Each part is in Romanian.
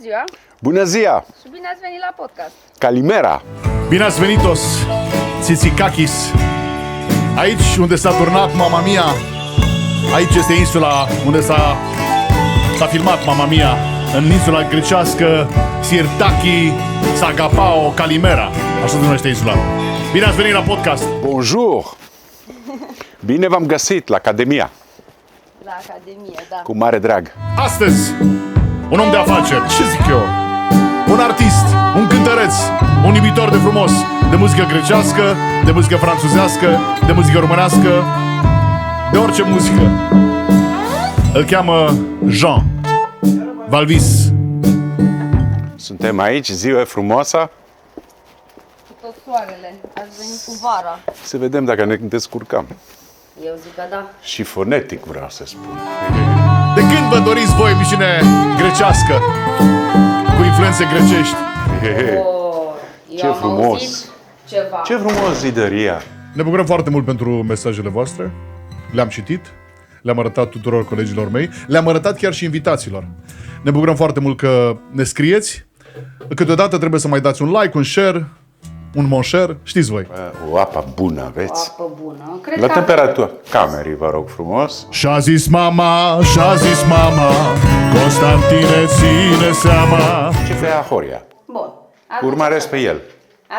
ziua! Bună ziua! Și bine ați venit la podcast! Calimera! Bine ați venitos, Tsitsikakis. Aici unde s-a turnat Mamma Mia. Aici este insula unde s-a filmat Mamma Mia. În insula grecească Sirtaki Sagapao Calimera. Așa se numește insula. Bine ați venit la podcast. Bonjour! Bine v-am găsit la Academia. La Academie, da. Cu mare drag. Astăzi, un om de afaceri, ce zic eu? Un artist, un cântăreț, un iubitor de frumos, de muzică grecească, de muzică franțuzească, de muzică românească, de orice muzică. Îl cheamă Jean Valvis. Suntem aici, ziua e frumoasă. Cu tot soarele. Ați venit cu vara. Să vedem dacă ne descurcăm. Eu zic că da. Și fonetic vreau să spun. De când vă doriți voi emisiune grecească cu influențe grecești? Eu Ce am frumos. auzit ceva. Ce frumos zidăria! Ne bucurăm foarte mult pentru mesajele voastre. Le-am citit, le-am arătat tuturor colegilor mei, le-am arătat chiar și invitaților. Ne bucurăm foarte mult că ne scrieți. Câteodată trebuie să mai dați un like, un share, un monshare, știți voi. O apă bună aveți? Apă bună. Cred La că temperatură camerei, vă rog frumos. Și-a zis mama, Constantine, ține seama. Ce vrea Horia? Bun. Urmăresc pe el.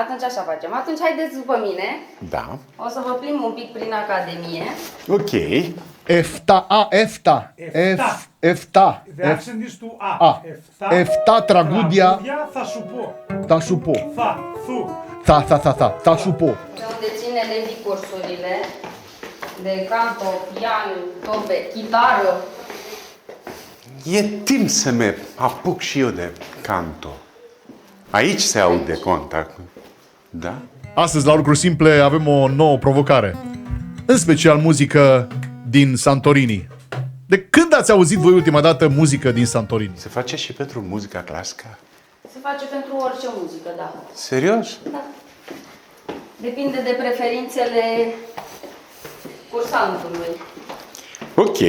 Atunci așa facem. Atunci haideți după mine. Da. O să vă plimb un pic prin Academie. Ok. Efta. The accent is to a. Efta tragudia Θα σου πω. ta supo. Ta supo. Pe unde ține Levi cursurile de canto, pian, tobe, chitară. E timp să mă apuc și eu de canto. Aici se aude contact. Da? Astăzi, la lucruri simple, avem o nouă provocare. În special muzică din Santorini. De când ați auzit voi ultima dată muzică din Santorini? Se face și pentru muzica clasică? Se face pentru orice muzică, da. Serios? Da. Depinde de preferințele cursantului. Ok.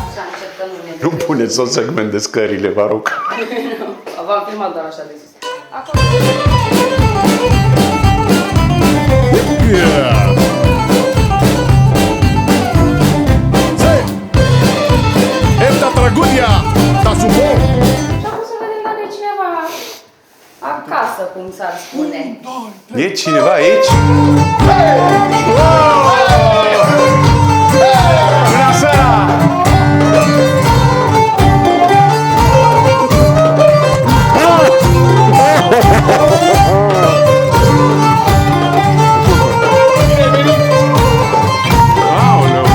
Așa încercăm noi. Nu puneți un segment de scările, vă rog. V-am filmat doar așa de sus. Acolo. Yeah! Efta tragudia ta supo. Și acum să vedem dacă e cineva acasă, cum s-ar spune. E cineva aici? Bună seara! Aoleu!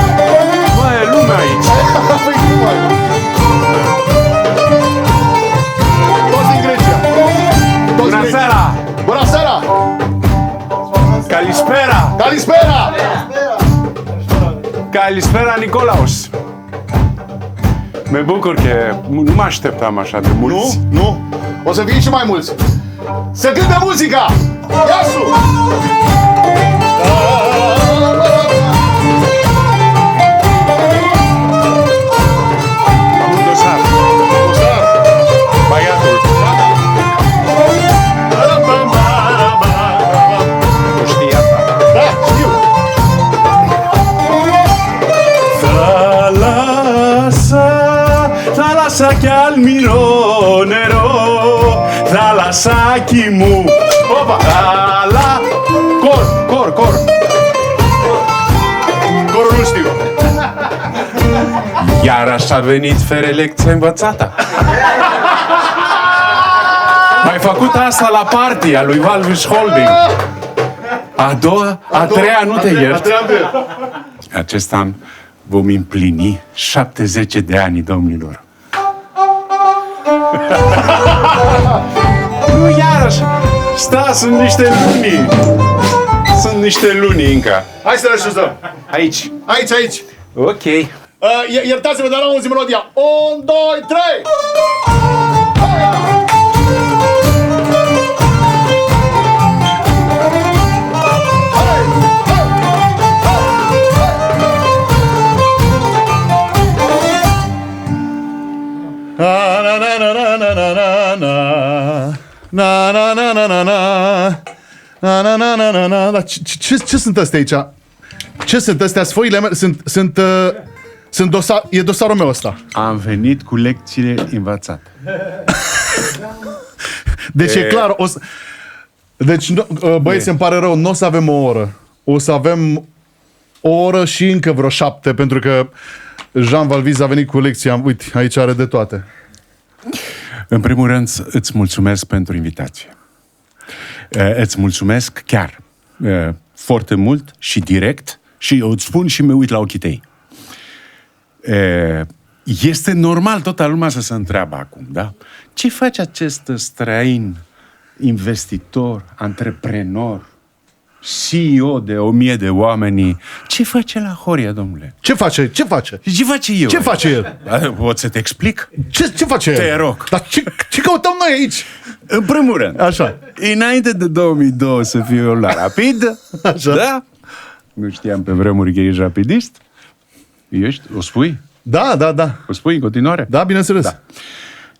Mai e lumea aici! Toți din Grecia. Bună seara! Bună seara! Calispera! Calispera! Calispera, Nicolaus! Mă bucur că nu mă așteptam așa de mulți. Nu. O să fie și mai mulți. Să cânte muzica! Iasu! Am un dosar. Băiatul. Nu știa asta. Da, știu. Θάλασσα κι αλμυρό νερό, θάλασσάκι μου. Opa! Cor. Corul nu știu. Iar așa a venit fără lecție învățată. Ai făcut asta la partia lui Valvis Holding. A treia nu te iert. Acest an vom împlini 70 de ani, domnilor. Nu iarăși! Sunt niște luni încă. Hai să ne așezăm. Aici. Aici. Ok. Iertați-mă, dar n-am auzit melodia. 1, 2, 3! Na, na, na, na, na, na. Na, na, na, na, na, na. Dar ce sunt astea aici? Ce sunt astea? Foile mele? Sunt dosar, e dosarul meu ăsta. Am venit cu lecțiile învățate. Deci e clar, deci, băieți, îmi pare rău, nu o să avem o oră. O să avem o oră și încă vreo 7, pentru că Jean Valviz a venit cu lecția. Uite, aici are de toate. În primul rând, îți mulțumesc pentru invitație. Îți mulțumesc chiar foarte mult și direct și îți spun și mă uit la ochii tăi. Este normal toată lumea să se întreabă acum, da? Ce face acest străin investitor, antreprenor, CEO de 1000 de oameni? Ce face la Horia, domnule? Ce face? Ce face? Ce face eu? Ce face el? Pot să te explic? Ce face el? Te rog. Dar ce căutăm noi aici? În primul rând, Așa. înainte de 2002 să fiu eu la Rapid, Așa. da? Nu știam pe vremuri că ești rapidist. Ești? O spui? Da, da, da. O spui în continuare? Da, bineînțeles. Da.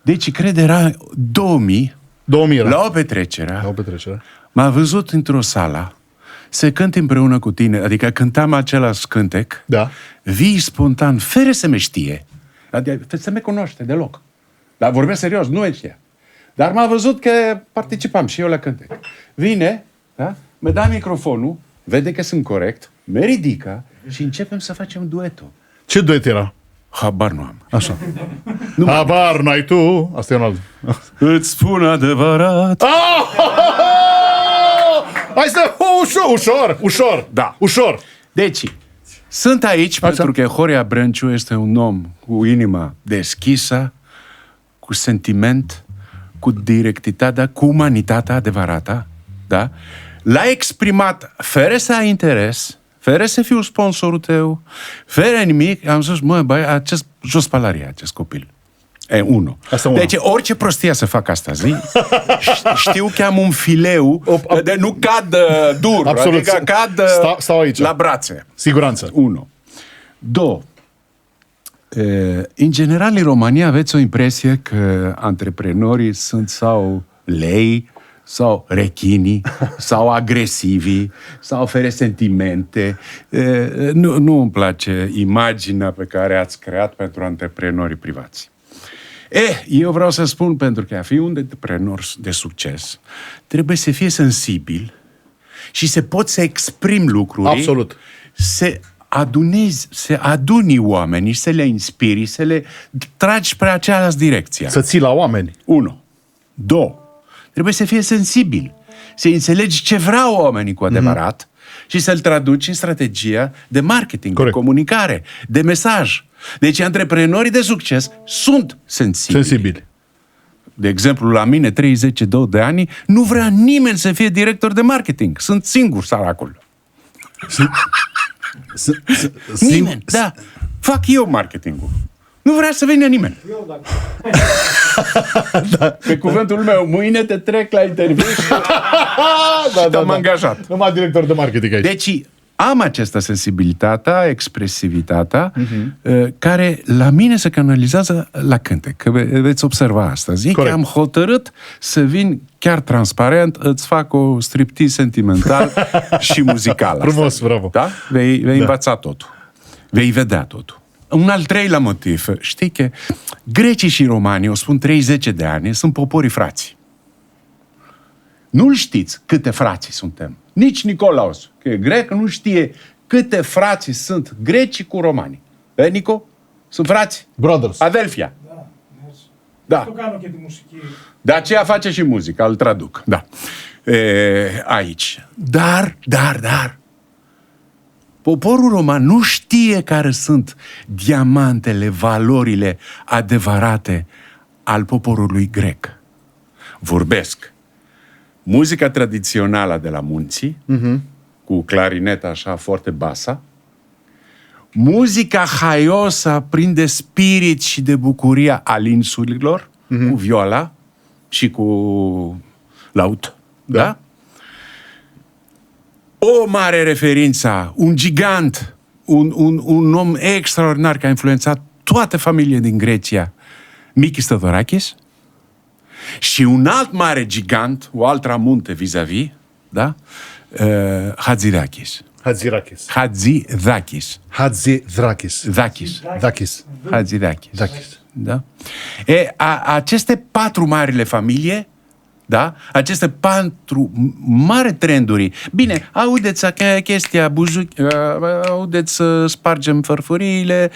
Deci, cred era 2000, 2000 era. la o petrecere, La o petrecere. m-a văzut într-o sală să cânt împreună cu tine, adică cântam același cântec, Da. vii spontan, fără să me știe, adică să me cunoaște deloc. Dar vorbesc serios, nu me știa. Dar m-a văzut că participam și eu la cântec. Vine, da? Mă da microfonul, vede că sunt corect, mă ridică și începem să facem duetul. Ce duet era? Habar nu am. Așa. Habar n-ai tu. Asta e un alt. Îți spun adevărat. Hai să... Ușor. Da. Ușor. Deci, sunt aici pentru că Horia Brânciu este un om cu inima deschisă, cu sentiment, cu directitatea, cu umanitatea adevărată, da? L-a exprimat fără să ai interes, fără să fiu sponsorul tău, fără nimic. Am zis, mă, băi, jos palaria, acest copil. E, unu. Deci orice prostie să fac asta zi, știu că am un fileu de nu cad dur, absolut. Adică cad stau aici. la brațe. Siguranță. 1. 2. În general, în România aveți o impresie că antreprenorii sunt sau lei, sau rechinii, sau agresivi, sau fără sentimente. Nu îmi place imaginea pe care ați creat pentru antreprenorii privați. Eu vreau să spun, pentru că a fi un antreprenor de succes trebuie să fie sensibil și să poți să exprimi lucruri. Absolut. Să aduni oamenii, să le inspiri, să le tragi spre aceeași direcție. Să ții la oameni. 1. 2. Trebuie să fie sensibil, să înțelegi ce vreau oamenii cu adevărat și să-l traduci în strategia de marketing, corect, de comunicare, de mesaj. Deci antreprenorii de succes sunt sensibili. De exemplu, la mine, 32 de ani, nu vrea nimeni să fie director de marketing. Sunt singur, săracul. Nimeni, da. Fac eu marketingul. Nu vrea să vină nimeni. Pe cuvântul meu, mâine te trec la interviu și te-am angajat. Numai director de marketing aici. Deci, am această sensibilitate, expresivitatea, care la mine se canalizează la cântec. Că veți observa astăzi. Că am hotărât să vin chiar transparent, îți fac o striptease sentimental și muzicală. Frumos, bravo. Da? Vei învăța totul. Vei vedea totul. Un al treilea motiv. Știi că grecii și romanii, o spun 30 de ani, sunt poporii frați. Nu știți câte frații suntem. Nici Nicolaus, că e grec, nu știe câte frații sunt grecii cu romanii. Nico? Sunt frați? Brothers. Adelphia. Da. De aceea face și muzică, îl traduc. Da. Aici. Dar, poporul roman nu știe care sunt diamantele, valorile adevărate al poporului grec. Vorbesc muzica tradițională de la munții, cu clarineta așa foarte basă, muzica haioasă plin de spirit și de bucuria al insulilor, cu viola și cu laut. Da? O mare referință, un gigant, un om extraordinar care a influențat toată familia din Grecia, Mikis Theodorakis, Și un alt mare gigant, o altă munte vis-a-vis, da? Hatzidakis. Hatzidakis. Hatzidakis. Hatzidakis. Dakis. Dakis. Hatzidakis. Dakis. Da? Aceste 4 marile familie, da? Aceste 4 mari trenduri. Bine, audeți chestia buzuc, audeți să spargem farfuriile,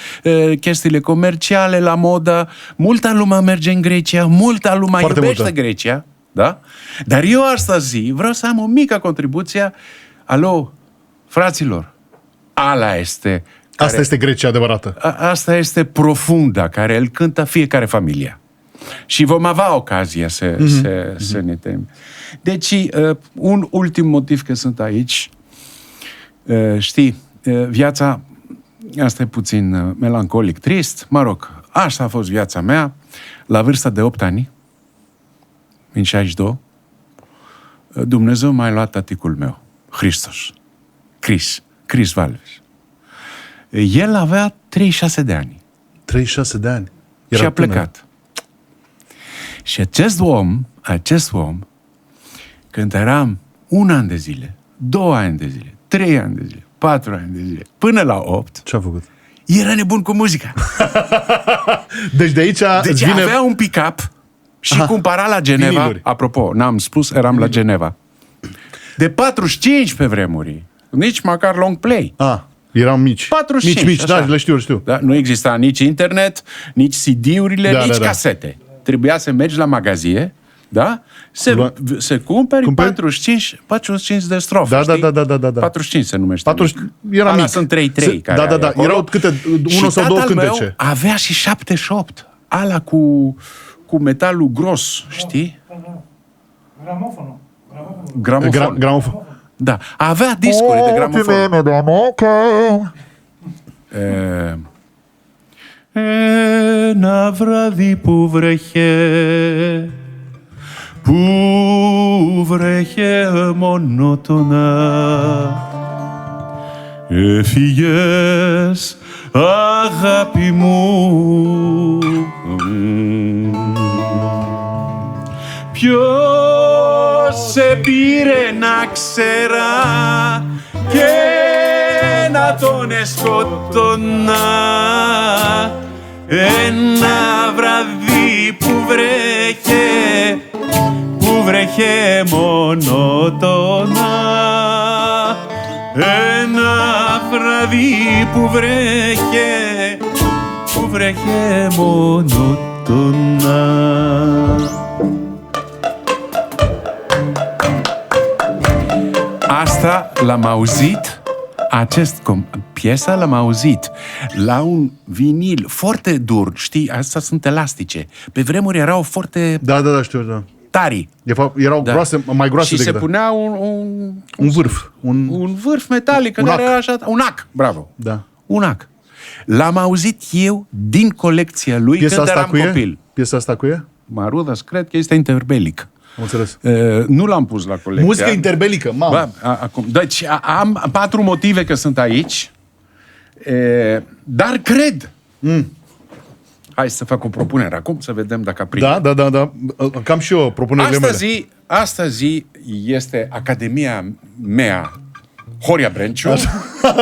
chestiile comerciale la modă. Multă lume merge în Grecia, multă lume Foarte iubește multă. Grecia, da? Dar eu astăzi vreau să am o mică contribuție. Alo, fraților, Asta este Grecia adevărată. Asta este profunda, care îl cântă fiecare familie. Și vom avea ocazia să ne temem. Deci, un ultim motiv că sunt aici. Știi, viața asta e puțin melancolic, trist. Mă rog, asta a fost viața mea. La vârsta de 8 ani, în 62, Dumnezeu m-a luat taticul meu, Hristos. Chris Valves. El avea 36 de ani. 36 de ani. Și a plecat. Și acest om, când eram 1 an de zile, 2 ani de zile, 3 ani de zile, 4 ani de zile, până la 8, Ce a făcut? era nebun cu muzica. Deci de aici Deci vine... avea un pick-up și cumpăra la Geneva. Viniluri. Apropo, n-am spus, eram la Geneva. De 45 pe vremuri. Nici măcar long play. Eram mici. 45, Mici, așa. da, le știu. Da? Nu exista nici internet, nici CD-urile, nici casete. Trebuia să mergi la magazie, da? Să cumperi 45 de strofe. Da. 45 se numește. 40, era Alea mic. sunt 3-3. Da. Erau câte 1 sau 2 cântece. Meu avea și 78. Ala cu metalul gros, știi? Gramofonul. Gramofon. Da. Avea discuri de gramofon. Ένα βράδυ που βρέχε μονότονα, έφυγες αγάπη μου. Ποιος σε πήρε να ξέρα και να τον σκοτώνα. Ένα βράδυ που βρέχε μονότονα. Ένα βράδυ που βρέχε μονότονα. Asta l-am auzit, piesa l-am auzit la un vinil foarte dur, știi, astea sunt elastice. Pe vremuri erau foarte știu. tari. De fapt, erau groase, mai groase decât. Și se punea un vârf. Un vârf metalic, care era așa, un ac, bravo. Da. Un ac. L-am auzit eu din colecția lui Piesa când asta eram copil. Piesa asta cu e? Marudas, cred că este interbelic. Am înțeles. Nu l-am pus la colecție. Muzică interbelică, mamă. Deci am 4 motive că sunt aici, dar cred. Hai să fac o propunere acum, să vedem dacă aprinde. Da. Cam și eu propunerile mele. Astăzi este Academia mea, Horia Brenciu.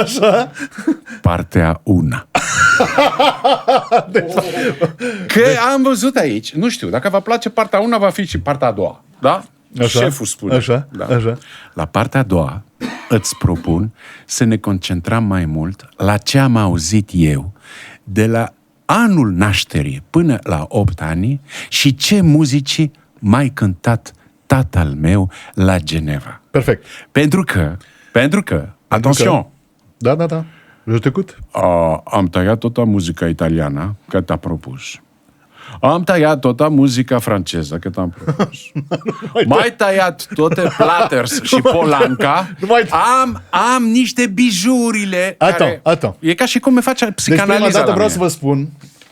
Așa. Partea 1. Că am văzut aici, nu știu, dacă vă place partea 1, va fi și partea a doua. Da? Așa, Șeful spune. așa. La partea a doua îți propun să ne concentrăm mai mult la ce am auzit eu de la anul nașterii până la 8 ani și ce muzici mai cântat tatăl meu la Geneva. Perfect. Pentru că, atențion! Da. Eu te cut. Am tăiat toată muzica italiană, că te-a propus. Am tăiat toată muzica franceză, că te-am propus. Mai tăiat toate Platters și Polanca. Am niște bijurile care... E ca și cum me face psicanaliza. Deci, prima dată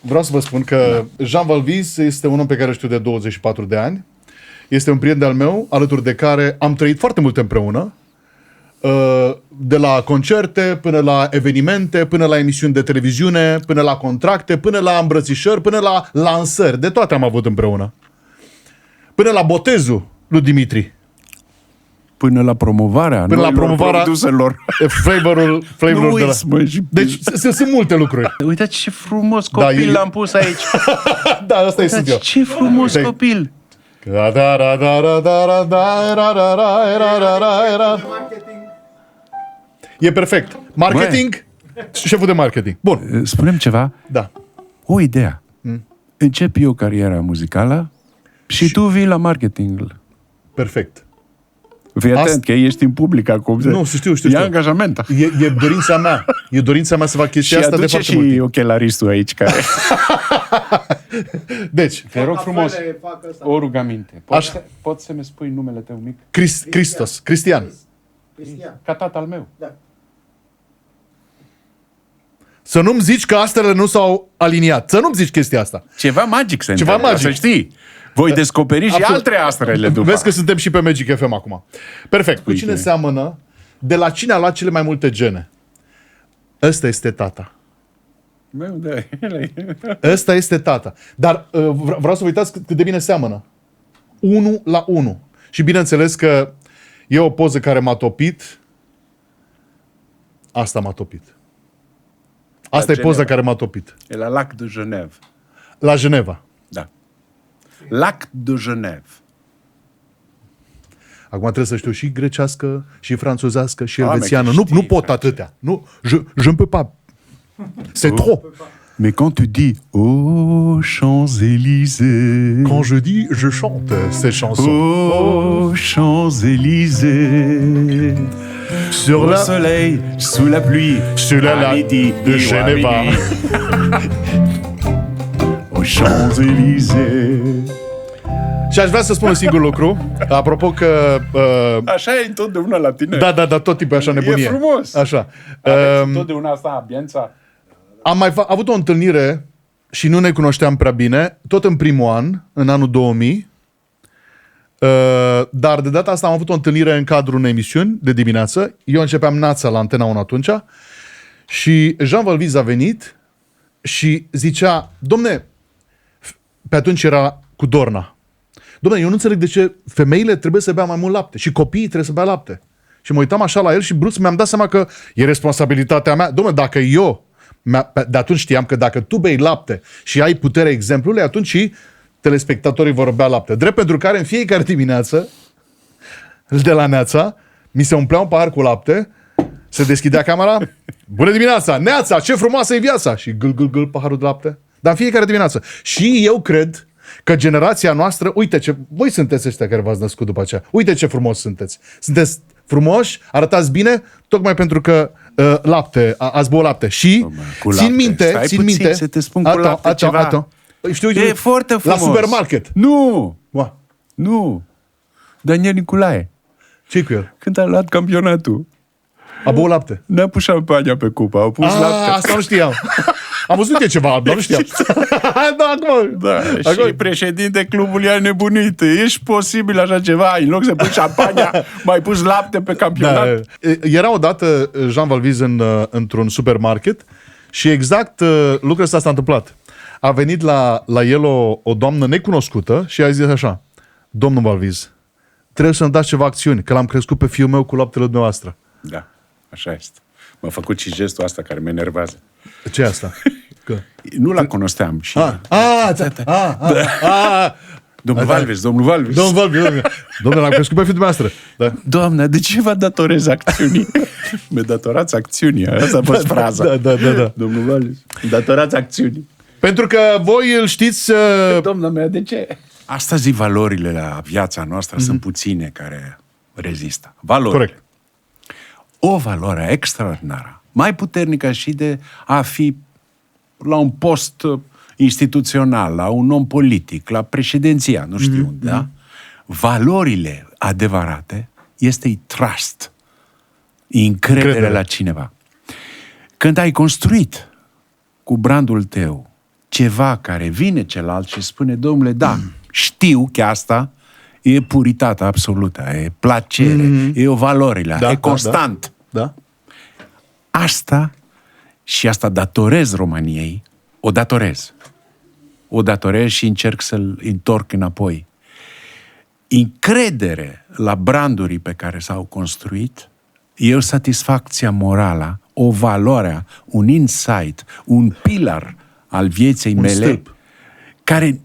vreau să vă spun că Jean Valvis este un om pe care îl știu de 24 de ani. Este un prieten al meu, alături de care am trăit foarte mult împreună. De la concerte, până la evenimente, până la emisiuni de televiziune, până la contracte, până la îmbrățișări, până la lansări. De toate am avut împreună. Până la botezul lui Dimitri. Până la promovarea Până la noilor promovarea produselor. Flavorul Nu de la... uiți, mă, și... Deci sunt multe lucruri. Uitați ce frumos copil l-am pus aici. Da, asta e sunt eu. Uitați ce frumos copil. E perfect. Marketing, șeful de marketing. Bun. Spunem ceva? Da. O idee. Încep eu cariera muzicală și tu vii la marketing. Perfect. Fii atent că ești în public acum. Nu, știu. Ia angajament. E dorința mea. E dorința mea să fac chestia Și asta de aduce foarte mult și timp. ochelaristul aici care... Deci, Te rog frumos, o rugăminte. Poți să-mi spui numele tău mic? Cristos, Cristian. Ca tatăl meu. Să nu-mi zici că astrele nu s-au aliniat. Să nu-mi zici chestia asta. Ceva magic se Ceva întâmplă, magic. să știi. Voi descoperi și Absolut. alte astrele după. Vezi că suntem și pe Magic FM acum. Perfect. Cu Uite. cine seamănă? De la cine a luat cele mai multe gene? Ăsta este tata. Meu, da, Ăsta este tata. Dar vreau să vă uitați cât de bine seamănă. 1 la 1. Și bineînțeles că e o poză care m-a topit. Asta m-a topit. Asta e poza care m-a topit. E la Lac de Genève. La Geneva. Da. Lac de Genève. Acum trebuie să știu și grecească, și franțuzească, și Doamne, elvețiană. că Nu știi, pot atâtea. Nu, je ne peux pas. C'est trop. Mais quand tu dis aux Champs-Élysées, Quand je dis, je chante ces chansons. aux Champs-Élysées, Sur au la... soleil, sous la pluie, Sur la à lac midi de et au Geneva. midi. Champs-Élysées. Și aș vrea să spun un singur lucru. Apropo că... Așa e întotdeauna la tine. Da, tot timpul e așa nebunie. E frumos. Așa. Aveți întotdeauna asta, ambiența. Am mai avut o întâlnire și nu ne cunoșteam prea bine, tot în primul an, în anul 2000, dar de data asta am avut o întâlnire în cadrul unei emisiuni de dimineață. Eu începeam Nața la Antena 1 atunci și Jean Valviz a venit și zicea, domne, pe atunci era cu Dorna, domne, eu nu înțeleg de ce femeile trebuie să bea mai mult lapte și copiii trebuie să bea lapte. Și mă uitam așa la el și brusc mi-am dat seama că e responsabilitatea mea. Dom'le, dacă eu, de atunci știam că dacă tu bei lapte și ai puterea exemplului, atunci și telespectatorii vor bea lapte. Drept pentru care în fiecare dimineață, de la Neața, mi se umplea un pahar cu lapte, se deschidea camera, bună dimineața, Neața, ce frumoasă e viața! Și gâl, paharul de lapte. Dar în fiecare dimineață. Și eu cred că generația noastră, uite ce, voi sunteți ăștia care v-ați născut după aceea, uite ce frumos sunteți. Sunteți frumoși, arătați bine, tocmai pentru că lapte, ați băut lapte. Și țin minte, să te spun cu lapte ceva. Știu, E foarte frumos. La supermarket. Nu! Ua, Nu! Daniel Niculae, ce-i cu el? când a luat campionatul, A băut lapte. n-a pus șampania pe cupă, au pus lapte. Asta nu știam. Am văzut eu ceva, dar nu știam. Da, acum. Da, Acum. și președinte clubului a nebunit. Ești posibil așa ceva? În loc să pui șampania, mai pus lapte pe campionat. Da. Era odată Jean Valviz într-un supermarket și exact lucrul ăsta s-a întâmplat. A venit la el o doamnă necunoscută și a zis așa: domnul Valviz, trebuie să-mi dați ceva acțiuni, că l-am crescut pe fiul meu cu laptele dumneavoastră. Da, așa este. M-a făcut și gestul asta care mă enervează. Ce e asta? Că... Nu l-a cunoșteam. Și... Domnul Valviz. Domnul Valviz, domnule, l-am crescut pe fiul dumneavoastră. Da. Doamne, de ce vă datorez acțiunii? Mă datorați acțiunii. Asta a fost fraza. Da. Domnul Valviz, datorați acțiunii. Pentru că voi îl știți... Doamna mea, de ce? Asta zic, valorile la viața noastră sunt puține care rezistă. Valorile. Corect. O valoare extraordinară, mai puternică și de a fi la un post instituțional, la un om politic, la președinția, nu știu unde, da? Valorile adevărate este trust, încredere la cineva. Când ai construit cu brandul tău ceva care vine celălalt și spune, domnule, da, știu că asta e puritate absolută, e plăcere, e o valorile, e constant. Da. Asta și asta datorez României, o datorez și încerc să-l întorc înapoi. încredere la brandurii pe care s-au construit, e o satisfacție morală, o valoare, un insight, un pilar al vieții mele, stâlp. care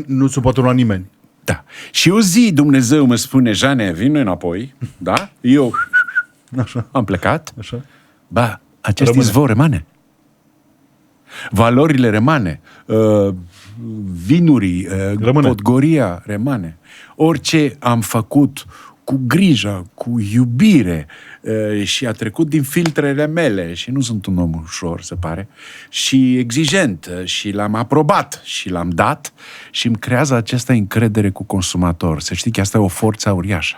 Nu se poate lua nimeni. Da. Și o zi Dumnezeu mă spune, Jane, vin înapoi, da? Eu Așa. am plecat. Așa. Ba, acest Rămâne. izvor rămâne. Valorile rămâne. Vinurii, Rămâne. podgoria rămâne. Orice am făcut cu grijă, cu iubire și a trecut din filtrele mele și nu sunt un om ușor, se pare, și exigent și l-am aprobat și l-am dat și îmi creează această încredere cu consumator. Să știi că asta e o forță uriașă.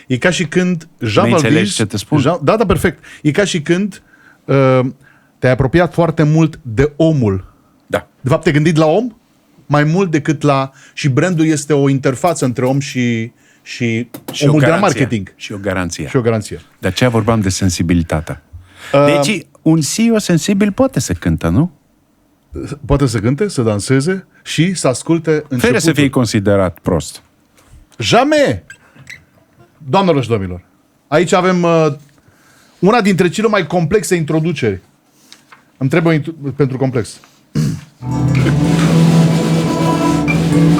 E ca și când Mi-ai înțeles ce te spun? Da, perfect. E ca și când te-ai apropiat foarte mult de omul. Da. De fapt, te-ai gândit la om mai mult decât la... Și brandul este o interfață între om și omul de la marketing. Și o garanție. Și o garanție. De aceea vorbeam de sensibilitate. Deci, un CEO sensibil poate să cântă, nu? Poate să cânte, să danseze și să asculte începutul. Fără să fie considerat prost. Jamais! Doamnelor și domnilor, aici avem una dintre cele mai complexe introduceri. Îmi trebuie pentru complex.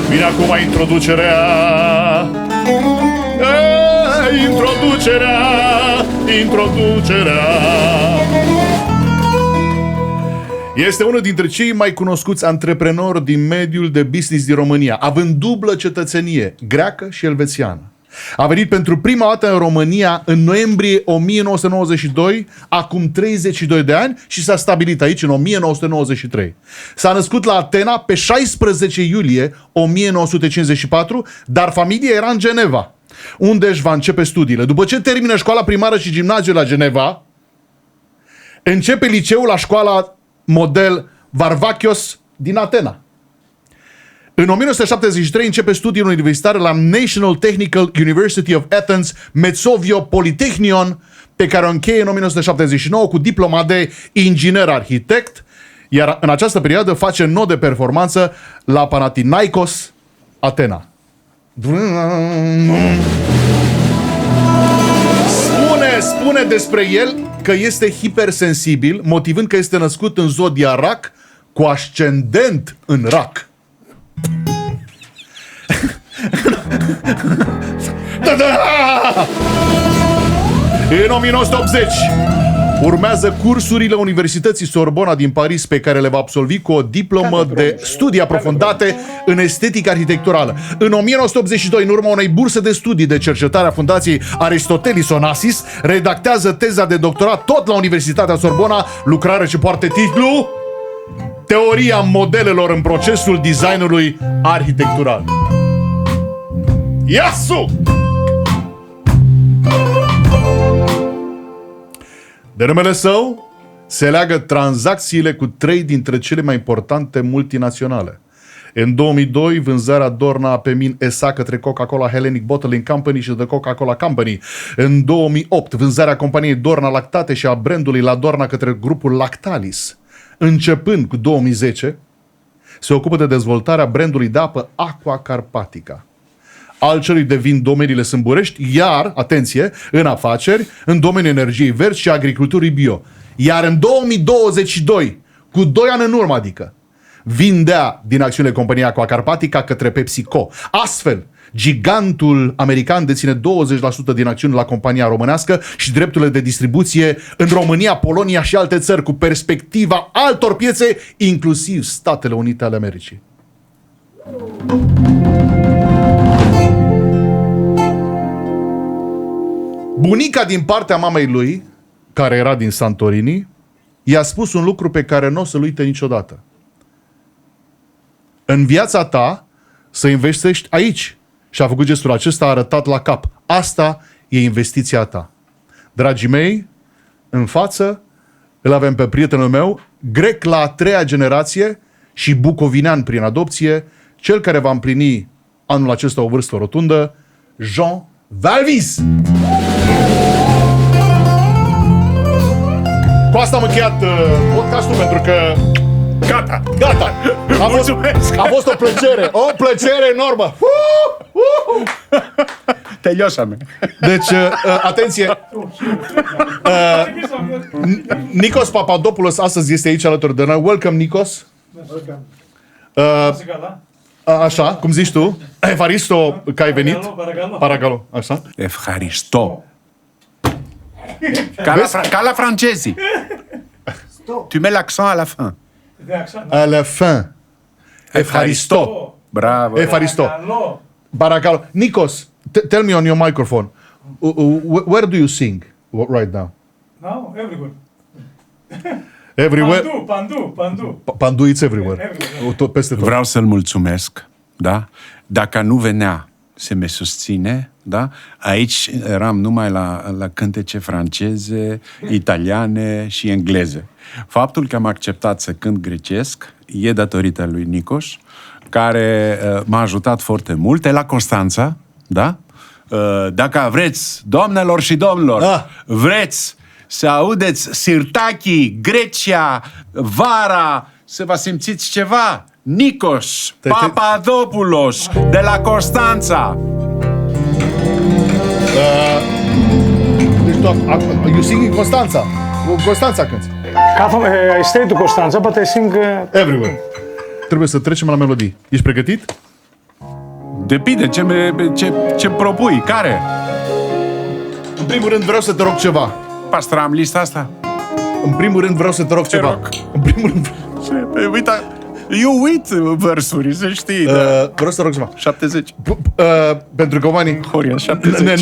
Vine acum introducerea. Introducerea. Este unul dintre cei mai cunoscuți antreprenori din mediul de business din România, având dublă cetățenie, greacă și elvețiană. A venit pentru prima dată în România în noiembrie 1992, acum 32 de ani, și s-a stabilit aici în 1993. S-a născut la Atena pe 16 iulie 1954, dar familia era în Geneva, unde își va începe studiile. După ce termină școala primară și gimnaziul la Geneva, începe liceul la școala model Varvakios din Atena. În 1973 începe studiile universitare la National Technical University of Athens, Metsovio Polytechnion, pe care o încheie în 1979 cu diploma de inginer arhitect, iar în această perioadă face not de performanță la Panathinaikos Atena. Spune despre el că este hipersensibil, motivând că este născut în zodia Rac, cu ascendent în Rac. În 1980 urmează cursurile Universității Sorbona din Paris, pe care le va absolvi cu o diplomă de studii aprofundate în estetică arhitecturală. În 1982, în urma unei burse de studii de cercetare a Fundației Aristotelis Onassis, redactează teza de doctorat tot la Universitatea Sorbona, lucrare ce poartă titlul Teoria modelelor în procesul designului arhitectural. Iasu! De numele său se leagă tranzacțiile cu 3 dintre cele mai importante multinaționale. În 2002, vânzarea Dorna Apemin SA către Coca-Cola Hellenic Bottling Company și The Coca-Cola Company. În 2008, vânzarea companiei Dorna Lactate și a brandului La Dorna către grupul Lactalis. Începând cu 2010, se ocupă de dezvoltarea brandului de apă Aqua Carpatica. Al celui de vin domeniile sâmburești, iar, atenție, în afaceri, în domeniul energiei verzi și agriculturii bio. Iar în 2022, cu 2 ani în urmă, adică, vindea din acțiunile companiei Aqua Carpatica către PepsiCo. Astfel, gigantul american deține 20% din acțiuni la compania românească și drepturile de distribuție în România, Polonia și alte țări, cu perspectiva altor piețe, inclusiv Statele Unite ale Americii. Bunica din partea mamei lui, care era din Santorini, i-a spus un lucru pe care nu o să-l uite niciodată. În viața ta să investești aici. Și a făcut gestul acesta, a arătat la cap. Asta e investiția ta. Dragii mei, în față îl avem pe prietenul meu, grec la a 3-a generație și bucovinean prin adopție, cel care va împlini anul acesta o vârstă rotundă, Jean Valvis. Cu asta am încheiat podcastul, pentru că gata. A fost o plăcere enormă. Τελειώσαμε. Deci, atenție, Nikos Papadopoulos astăzi este aici alături de noi. Welcome, Nikos. Așa, cum zici tu? Evaristo, că ai venit. Paragalo, așa. Ευχαριστώ. Ca la francezii. Tu mets l'accent à la fin. À la fin. Evaristo. Bravo. Evaristo. Paragalo. Nikos, tell me on your microphone. Where do you sing right now? Now, everywhere. Everywhere. Pandu. Pandu, it's everywhere. Tot peste tot. Vreau să-l mulțumesc, da? Dacă nu venea să me susține, da? Aici eram numai la cântece franceze, italiane și engleze. Faptul că am acceptat să cânt grecesc e datorită lui Nikos, care m-a ajutat foarte mult. E la Constanța, da? Dacă vreți, doamnelor și domnilor, vreți să audeți Sirtaki, Grecia, vara, să vă simțiți ceva. Nikos Papadopoulos de la Constanța. Deci tu, you sing in Constanța. Constanța cânti. I stay to Constanța, but I sing... Everywhere. Trebuie să trecem la melodii. Ești pregătit? Depinde ce propui. Care? În primul rând vreau să te rog ceva. Pastram lista asta? În primul rând vreau să te rog ceva. rog. În primul rând Uite, eu uit versuri, să știi. Da. vreau să te rog ceva. 70. Pentru că oamenii... Horia, 70.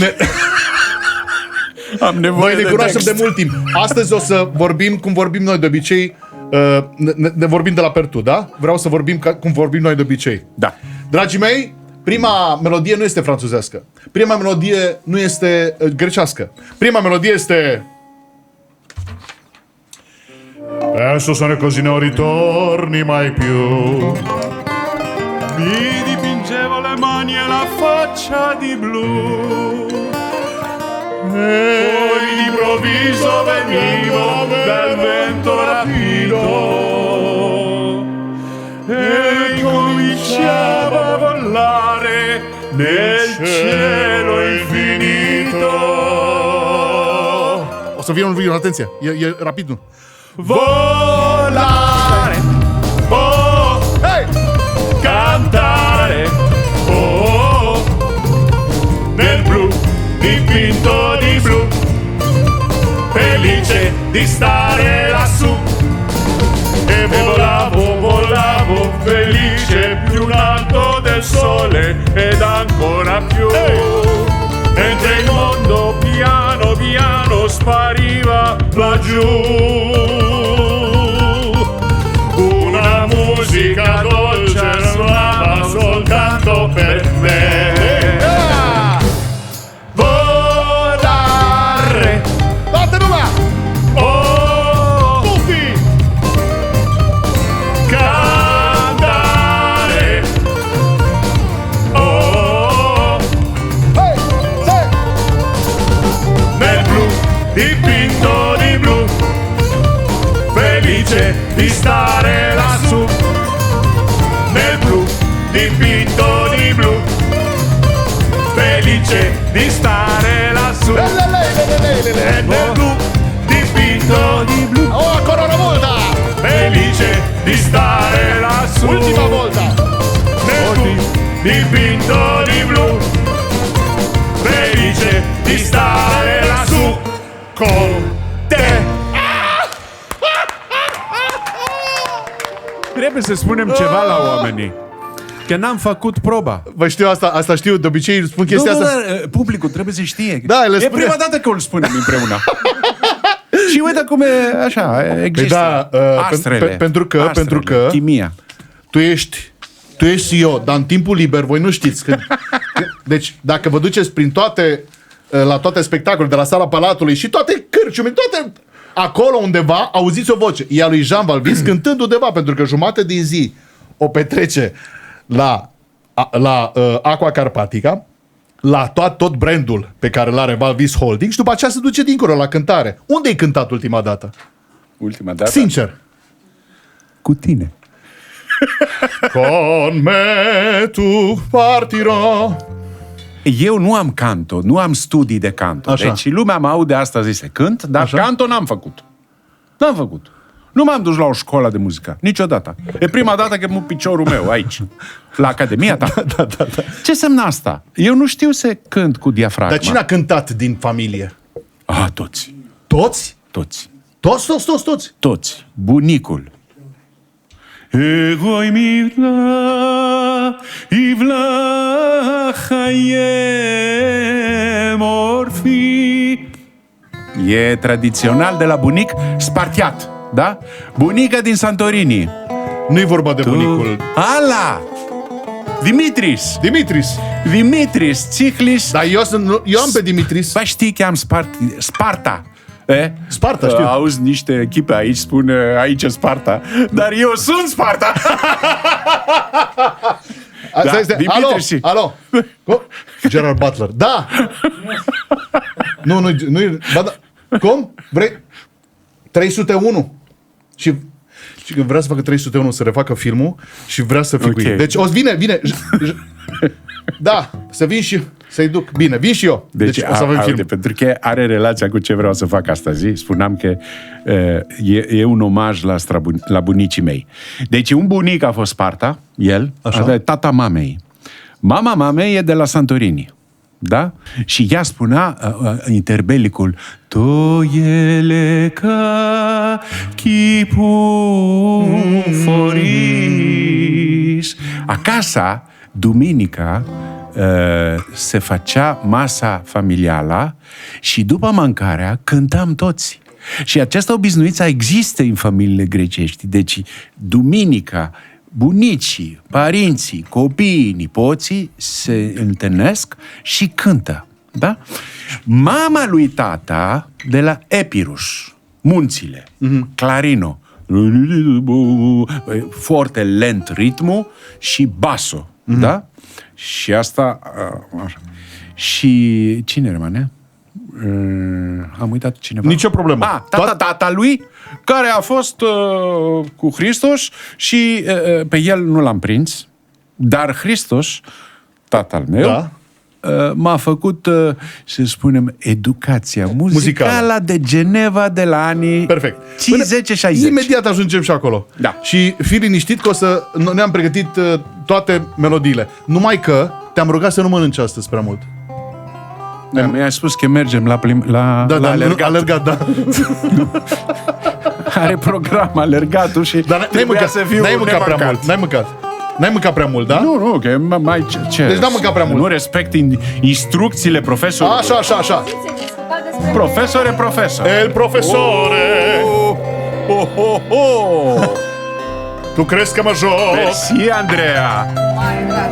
Am nevoie Noi ne de cunoaștem text. de mult timp. Astăzi o să vorbim cum vorbim noi de obicei. Ne vorbim de la Pertu, da? Vreau să vorbim cum vorbim noi de obicei. Da. Dragii mei, prima melodie nu este franțuzească. Prima melodie nu este grecească. Prima melodie este... Adesso sono così non ritorni mai più. Mi dipingevo le mani e la faccia di blu. Poi d'improvviso venivo dal vento rapito E cominciavo a volare nel cielo infinito. O să vină un video, atenție, e rapid, nu? Volare, oh, Hey! cantare, oh, nel blu, dipinto di blu, felice di stare lassù. E volavo, felice più in alto del sole ed ancora più. Mentre il mondo piano piano spariva laggiù. Una musica dolce suonava soltanto per me. Volare, Toată lumea! oh, Tutti! cantare, oh, Hey! Hey! nel blu, dipinto di blu, felice di stare lassù. Nel blu, dipinto di blu, felice di stare lassù. E nel blu, dipinto di blu, Oh, ancora una volta! felice di stare lassù. Ultima volta! Nel blu, dipinto di blu, felice di stare lassù con te. Trebuie să spunem ceva la oamenii. Că n-am făcut proba. Vă știu asta știu, de obicei spun chestia asta. Publicul trebuie să știe. Da, le e spune. prima dată că îl spunem împreună. Și uite cum e așa, există. da, Astrele. pentru că- chimia. Tu ești eu, dar în timpul liber, voi nu știți. Deci, dacă vă duceți prin la toate spectacolele, de la Sala Palatului și toate cârciumile, toate... Acolo undeva auziți o voce. E a lui Jean Valvis cântând undeva, pentru că jumate din zi o petrece la Aqua Carpatica, la tot brandul pe care îl are Valvis Holding și după aceea se duce dincolo la cântare. Unde ai cântat ultima dată? Ultima dată. Sincer. Cu tine. Con me tu partirò eu nu am canto, nu am studii de canto. Așa. Deci lumea mă aude astăzi se cânt, dar Așa. canto n-am făcut. N-am făcut. Nu m-am dus la o școală de muzică. Niciodată. E prima dată că mut piciorul meu aici. La Academia ta. Da. Ce semnă asta? Eu nu știu să cânt cu diafragma. Dar cine a cântat din familie? Toți. Toți? Toți. Toți? Toți. Bunicul. Εγώ είμαι η βλάχα e morfi. E tradițional de la bunic spartiat, da? Bunica din Santorini. Nu-i vorba de bunicul. Ala! Dimitris! Dimitris. Țihlis. Dar eu am pe Dimitris. Ba știi că am Sparta. Sparta, știu. Auzi niște echipe aici, spune aici e Sparta. Dar eu sunt Sparta! Stai. Dimitris. Alo. Gerard Butler. Da. Nu. Ba da. Cum? Vrei? 301. Și vrea să facă 301, să refacă filmul și vrea să figuie. Ok. Deci o vine. Da, să vin și să-i duc. Bine, vin și eu. Deci o să avem film. pentru că are relația cu ce vreau să fac astăzi. Spuneam că e un omaj la bunicii mei. Deci un bunic a fost Sparta, el, Așa. tata mamei. Mama mamei e de la Santorini. Da? Și ea spunea interbelicul Toiele ca chipuforis. Acasă, duminica, se făcea masa familială și după mâncarea cântam toți. Și această obișnuință există în familiile grecești. Deci, duminica, bunicii, părinții, copiii, nipoții se întâlnesc și cântă. Da? Mama lui tata de la Epirus, munțile, clarino, foarte lent ritmul și basso. Da? Și asta... așa. Și cine rămâne? Am uitat cineva. Nicio problemă. Tata lui, care a fost cu Hristos și pe el nu l-am prins, dar Hristos, tatăl meu, Da. m-a făcut, să spunem, educația muzicală de Geneva de la anii Perfect. 50-60. Imediat ajungem și acolo. Da. Și fii liniștit că ne-am pregătit toate melodiile. Numai că te-am rugat să nu mănânci astăzi prea mult. Da, mi-a spus că mergem la alergat, da. Are program alergatul și Dar trebuia să fiu n-ai mâncat prea mult. N-ai mâncat prea mult, da? Nu, că mai ce? Deci n-am mâncat prea mult. Nu respect instrucțiile profesorului. Așa. Discuta despre Profesor. El profesore, tu crezi că mă joc? Mersi, Andreea. mare drag.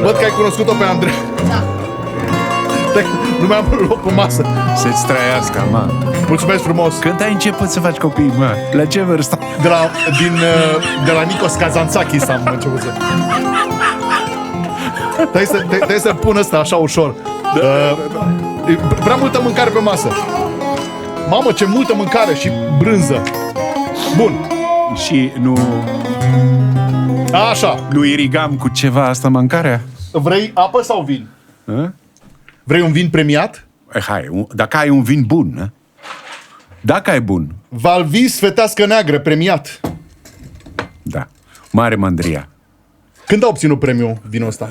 Văd că ai cunoscut-o pe Andrei. Da. Nu mi-am loc pe masă. Să-ți trăiască, mă. Mulțumesc frumos. Când ai început să faci copii, mă? La ce vârstă? De la Nikos Kazantzakis am început să... Trebuie să pun ăsta așa ușor. E prea multă mâncare pe masă. Mamă, ce multă mâncare și brânză. Bun. Și Așa. nu irigam cu ceva asta mâncarea? Vrei apă sau vin? A? Vrei un vin premiat? Dacă ai un vin bun, a? Dacă ai bun, Valvis Fetească Neagră, premiat. da. Mare mândria. Când a obținut premiul vinul ăsta?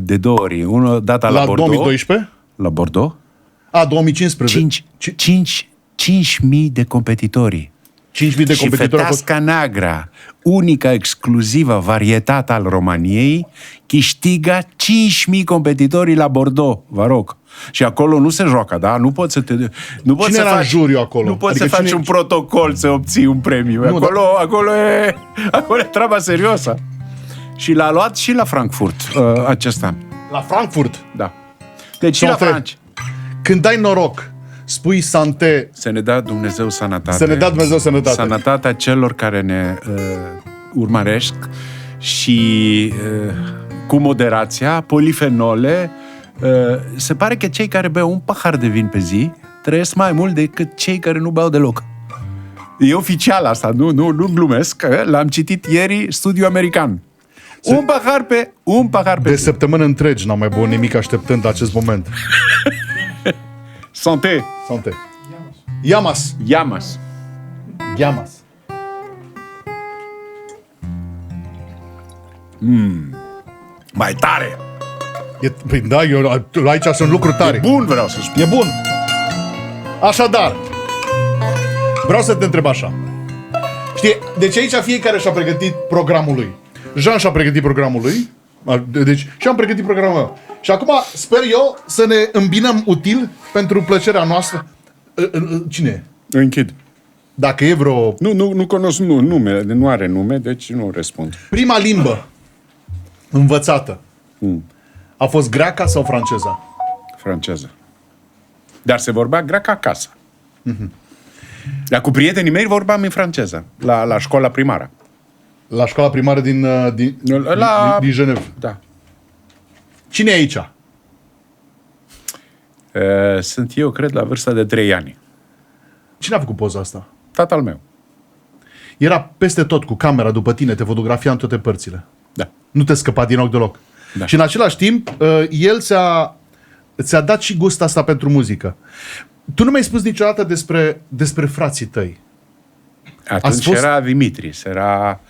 De 2 ori. Unul data la Bordeaux. 2012? La Bordeaux. 2015. 5.000 de competitori. 5.000 de Și competitori au fost... Feteasca Neagră, unica exclusivă varietate al României, câștigă 5.000 competitori la Bordeaux, vă rog. Și acolo nu se joacă, da? Nu poți să te... Nu poți Cine să era faci, în juriu acolo? Nu poți Adică să faci cine- un protocol să obții un premiu. Nu, Acolo e treaba serioasă. Și l-a luat și la Frankfurt acest an. La Frankfurt. Da. Deci și la Santé. Franci. Când dai noroc, spui santé, Să ne dea Dumnezeu sănătate. să ne dea Dumnezeu sănătate. Sănătatea celor care ne urmăresc și cu moderația, polifenole. Se pare că cei care beau un pahar de vin pe zi trăiesc mai mult decât cei care nu beau deloc. E oficial asta, nu glumesc. L-am citit ieri, studiu american. Un pahar pe De zi. săptămână întregi n-am mai băut nimic așteptând acest moment. Santé. Sante. Yamas. Yamas. Yamas. Mai tare. Păi da, eu aici sunt lucruri tare. Bun, vreau să spun. E bun. Așadar, vreau să te întreb așa. Știi, deci aici fiecare și-a pregătit programul lui. Jean și-a pregătit programul lui. Deci, și am pregătit programul meu. Și acum sper eu să ne îmbinăm util pentru plăcerea noastră. Cine e? Închid. Dacă e vreo... Nu cunosc numele, nu are nume, deci nu răspund. Prima limbă învățată a fost greaca sau franceza? Franceză. Dar se vorbea greacă acasă. Dar cu prietenii mei vorbeam în franceză, la școala primară. La școala primară din Geneva. Da. Cine e aici? Sunt eu, cred, la vârsta de 3 ani. Cine a făcut poza asta? Tatăl meu. Era peste tot cu camera după tine, te fotografia în toate părțile. Da. Nu te scăpa din ochi deloc. Da. Și în același timp, el ți-a dat și gust asta pentru muzică. Tu nu mi-ai spus niciodată despre frații tăi. Atunci era Dimitris, era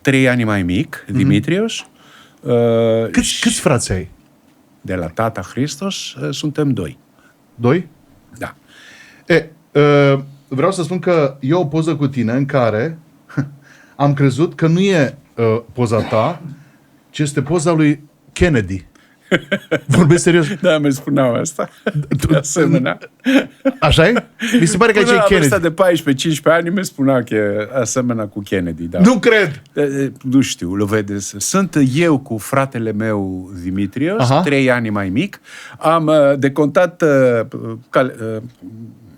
3 ani mai mic, Dimitrios. Câți frați ai? De la tata Hristos suntem 2. 2? Da. Vreau să spun că e o poză cu tine în care am crezut că nu e poza ta, ci este poza lui Kennedy. Vorbesc serios. Da, mi spuneau asta. De asemenea. Așa e? Mi se pare că aici e Kennedy. Până la vârsta de 14-15 ani mi spunea că e asemenea cu Kennedy. Da. Nu cred! Nu știu, îl vedeți. Sunt eu cu fratele meu Dimitrios, Aha. 3 ani mai mic. Am decontat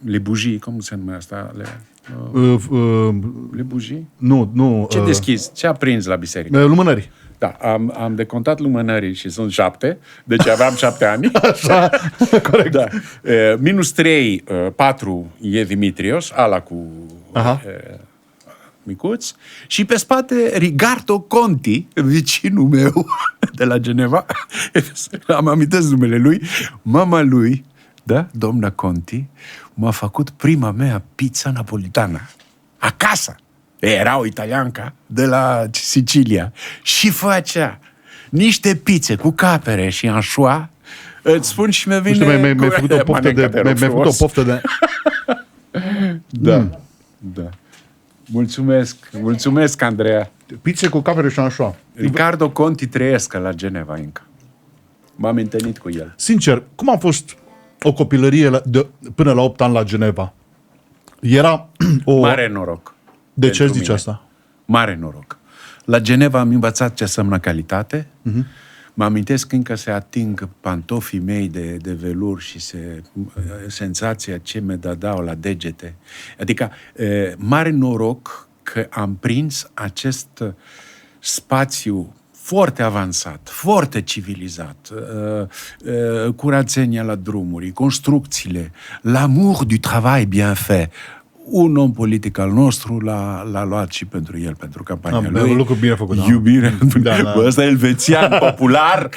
le bujii, cum se numește asta? Le bujii? Nu. Ce deschizi? Ce aprinzi la biserică? Lumânări. Da, am decontat lumânării și sunt 7, deci aveam 7 ani. Așa, corect. Da. Minus 3, 4 e Dimitrios, ala cu micuț. Și pe spate Ricardo Conti, vecinul meu de la Geneva. Am amintesc numele lui. Mama lui, da, doamna Conti, m-a făcut prima mea pizza napolitana. Acasă. Era o italianca de la Sicilia și făcea niște pizze cu capere și anșoa. Îți spun și mi-a vine... Mi-ai făcut o poftă de... Da. Da. Mulțumesc, Andreea. Pizze cu capere și anșoa. Ricardo Conti trăiesc la Geneva încă. M-am întâlnit cu el. Sincer, cum a fost o copilărie până la 8 ani la Geneva? Era o... Mare noroc. De ce zici asta? Mare noroc. La Geneva am învățat ce înseamnă calitate. Mă amintesc încă se ating pantofii mei de velur și senzația ce mi dădeau la degete. Adică, mare noroc că am prins acest spațiu foarte avansat, foarte civilizat, curățenia la drumuri, construcțiile, l'amour du travail bien fait. Un om politic al nostru l-a luat și pentru el, pentru campania lui. Un lucru bine făcut. Iubire. Bă, ăsta e elvețian popular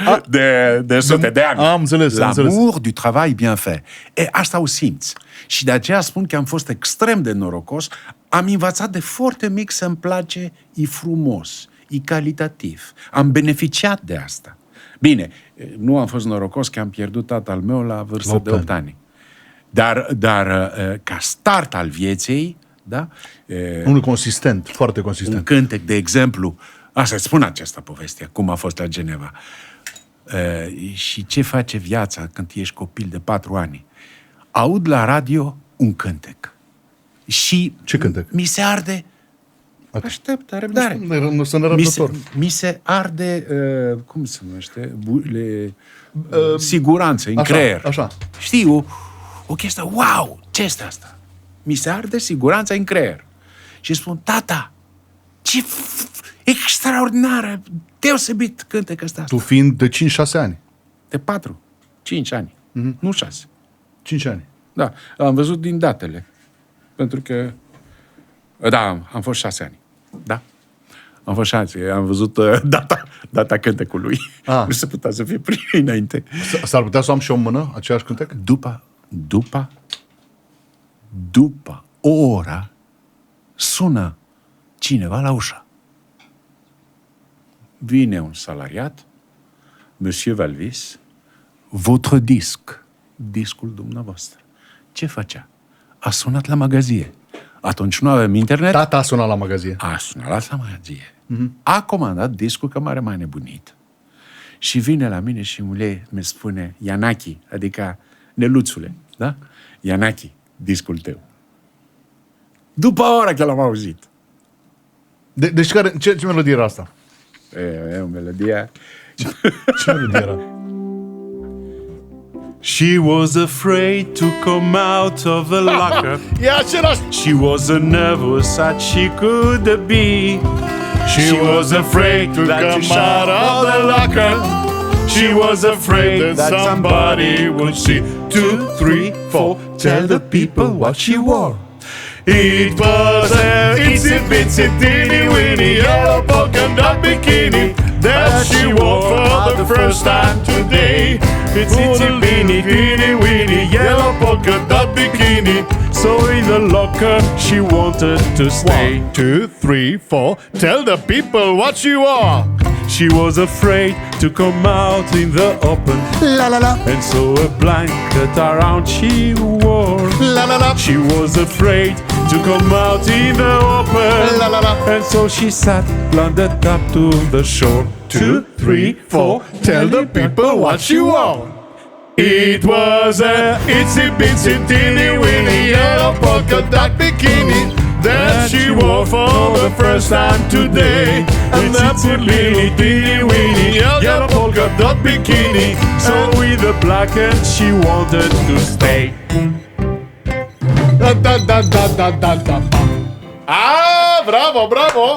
de sute de ani. Am înțeles. L'amour du travail bien fait. Asta o simți. Și de aceea spun că am fost extrem de norocos. Am învățat de foarte mic să-mi place, e frumos, e calitativ. Am beneficiat de asta. Bine, nu am fost norocos că am pierdut tatăl meu la vârstă de 8 ani. Dar ca start al vieții, da? Unul consistent, foarte consistent. Un cântec, de exemplu, asta spun această poveste, cum a fost la Geneva. Și ce face viața când ești copil de 4 ani? Aud la radio un cântec. Și ce cântec? mi se arde... Aștept, răbdare. Mi se arde, cum se numește? Siguranță în creier. Așa. Știu, o chestie, wow, ce este asta? Mi se arde siguranța în creier. Și spun, tata, ce extraordinară, deosebit cântec ăsta. Tu fiind de 5-6 ani. De 4, 5 ani, nu 6. 5 ani. Da, am văzut din datele. Pentru că, da, am fost 6 ani. Da? Am fost 6 ani, am văzut data cântecului. Nu se putea să fie primit înainte. S-ar putea să am și o mână, aceeași cântec? După o oră sună cineva la ușă. Vine un salariat, Monsieur Valvis, votre discul dumneavoastră. Ce făcea? A sunat la magazie. Atunci nu avem internet. Tata a sunat la magazie. A sunat la magazie. A comandat discul, că m-are mai nebunit. Și vine la mine și mi spune, Ianachi, adică Neluțule, da? Ianachi, discul tău. După o oră că l-am auzit. Deci ce melodie era asta? E o melodie. Ce melodie era? She was afraid to come out of the locker. E același! She was as nervous as she could be. She was afraid to come out of the locker. She was afraid that somebody would see. 2, 3, 4, tell the people what she wore. It was a itsy bitsy teeny weeny yellow polka dot bikini that she wore for the first time today. It's itsy bitty teeny weeny yellow polka dot bikini. So in the locker she wanted to stay. 1, 2, 3, 4, tell the people what she wore. She was afraid to come out in the open. La la la. And so a blanket around she wore. La la la. She was afraid to come out in the open. La la la. And so she sat planted up to the shore. 2, 3, 4, tell the people what she wore. It was a itsy bitsy teeny weeny yellow polka dot bikini that she wore for the first time today. And that's a little teeny weeny yellow polka dot bikini. So with the black and she wanted to stay. Da da da da da da da. Ah, bravo, bravo!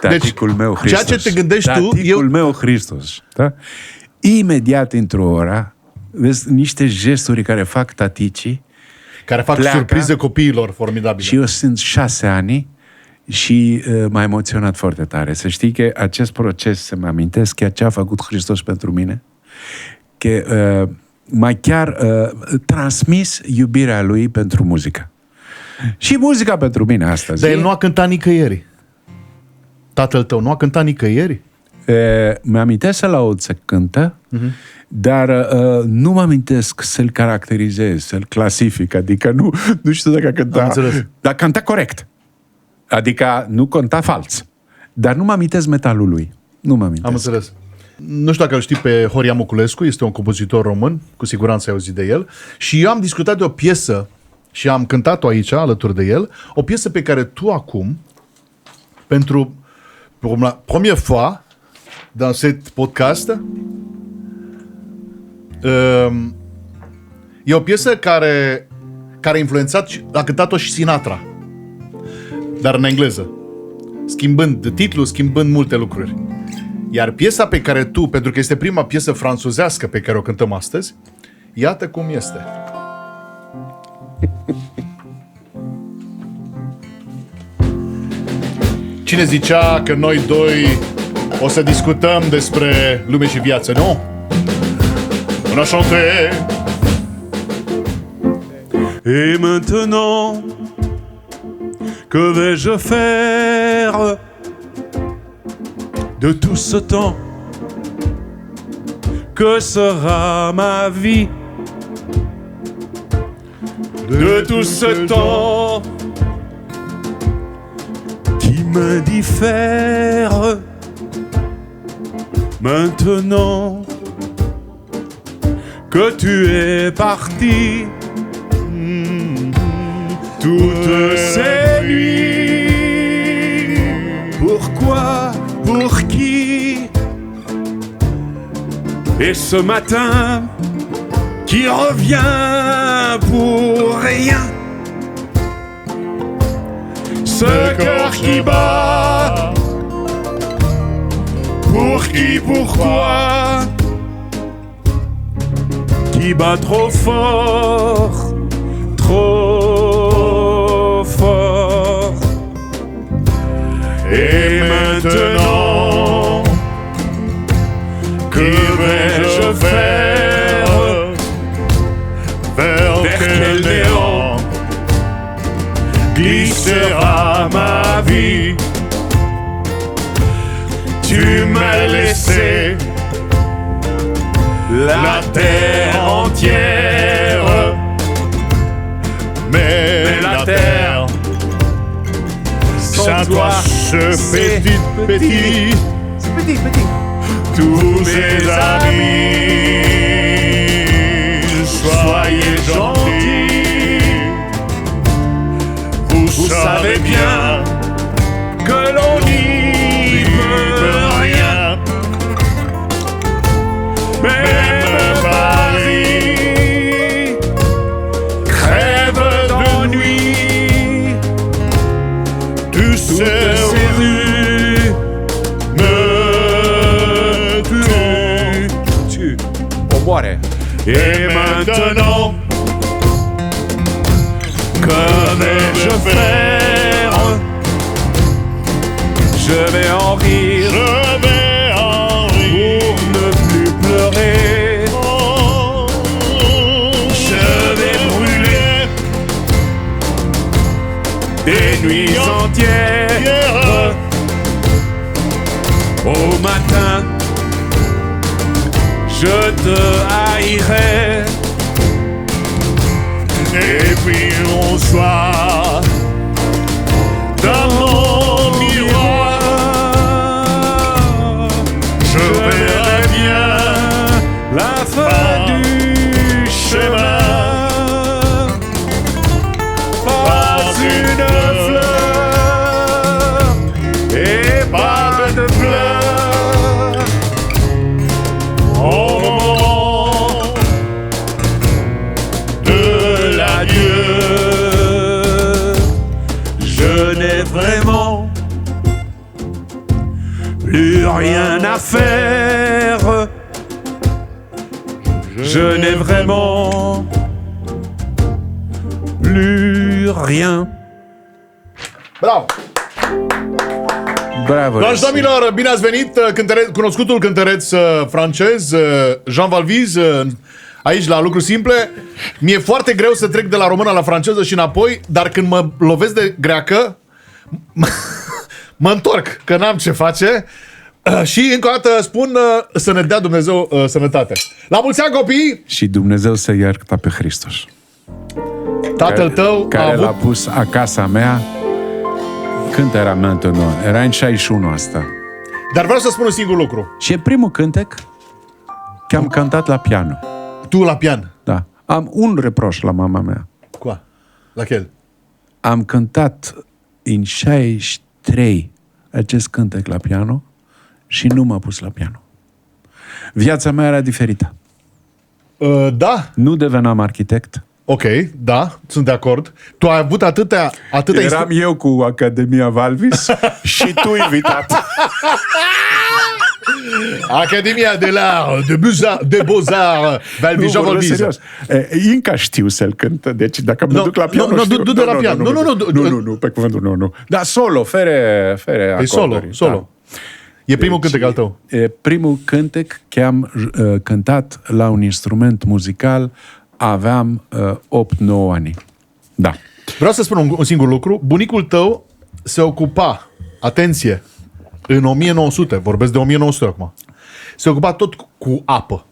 Taticul meu Hristos. Ceea ce te gândești tu, Taticul meu Hristos. Da? Imediat într-o oră, vezi niște gesturi care fac taticii, care fac surprize copiilor formidabile. Și eu sunt 6 ani și m-a emoționat foarte tare. Să știi că acest proces, să-mi amintesc, chiar ce a făcut Hristos pentru mine, că m-a chiar transmis iubirea Lui pentru muzică. Și muzica pentru mine astăzi. Dar el nu a cântat nicăieri. Tatăl tău nu a cântat nicăieri? Mi-amintesc să-l aud să cântă, dar nu mă amintesc să-l caracterizez, să-l clasific, adică nu știu dacă cânta, dar cânta corect. Adică nu cânta fals. Dar nu mă amintesc metalul lui. Nu mă amintesc. Am înțeles. Nu știu dacă îl știi pe Horia Moculescu, este un compozitor român, cu siguranță ai auzit de el. Și eu am discutat de o piesă și am cântat-o aici, alături de el, o piesă pe care tu acum, pour la première fois, dans cet podcast, e o piesă care a influențat, a cântat-o și Sinatra, dar în engleză, schimbând titlul, schimbând multe lucruri. Iar piesa pe care tu, pentru că este prima piesă franțuzească pe care o cântăm astăzi, iată cum este. Cine zicea că noi doi o să discutăm despre lume și viață, nu? On a chanté. Et maintenant, que vais-je faire de tout ce temps? Que sera ma vie de tout ce temps qui me diffère? Maintenant que tu es parti, toutes ces nuits, pourquoi, pour qui? Et ce matin qui revient pour rien, ce cœur qui bat, pour qui, pourquoi, qui bat trop fort, trop fort. Et maintenant vers quel néant glissera ma vie. Tu m'as laissé la terre entière, mais la terre sans toi c'est petit. Tous mes amis, soyez gentils. Vous savez bien que l'on n'y peut rien. Même Paris crève d'ennui. Tous ces rues me tuent. Omoare. Et maintenant, que vais-je faire? Je vais en rire Je vais en rire. pour ne plus pleurer. Oh, Je vais brûler des nuits entières. Au matin, je te haïrai. Et puis bonsoir dans mon miroir. Je verrai bien La fin du chemin. Pas une fleur et pas de pleurs. au moment de l'adieu. Je n'ai vraiment plus rien à faire. Je n'ai vraiment plus rien. Bravo! Bravo. Dragi domnilor, bine ați venit! Cunoscutul cântăreț francez, Jean Valviz, aici la Lucruri Simple. Mi-e foarte greu să trec de la română la franceză și înapoi, dar când mă lovesc de greacă, mă întorc, că n-am ce face. Și încă o dată spun să ne dea Dumnezeu sănătate. La mulți ani, copii! Și Dumnezeu să iartă pe Hristos, Tatăl tău a care l-a avut... pus acasă mea când era maintenant. Era în 61 asta. Dar vreau să spun un singur lucru. Și e primul cântec că am cântat la piano. Tu la pian. Da. Am un reproș la mama mea. Cu la chel. Am cântat în 63 acest cântec la piano și nu m-a pus la piano. Viața mea era diferită. Da, Nu deveneam arhitect. ok, da, sunt de acord. Tu ai avut atâtea Eram eu cu Academia Valvis și tu invitat. Academia de l'Art, de Beaux-Arts, Valvis, Jean Valvis. Inca știu să-l cântă, deci dacă mă duc la piano nu, știu. du de la piano. Nu, pe cuvântul nu. Da, solo, fere E solo, acorduri. solo. E primul cântec al tău. E primul cântec că am cântat la un instrument muzical, aveam 8-9 ani. Da. Vreau să spun un singur lucru. Bunicul tău se ocupa, atenție, în 1900, vorbesc de 1900 acum, se ocupa tot cu apă.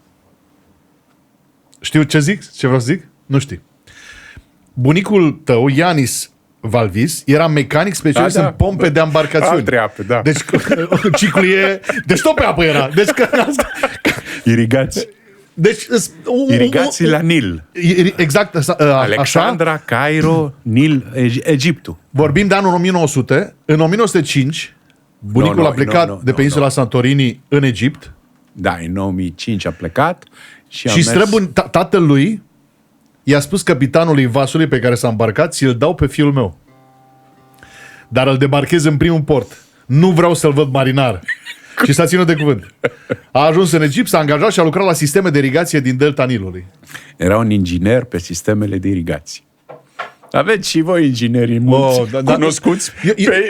Știu ce zic? Ce vreau să zic? Nu știi. Bunicul tău, Ianis Valvis, era mecanic specialist în pompe de embarcațiuni. Altre ape, da. Deci ciclu e... Deci tot pe apă era. Deci Irigați. Deci, Irigații la Nil. Exact, așa. Alexandra, Cairo, Nil, Egiptul. Vorbim de anul 1900. În 1905, bunicul a plecat de pe insula Santorini în Egipt. Da, în 2005 a plecat și a Și tatăl lui i-a spus capitanului vasului pe care s-a îmbarcat: ți-l dau pe fiul meu, dar îl debarchez în primul port. Nu vreau să-l văd marinar. Și s-a ținut de cuvânt. A ajuns în Egipt, s-a angajat și a lucrat la sisteme de irigație din delta Nilului. Era un inginer pe sistemele de irigație. Aveți și voi inginerii mulți cunoscuți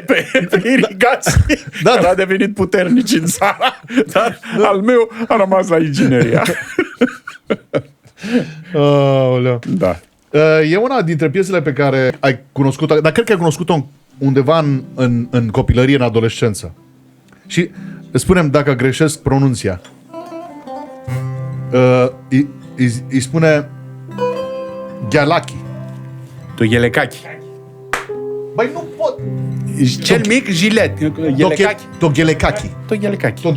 pe irigații care a devenit puternici în țara, dar al meu a rămas la ingineria. Da. E una dintre piesele pe care ai cunoscut-o, dar cred că ai cunoscut-o undeva în copilărie, în adolescență. Și spunem dacă greșesc pronunția. Îi spune Ghealachi. Toghelecachi. Băi, nu pot. Cel mic, Gilet. Toghelecachi. Toghelecachi.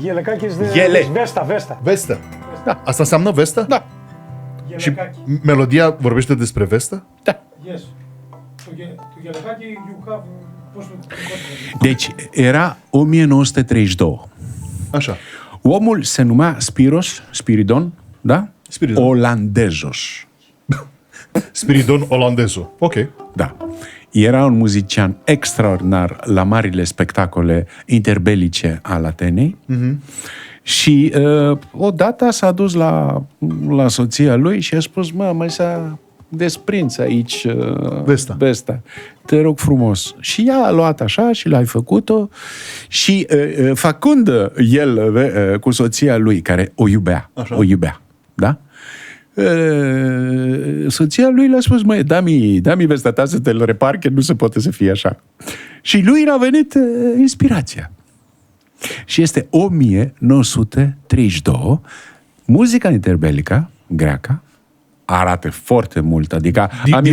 Γελεκάκι Γελέ. Βέστα. Vestă. Da. Asta înseamnă vestă? Da. Și melodia vorbește despre vestă? Da. Yes. Το γελεκάκι you have... Πώς το Deci, era 1932. Așa. Omul se numea Spiridon, da? Spiridon. Olandezos. Spiridon Olandezo. Ok. Da. Era un muzician extraordinar la marile spectacole interbelice al Atenei. Și odată s-a dus la soția lui și a spus: mai s-a desprins aici Vesta. Te rog frumos. Și ea a luat așa și l-a făcut-o și făcând el cu soția lui, care o iubea, da? Soția lui l-a spus: măi, da-mi vestea ta să te-l repar, că nu se poate să fie așa. Și lui a venit inspirația. Și este 1932, muzica interbelică greacă arată foarte mult, adică am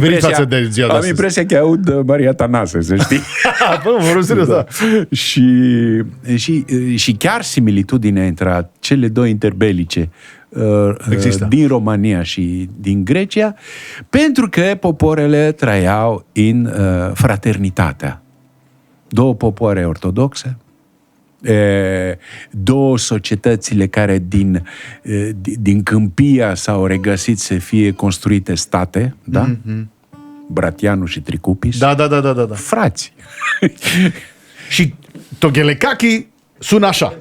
impresia că aud Maria Tanase, să știi. Da. Și chiar similitudinea între cele două interbelice din România și din Grecia, pentru că popoarele trăiau în fraternitatea. Două popoare ortodoxe, două societățile care din câmpia s-au regăsit să fie construite state, da? Bratianu și Tricupis. Da. Frați. Și Toghelecachi sună așa.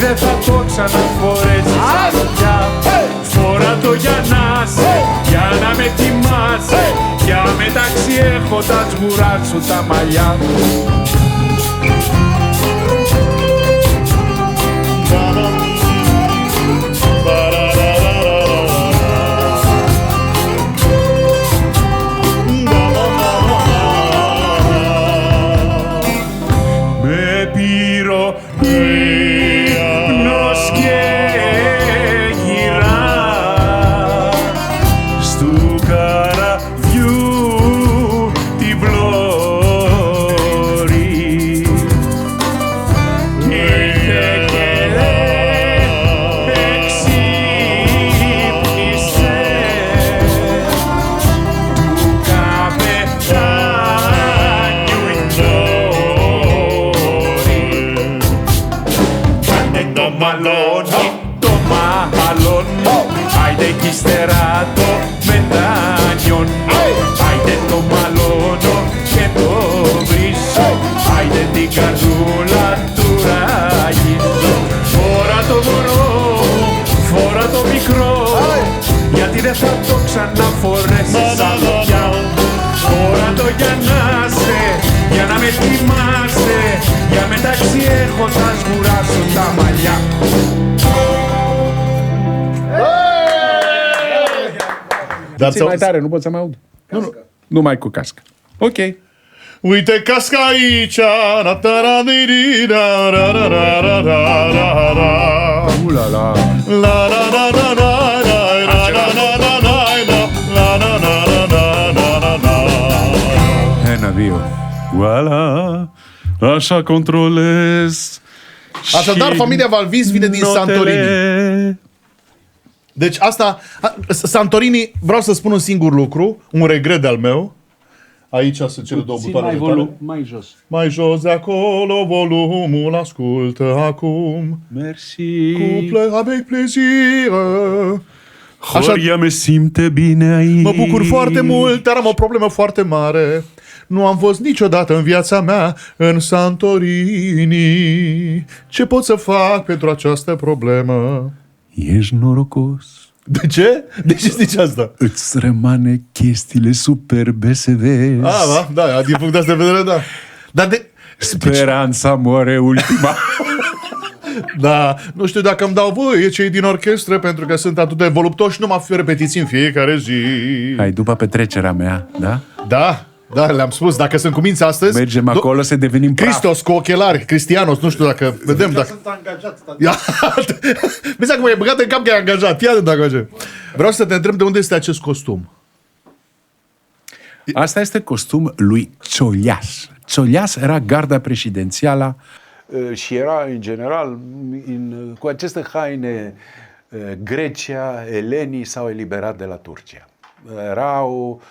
Δεν θα το ξαναφορέσεις πια. Φορά το για να σε, για να με τιμάσαι, για μεταξύ έχοντας μουράσου τα μαλλιά. Με πήρω δεν θα το ξαναφορέσεις Dar Puțin mai tare, nu pot să mai aud. Nu. Numai cu cască. Ok. Uite casca aici, Ula la. Nadio. Voilà. Așa controlez. Așadar, și familia Valvis vine din notele. Santorini. Deci asta, Santorini, vreau să spun un singur lucru, un regret de-al meu. Aici sunt cele două Puțin butoane mai de tale. volum, mai jos. Mai jos de acolo, volumul ascultă acum. Merci. Avec plaisir. Horia me simte bine aici. Mă bucur foarte mult, dar am o problemă foarte mare. Nu am fost niciodată în viața mea în Santorini. Ce pot să fac pentru această problemă? Ești norocos. De ce? De ce zici asta? Îți rămane chestiile superbe să vezi. Da, din punctul ăsta de vedere, da. Dar de... Speranța moare ultima. Da, nu știu dacă îmi dau voie cei din orchestră, pentru că sunt atât de voluptoși, numai repetiții în fiecare zi. Hai, după petrecerea mea, da? Da, le-am spus, dacă sunt cu minți astăzi... Mergem acolo să devenim praf. Cristos cu ochelari, Cristianos, nu știu dacă... Vedem dacă... Sunt angajat. Vezi acum e băgat în cap că e angajat. Ia de dacă face. Vreau să te întreb de unde este acest costum. Asta este costum lui Ciolias. Ciolias era garda prezidențială și era, în general, cu aceste haine, Grecia, elenii s-au eliberat de la Turcia. Erau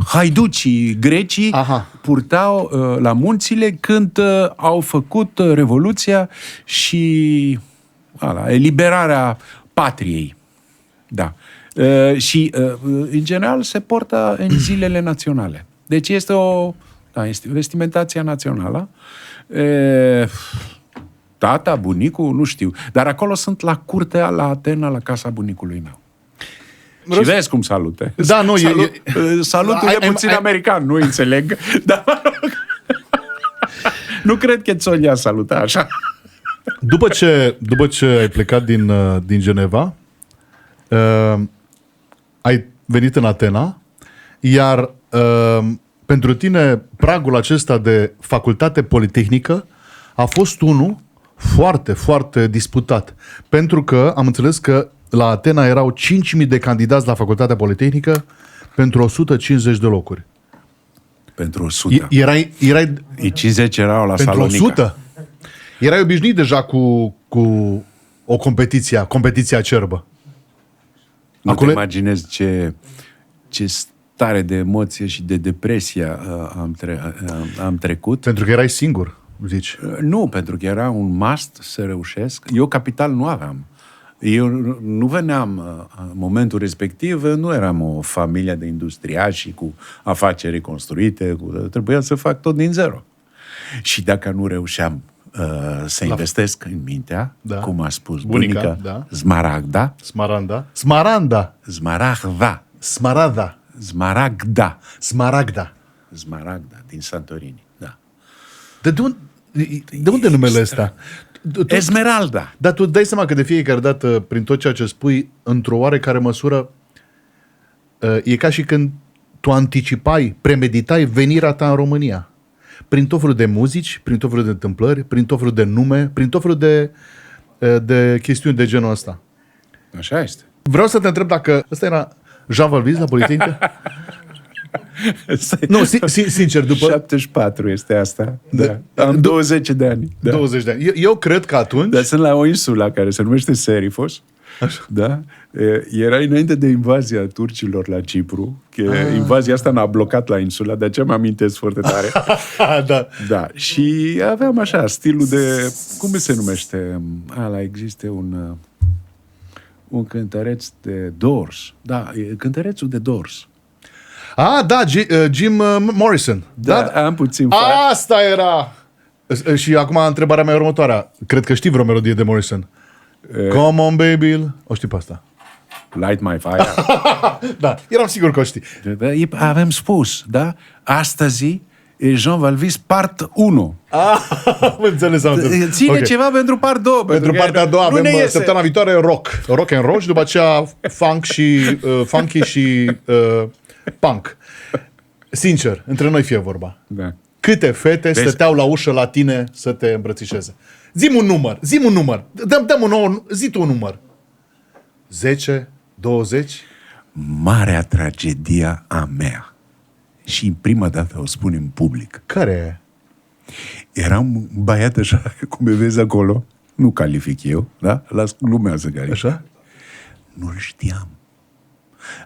haiducii grecii purtau la munțile când au făcut Revoluția și eliberarea patriei. Da. Și, în general, se portă în zilele naționale. Deci este este vestimentația națională. Tata, bunicul, nu știu. Dar acolo sunt la curtea, la Atena, la casa bunicului meu. Și vezi cum salute. Da, nu, salutul e puțin american, nu înțeleg. Dar nu cred că Țolia salută așa. După ce ai plecat din Geneva, ai venit în Atena, iar pentru tine pragul acesta de facultate politehnică a fost unul foarte, foarte disputat. Pentru că am înțeles că la Atena erau 5.000 de candidați la facultatea politehnică pentru 150 de locuri. Pentru 100. Erai 50 erau la pentru Salonica. 100. Erai obișnuit deja cu o competiție acerbă. Nu Acolo... te imaginezi ce stare de emoție și de depresie am trecut. Pentru că erai singur, zici. Nu, pentru că era un must să reușesc. Eu capital nu aveam. Eu nu veneam, în momentul respectiv, nu eram o familie de industriași cu afaceri reconstruite, trebuia să fac tot din zero. Și dacă nu reușeam să investesc în mintea, cum a spus bunica, Smaragda. Smaragda, din Santorini, da. De unde numele ăsta? Esmeralda. Dar tu dai seama că de fiecare dată, prin tot ceea ce spui, într-o oarecare măsură, e ca și când tu anticipai, premeditai venirea ta în România. Prin tot felul de muzici, prin tot felul de întâmplări, prin tot felul de nume, prin tot felul de chestiuni de genul ăsta. Așa este. Vreau să te întreb dacă ăsta era Jean Valvis la Politehnică? Nu, sincer, după... 74 este asta. Da. Am 20 de ani. Da. 20 de ani. Eu cred că atunci... Dar sunt la o insulă care se numește Serifos. Da? Era înainte de invazia turcilor la Cipru. Invazia asta n-a blocat la insula, de aceea mă amintesc foarte tare. Da. Și aveam așa stilul de... Cum se numește? Există un cântăreț de Doors. Da, cântărețul de Doors. Jim Morrison. Da, am puțin. Asta era! Și acum întrebarea mea următoarea. Cred că știi vreo melodie de Morrison. Come on, baby. O știi pe asta? Light my fire. Da, eram sigur că o știi. Avem spus, da? Astăzi e Jean Valvis part 1. Am înțeles. Ține Ok. ceva pentru part 2. Pentru partea a doua avem săptămâna viitoare rock and roll și după aceea funk și funky și punk. Sincer, între noi fie vorba. Da. Câte fete stăteau la ușă la tine să te îmbrățișeze? Zi-mi un număr. Dăm un nou, zi tu un număr. 10, 20? Marea tragedia a mea. Și prima dată o spun în public. Care e? Eram un băiat așa, cum me vezi acolo. Nu calific eu, da? Las lumea să calific. Așa? Nu-l știam.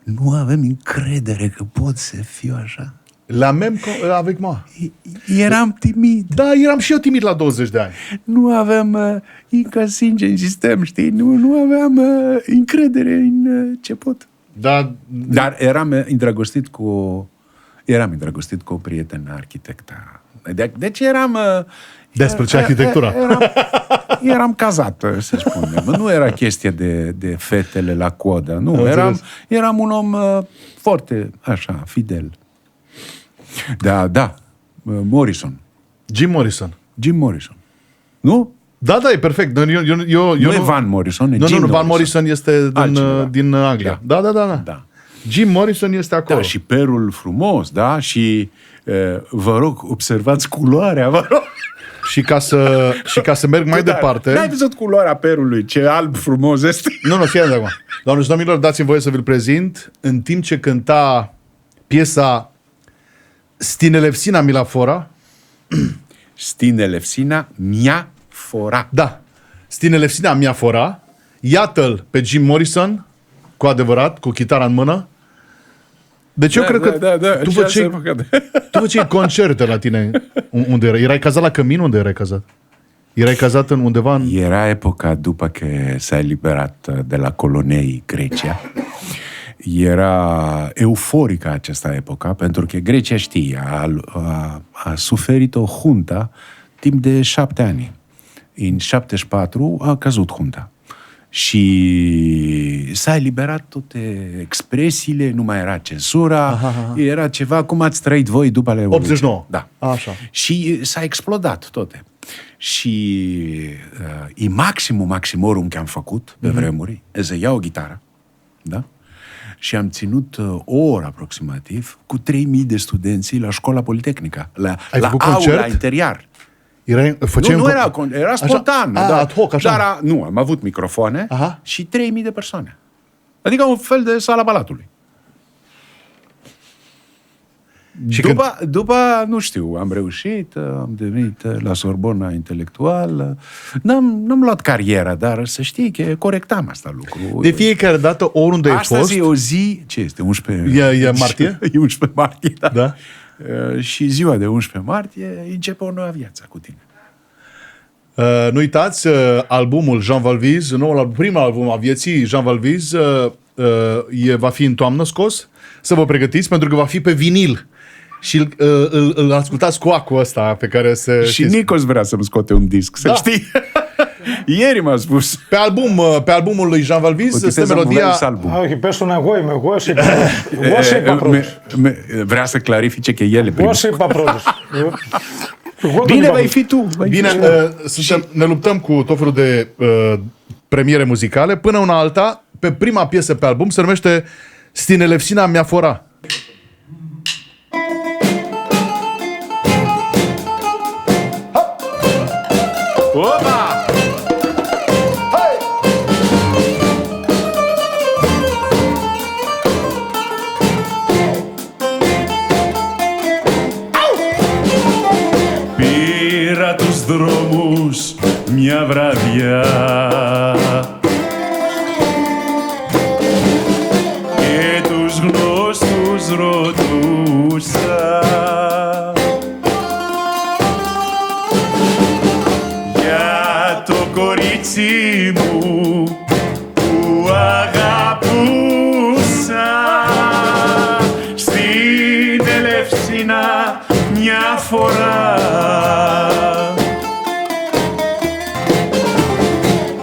Nu avem încredere că pot să fiu așa. La même avec moi. Eram timid. Da, eram și eu timid la 20 de ani. Nu aveam încă sincer în sistem, știi? Nu aveam încredere în ce pot. Da, Dar eram îndrăgostit cu o prietenă arhitectă. Deci eram... Despre ce arhitectura? Eram cazat, să spunem. Nu era chestie de fetele la codă. Nu, eram un om foarte, așa, fidel. Da. Morrison. Jim Morrison. Nu? Da, e perfect. Eu Nu e Van Morrison, e Jim Nu, Van Morrison este din Anglia. Da. Jim Morrison este acolo. Da, și perul frumos, da? Și vă rog, observați culoarea, vă rog. Și ca să merg mai departe... N-ai văzut culoarea perului, ce alb frumos este? Nu, fie de acum. Doamne și domnilor, dați-mi voie să vi-l prezint. În timp ce cânta piesa Stinelevsina mi la fora. Stinelevsina mi-a fora. Da. Stinelevsina mi-a fora. Iată-l pe Jim Morrison, cu adevărat, cu chitara în mână. Deci eu cred că tu făceai concerte la tine. Unde erai? Erai cazat la Cămin? Unde erai cazat? Erai cazat în undeva în... Era epoca după că s-a eliberat de la colonei Grecia. Era euforică această epocă, pentru că Grecia știe, a suferit o junta timp de 7 ani. În 74 a căzut junta. Și s-a eliberat toate expresiile, nu mai era cenzura, era ceva cum ați trăit voi după la Revoluție. 89. Da. Așa. Și s-a explodat toate. Și e maximorum că am făcut pe vremuri, e să iau o gitară, da? Și am ținut o oră aproximativ cu 3.000 de studenți la școala politehnică, la aula interior. Era spontan. Așa, ad hoc, așa. Dar nu, am avut microfoane și 3.000 de persoane. Adică un fel de sala Palatului. Și după, nu știu, am reușit, am devenit la Sorbona intelectual. N-am luat cariera, dar să știi că corectam asta lucru. De fiecare dată, oriunde ai fost... Astăzi e o zi, ce este, 11... E martie? E 11 martie, da. Și ziua de 11 martie începe o nouă viață cu tine. Nu uitați, albumul Jean Valvis, primul album a vieții Jean Valvis, va fi în toamnă scos. Să vă pregătiți, pentru că va fi pe vinil. Și îl ascultați cu acul ăsta pe care se... Și Nicos vrea să-mi scoate un disc, să știi. Ieri m-a spus. Pe albumul lui Jean Valvis este melodia... Όχι, πες τον εγώ είπα πρώτος. Vrea să clarifice că el e primul. Εγώ είπα πρώτος. Bine, vei fi tu. Bine, ne luptăm cu tot felul de premiere muzicale. Până una alta, pe prima piesă pe album se numește Stinelevsina mi-a fora. Opa! Πήρα τους δρόμους μια βραδιά και τους γνώστους ρωτούσα για το κορίτσι μου που αγαπούσα στην Ελευσίνα μια φορά.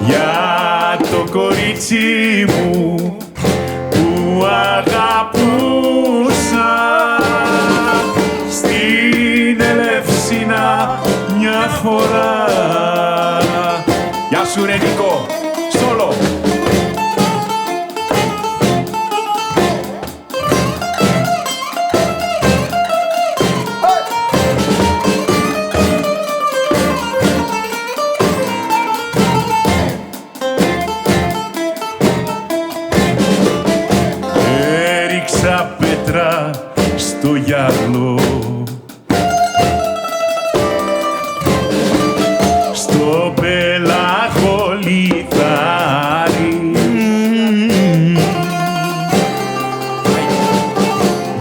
Για το κορίτσι μου που αγαπούσα στην φορά. Γεια σου ρε Νίκο, σόλο. Έριξα πέτρα στο γυαλό, στο πέλαγο λιθάρι,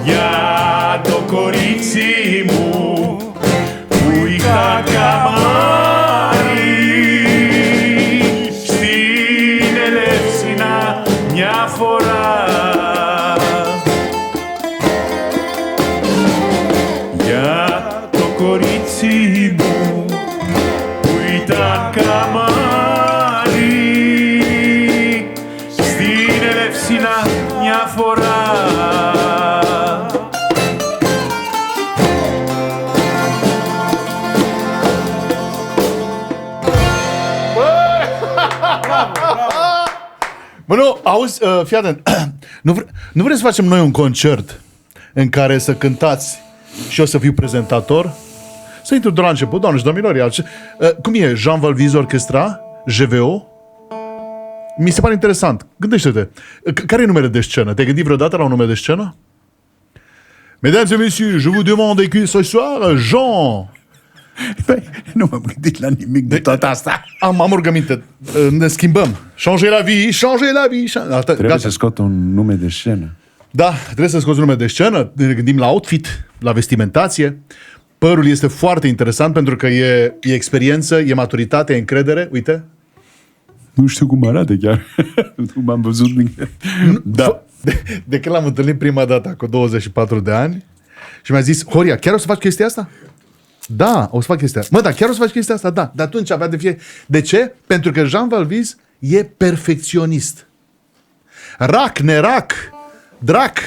για το κορίτσι μου που είχα καμάρι στην Ελεύσινα μια φορά. Για το κορίτσι μου που ήταν καμάρι στην Ελεύσινα μια φορά. Bă, nu, auzi, fii atent. Nu vreți să facem noi un concert în care să cântați și eu să fiu prezentator? Să intru de la început, doamne și domnilor. Cum e? Jean Valvise Orchestra? JVO? Mi se pare interesant. Gândește-te. Care e numele de scenă? Te-ai gândit vreodată la un nume de scenă? Mesdames et messieurs, je vous demande que ce soir, Jean... Păi, nu m-am gândit la nimic de tot asta. Am rugăminte. Ne schimbăm. Changer la vie, changer la vie. Trebuie să scot un nume de scenă. Da, trebuie să scoți un nume de scenă. Ne gândim la outfit, la vestimentație. Părul este foarte interesant pentru că e experiență, e maturitate, e încredere. Uite. Nu știu cum arată chiar. Nu m-am văzut. Da. De când l-am întâlnit prima dată, cu 24 de ani, și mi-a zis, Horia, chiar o să faci chestia asta? Da, o să fac chestia asta. Mă, da, chiar o să faci chestia asta? Da. De atunci avea de fie. De ce? Pentru că Jean Valvise e perfecționist. Rac, nerac, drac.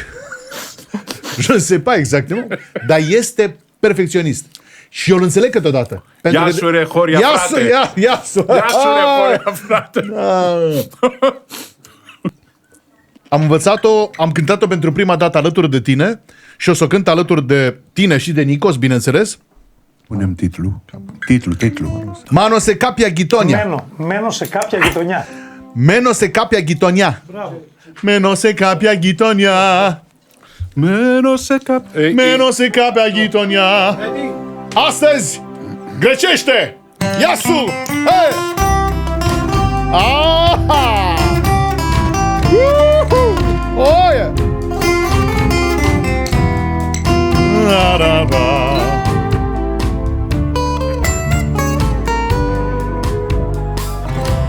Je ne sais pas exactement. Dar este perfecționist. Și eu îl înțeleg câteodată. Iasure, Horia, frate! Iasure, Horia, frate! Am învățat-o, am cântat-o pentru prima dată alături de tine și o să o cânt alături de tine și de Nicos, bineînțeles. Punem titlu. Titlu. Mano se capia ghitonia. Μένω σε κάποια γειτονιά. Meno se capia ghitonia. Μπράβο. Meno se capia ghitonia. Meno se capia ghitonia. Astăzi, grecește! Iasu! Hey! Aha! Oh, yeah!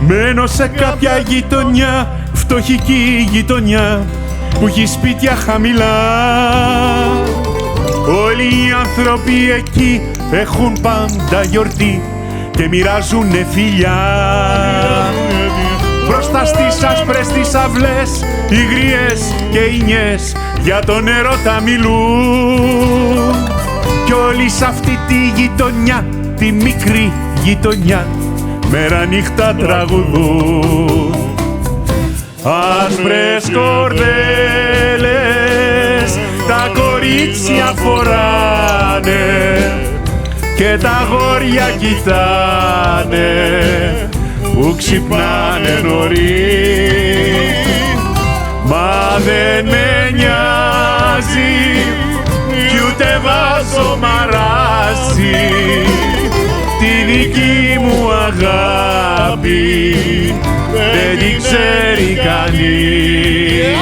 Μένω σε κάποια γειτονιά, φτωχική γειτονιά, που έχει σπίτια χαμηλά. Όλοι οι άνθρωποι εκεί έχουν πάντα γιορτή και μοιράζουνε φιλιά. Μπροστά στις άσπρες τις αυλές, οι γριές και οι νιές για τον έρωτα μιλούν. Κι όλοι σ' αυτή τη γειτονιά, τη μικρή γειτονιά, μέρα νύχτα τραγουδούν. Άσπρες κορδέλες τα κορίτσια φοράνε και τα αγόρια κοιτάνε που ξυπνάνε νωρίς. Μα δεν με νοιάζει κι ούτε βάζω μαράσι τη δική μου αγάπη δεν την ξέρει κανείς.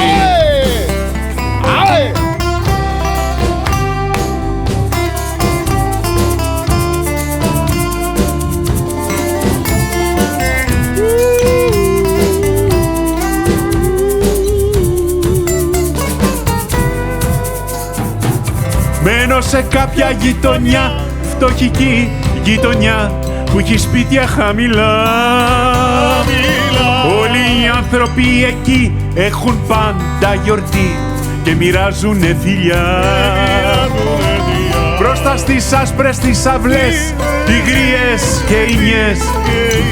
Μένω σε κάποια γειτονιά, φτωχική γειτονιά που έχει σπίτια χαμηλά. Όλοι οι άνθρωποι εκεί έχουν πάντα γιορτή και μοιράζουνε φιλιά. μπροστά στις άσπρες τις αυλές, οι γριές και οι νιές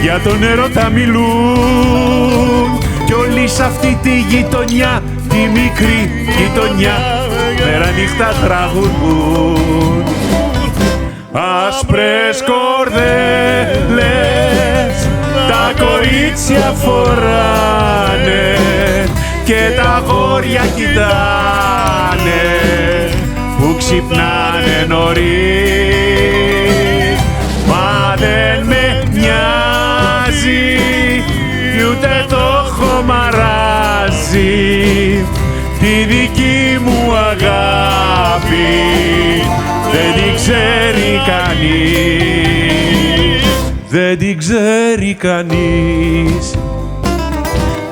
για τον έρωτα μιλούν. Κι όλοι σ' αυτή τη γειτονιά, τη μικρή γειτονιά, μέρα νύχτα τραγουδούν. Άσπρες κορδέλες τα κορίτσια φοράνε και τα αγόρια κοιτάνε που ξυπνάνε νωρίς. Μα δεν με νοιάζει ούτε το χωμαράζει, τη δική μου αγάπη δεν την ξέρει κανείς. Δεν την ξέρει κανείς.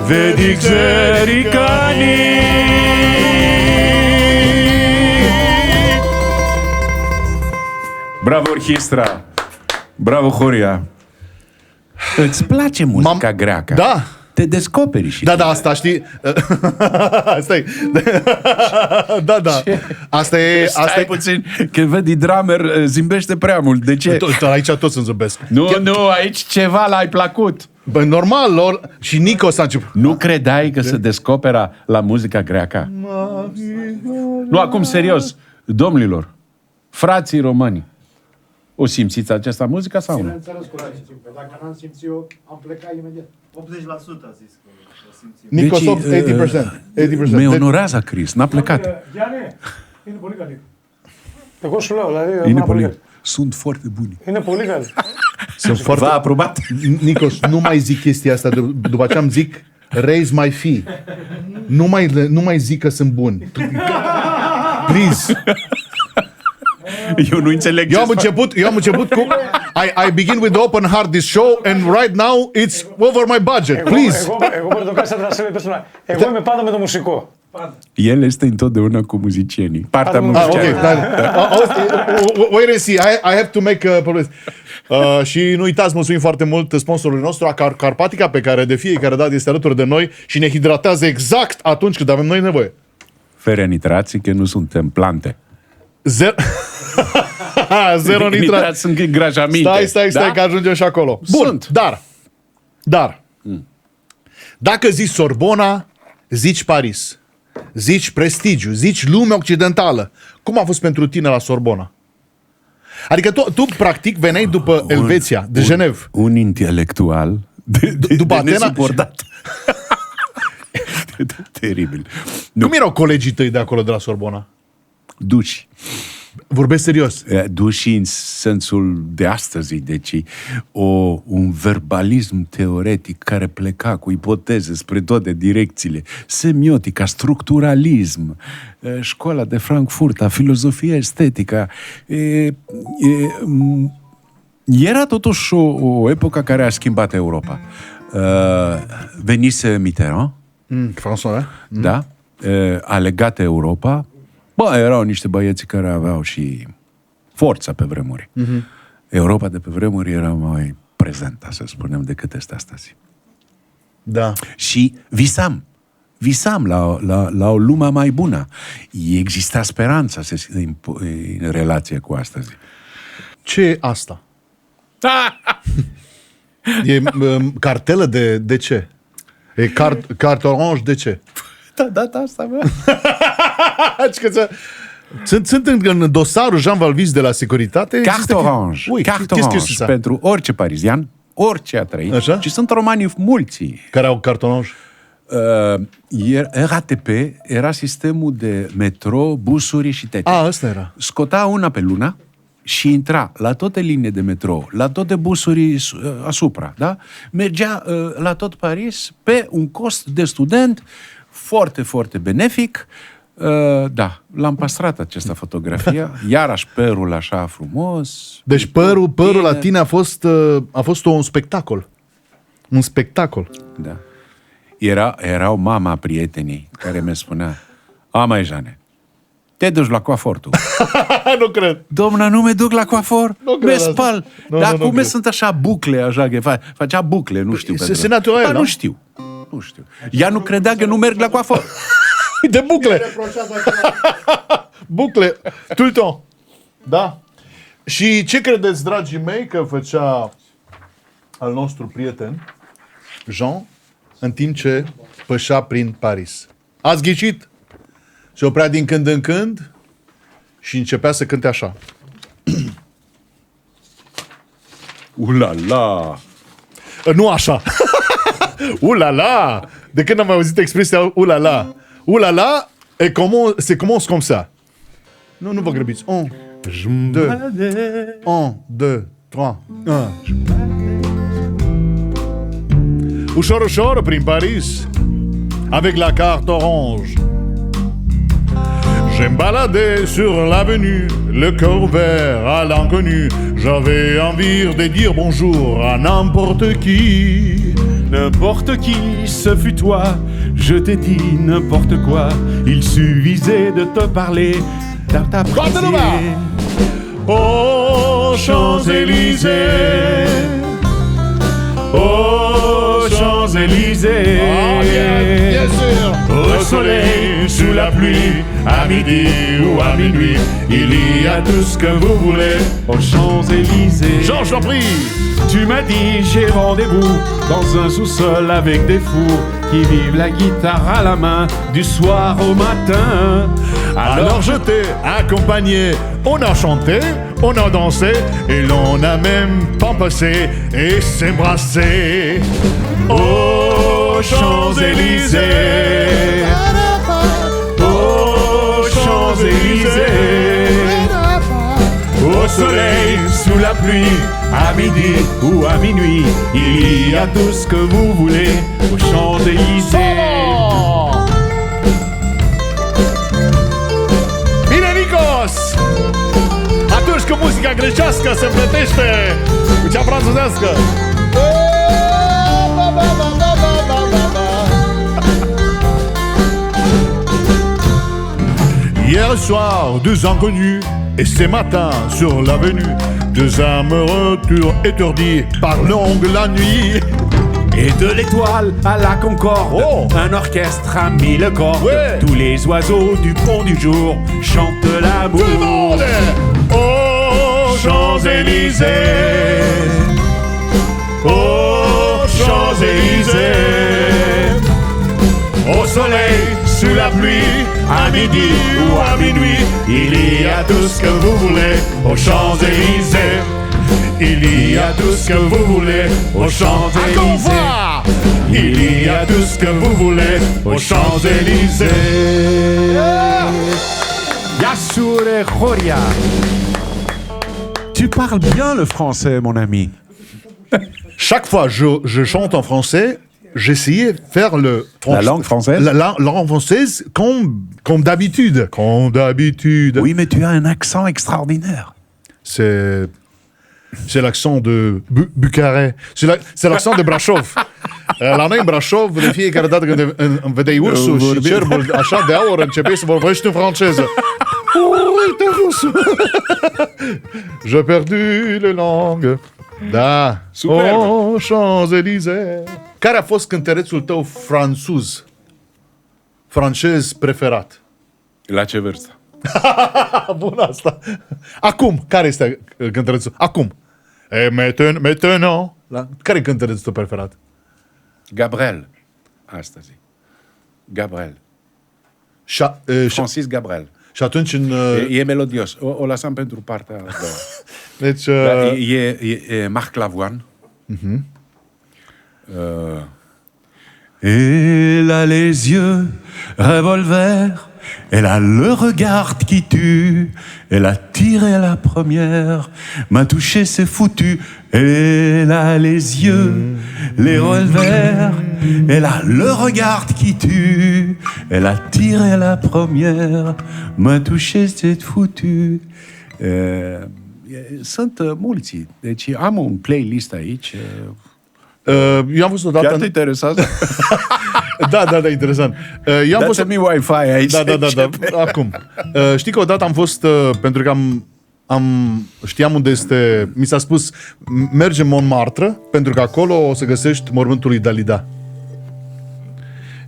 Δεν την ξέρει κανείς. Μπράβο ορχήστρα. Μπράβο χωρία. Îți place muzica greacă? Da. Te descoperi și Da, da, asta știi. Stai. Da, da. Asta e... Stai puțin, că văd drummer zâmbește prea mult. De ce? Aici toți îmi zâmbesc. Nu, aici ceva l-ai plăcut. Bă, normal, lor. Și Nico s-a început. Nu credeai că se descopera la muzica greacă? Nu, acum serios, domnilor, frații români, o simțiți această muzică sau nu? Bineînțeles că o simțim, că dacă n-am simțit eu, am plecat imediat. 80% a zis că o simțim. Nico, stop, 80%. 80%. Me onorează Chris, n-a plecat. Γιάννη, είναι πολύ καλή. Εγώ σου λέω, δηλαδή. Είναι πολύ. Sunt foarte buni. Είναι πολύ καλή. Sunt foarte... V-a aprobat? Nicos, nu mai zic chestia asta. După aceea îmi zic, raise my fee. Nu mai zic că sunt buni. Please. Eu nu înțeleg Eu am început cu I begin with the open heart this show and right now it's over my budget. Please. Εγώ Πορτοκάλης Αντρασίλη, πες να. Εγώ είμαι πάντα με το μουσικό. El este întotdeauna cu muzicienii. Partea muziciană. Wait and see. I have to make a progress. Și nu uitați, mulțumim foarte mult sponsorului nostru, Carpatica, pe care de fiecare dată este alături de noi și ne hidratează exact atunci când avem noi nevoie. Fără nitrații, că nu suntem plante. Zero nitrați sunt îngrășăminte. Stai, da? că ajungem și acolo. Bun, Sunt. dar dacă zici Sorbona, zici Paris, zici prestigiu, zici lume occidentală. Cum a fost pentru tine la Sorbona? Adică tu practic veneai după Elveția, de Genève. Un intelectual după Atena nesuportat. Teribil. Cum erau colegii tăi de acolo, de la Sorbona? Duși. Vorbesc serios. Duși în sensul de astăzi, deci un verbalism teoretic care pleca cu ipoteze spre toate direcțiile, semiotica, structuralism, școala de Frankfurt, filozofia estetică. Era totuși o epocă care a schimbat Europa. Venise Mitterrand, François, da? A legat Europa. Bă, erau niște băieți care aveau și forța pe vremuri. Europa de pe vremuri era mai prezentă, să spunem, decât este astăzi. Da. Și visam la o lume mai bună. Exista speranța în relație cu astăzi. Ce e asta? E cartelă de ce? E carte orange de ce? Da, data asta, bă. Sunt în dosarul Jean Valvis de la securitate. Carte orange. Carte orange pentru orice parizian, orice a trăit. Așa? Și sunt romani mulți. Care au carte orange? RATP era sistemul de metro, busuri și tete. Ăsta era. Scota una pe lună și intra la toate linie de metro, la toate busuri asupra, da? Mergea la tot Paris pe un cost de student foarte, foarte benefic. Da, l-am păstrat această fotografie. Iarăși părul așa frumos. Deci părul la tine a fost un spectacol. Un spectacol. Da. Era o mama prietenii care mi spunea: mai Jane, te duci la coafor tu. Nu cred. Domnă, nu mă duc la coafor, mă spăl. Dar cum sunt așa bucle, așa, că facea bucle, nu știu. Se naturel, da, nu știu. Ea nu credea că nu merg la coafor. De bucle. Bucle, tout le temps. Da. Și ce credeți, dragii mei, că făcea al nostru prieten, Jean, în timp ce pășea prin Paris? Ați ghicit? Se oprea din când în când și începea să cânte așa. Ulala! Nu așa. Ulala! De când am mai auzit expresia ulala? Ulala, se commence comme ça. Nu vă grăbiți. 1, 2, 1, 2, 3, 1. Ușor, ușor, prin Paris, avec la carte orange. Je me baladais sur l'avenue, le cœur vert à l'inconnu. J'avais envie de dire bonjour à n'importe qui. N'importe qui, ce fut toi, je t'ai dit n'importe quoi. Il suffisait de te parler, d'apprécier. Aux Champs-Élysées, Aux Champs-Élysées, bien sûr. au soleil, sous la pluie, à midi ou à minuit, il y a tout ce que vous voulez aux Champs-Élysées. Georges, t'en prie. Tu m'as dit j'ai rendez-vous dans un sous-sol avec des fous qui vivent la guitare à la main du soir au matin. Alors je t'ai accompagné, on a chanté, on a dansé, et l'on a même pas passé et s'embrassé. Aux Champs-Élysées, aux Champs-Élysées, au soleil, sous la pluie, à midi ou à minuit, il y a tout ce que vous voulez aux Champs-Élysées. Bine, Nicos! Atunci când muzica grecească se împletește cu cea franțuzească. Hier soir, deux inconnus, et ce matin, sur l'avenue, deux amoureux étourdis par longue la nuit. Et de l'étoile à la Concorde, Oh. un orchestre a mis le corps. Ouais. Tous les oiseaux du pont du jour chantent Tout le l'amour. monde! Aux Champs-Élysées, aux Champs-Élysées, au soleil, sous la pluie, à midi ou à minuit, il y a tout ce que vous voulez aux Champs-Élysées. Il y a tout ce que vous voulez aux Champs-Élysées. Il y a tout ce que vous voulez aux Champs-Élysées. Yassure Horia. Tu parles bien le français, mon ami. Chaque fois je chante en français, j'essayais de faire La langue française? La langue française comme d'habitude. Comme d'habitude. Oui, mais tu as un accent extraordinaire. C'est l'accent de Bucarest. C'est l'accent de Brașov. La noi în Brașov, de fiecare dată când îmi vedeai ursul și cerbul așa de aur, începeai să vorbești în franceză. Uite rusul! J'ai perdu les langues. Da. Superb. Aux Champs-Élysées. Care a fost cântărețul tău francez preferat? La ce vârstă? Bun asta. Acum, care este cântărețul? Acum. Et maintenant. Care e cântărețul tău preferat? Gabriel. Asta zic. Gabriel. Francis Gabriel. Și atunci în... E melodios. O lăsăm pentru partea a doua. Deci... E Marc Lavoine. Elle a les yeux revolver, elle a le regard qui tue, elle a tiré la première, m'a touché, c'est foutu. Elle a les yeux, les revolvers, elle a le regard qui tue, elle a tiré la première, m'a touché, c'est foutu. Sunt mulți. Deci am un playlist aici. eu am văzut odată... Chiar te interesează? Da, interesant. Eu am fost... Dați-mi Wi-Fi aici. Da. Acum. Știi că odată am fost, pentru că știam unde este, mi s-a spus, merge în Montmartre, pentru că acolo o să găsești mormântul lui Dalida.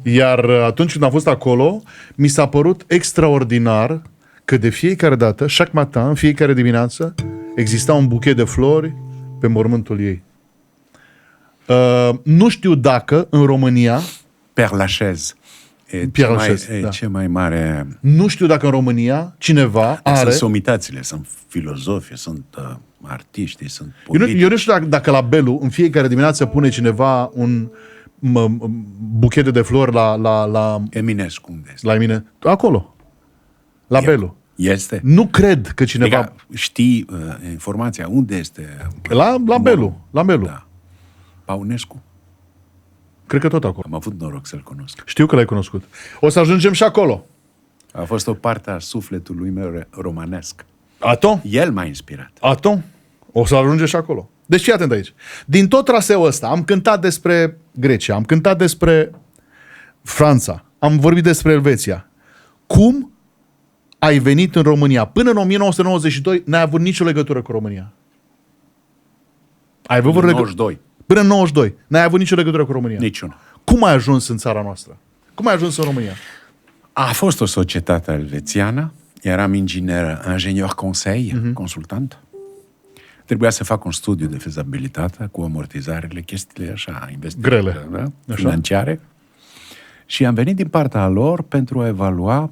Iar atunci când am fost acolo, mi s-a părut extraordinar că de fiecare dată, chaque matin, în fiecare dimineață, exista un buchet de flori pe mormântul ei. Nu știu dacă în România, Père Lachaise. E Père Lachaise, da. cea mai mare... nu știu dacă în România cineva are... Sunt somitațiile, sunt filozofi, sunt artiști, sunt Eu politici. nu știu dacă la Belu în fiecare dimineață pune cineva un buchet de flori la Eminescu, unde este? mine. Acolo. La Belu. Este? Nu cred că cineva... Adică știi informația, unde este? La Belu. La Belu. Da. Paunescu? Cred că tot acolo. Am avut noroc să-l cunosc. Știu că l-ai cunoscut. O să ajungem și acolo. A fost o parte a sufletului meu romanesc. Atom? El m-a inspirat. Atom? O să ajungem și acolo. Deci fii atent aici. Din tot traseul ăsta am cântat despre Grecia, am cântat despre Franța, am vorbit despre Elveția. Cum ai venit în România? Până în 1992 n-ai avut nicio legătură cu România. Ai avut vreo 92. Până în 92 n-ai avut nicio legătură cu România. Niciuna. Cum ai ajuns în țara noastră? Cum ai ajuns în România? A fost o societate elvețiană. Eram ingenier conseil, consultant. Trebuia să fac un studiu de fezabilitate cu amortizarele, chestiile așa, investiții Grele. da? Financiare. Și am venit din partea lor pentru a evalua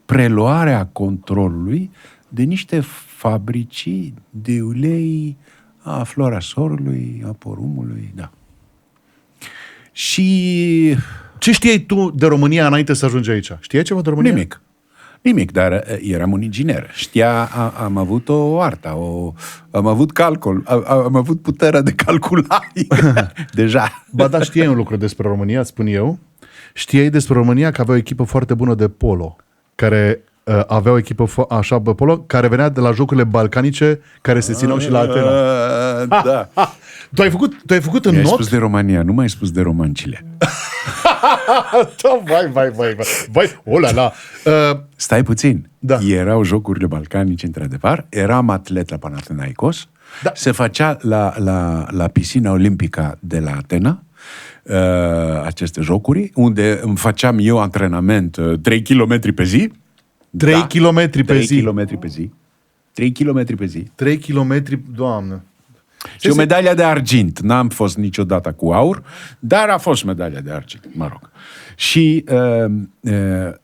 preluarea controlului de niște fabrici de ulei a flora sorului, a porumului, da. Și Ce știai tu de România înainte să ajungi aici? Știai ceva de România? Nimic, dar eram un inginer. Am avut o artă, am avut calcul, am avut puterea de calculare deja. Ba da, știai un lucru despre România, spun eu. Știai despre România că avea o echipă foarte bună de polo, care avea o echipă așa pe polo, care venea de la jocurile balcanice, care se țineau și la Atena. Da. Tu ai făcut în Mi-ai not? spus de România, nu m-ai spus de romancile. Da, vai, olala. Stai puțin. Da. Erau jocurile balcanice, într-adevăr. Eram atlet la Panathinaikos. Da. Se făcea la piscina olimpică de la Atena aceste jocuri, unde îmi făceam eu antrenament 3 km pe zi. 3 km pe 3 zi. km pe zi. 3 km pe zi. 3 km, doamnă. Și o medalia de argint. N-am fost niciodată cu aur, dar a fost medalia de argint, mă rog. Și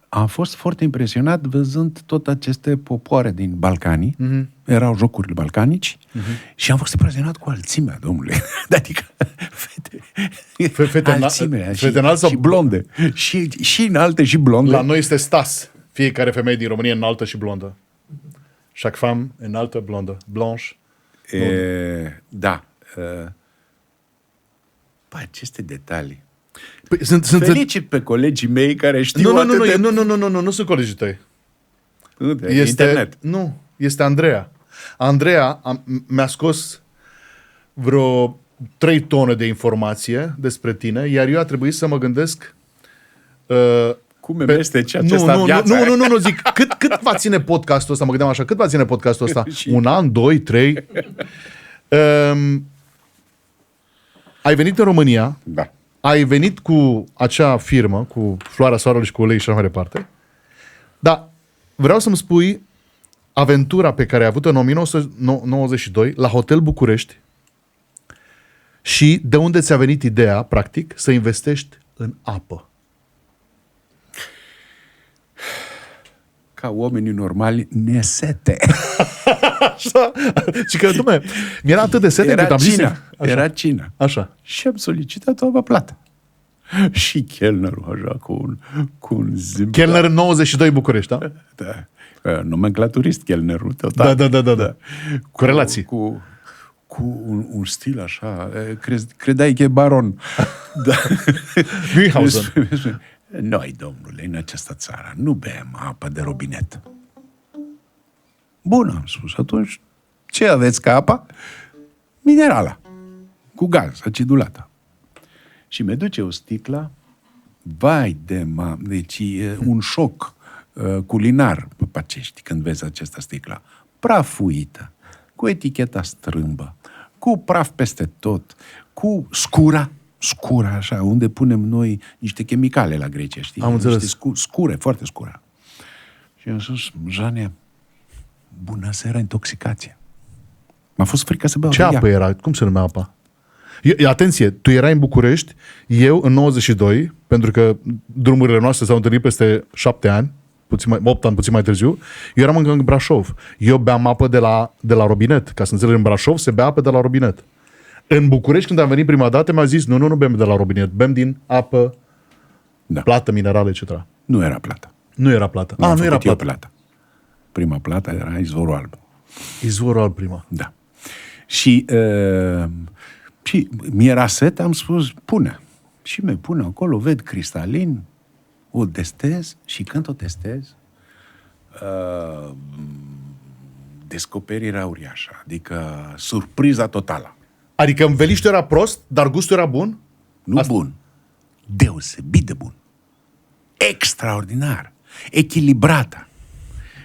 am fost foarte impresionat văzând tot aceste popoare din Balcanii. Erau jocurile balcanici și am fost impresionat cu alțimea, domnule. Adică Fete alțimea fete înalt sau și blonde. Și înalte și blonde. La noi este Stas. Fiecare femeie din România înaltă și blondă. Chaque femme înaltă, blondă. Blanche. Da. Păi, aceste detalii. Păi, Felicit pe colegii mei care știu nu sunt colegii tăi. Este internet. Nu, este Andreea. Andreea mi-a scos vreo 3 tone de informație despre tine, iar eu a trebuit să mă gândesc cum amesteci acesta viața? Nu, zic, cât va ține podcastul ăsta? Mă gândeam așa, cât va ține podcastul ăsta? 1 an, 2, 3? Ai venit în România, Da. ai venit cu acea firmă, cu Floarea Soarelui și cu ulei și așa mai departe, dar vreau să-mi spui aventura pe care ai avut-o în 1992 la Hotel București și de unde ți-a venit ideea, practic, să investești în apă. Ca oamenii normali, ne sete. Așa. Și că, dumne, mi-era atât de sete cât am zis. Era cina. Așa. Și am solicitat o apă plată. Și chelnerul așa cu un zâmbet. Chelner în 92 București, da? Da. Nomenclaturist chelnerul, total. Da. Cu relații. Cu un stil așa, credeai că e baron. Da. Münchhausen. Noi, domnule, în această țară nu bem apă de robinet. Bun, am spus, atunci ce aveți ca apă? Minerală, cu gaz, acidulată. Și mi duce o sticlă, vai de deci e un șoc culinar pe pacești când vezi această sticlă. Prafuită, cu eticheta strâmbă, cu praf peste tot, cu scura așa, unde punem noi niște chimicale la Grecia, știi? Am înțeles. Niște scure, foarte scura. Și am spus, Jane, bună seara, intoxicație. fost frică să beau Ce de ea. apă era? Cum se numea apa? Atenție, tu erai în București, eu în 92, pentru că drumurile noastre s-au întâlnit peste 7 ani, 8 ani puțin mai târziu, eu eram încă în Brașov. Eu beam apă de la robinet. Ca să înțeleg, în Brașov se bea apă de la robinet. În București, când am venit prima dată, mi-a zis, nu bem de la robinet, bem din apă, plată, minerale, etc. Nu era plată. Nu era plată. Nu Nu era eu plată. plată. Prima plată era izvorul alb. Izvorul al prima. Da. Și mi era set, am spus, pune. Și mi pune acolo, ved cristalin, o testez și când o testez, descoperirea uriașă, adică surpriza totală. Adică înveliștul era prost, dar gustul era bun? Nu bun, deosebit de bun. Extraordinar, echilibrată.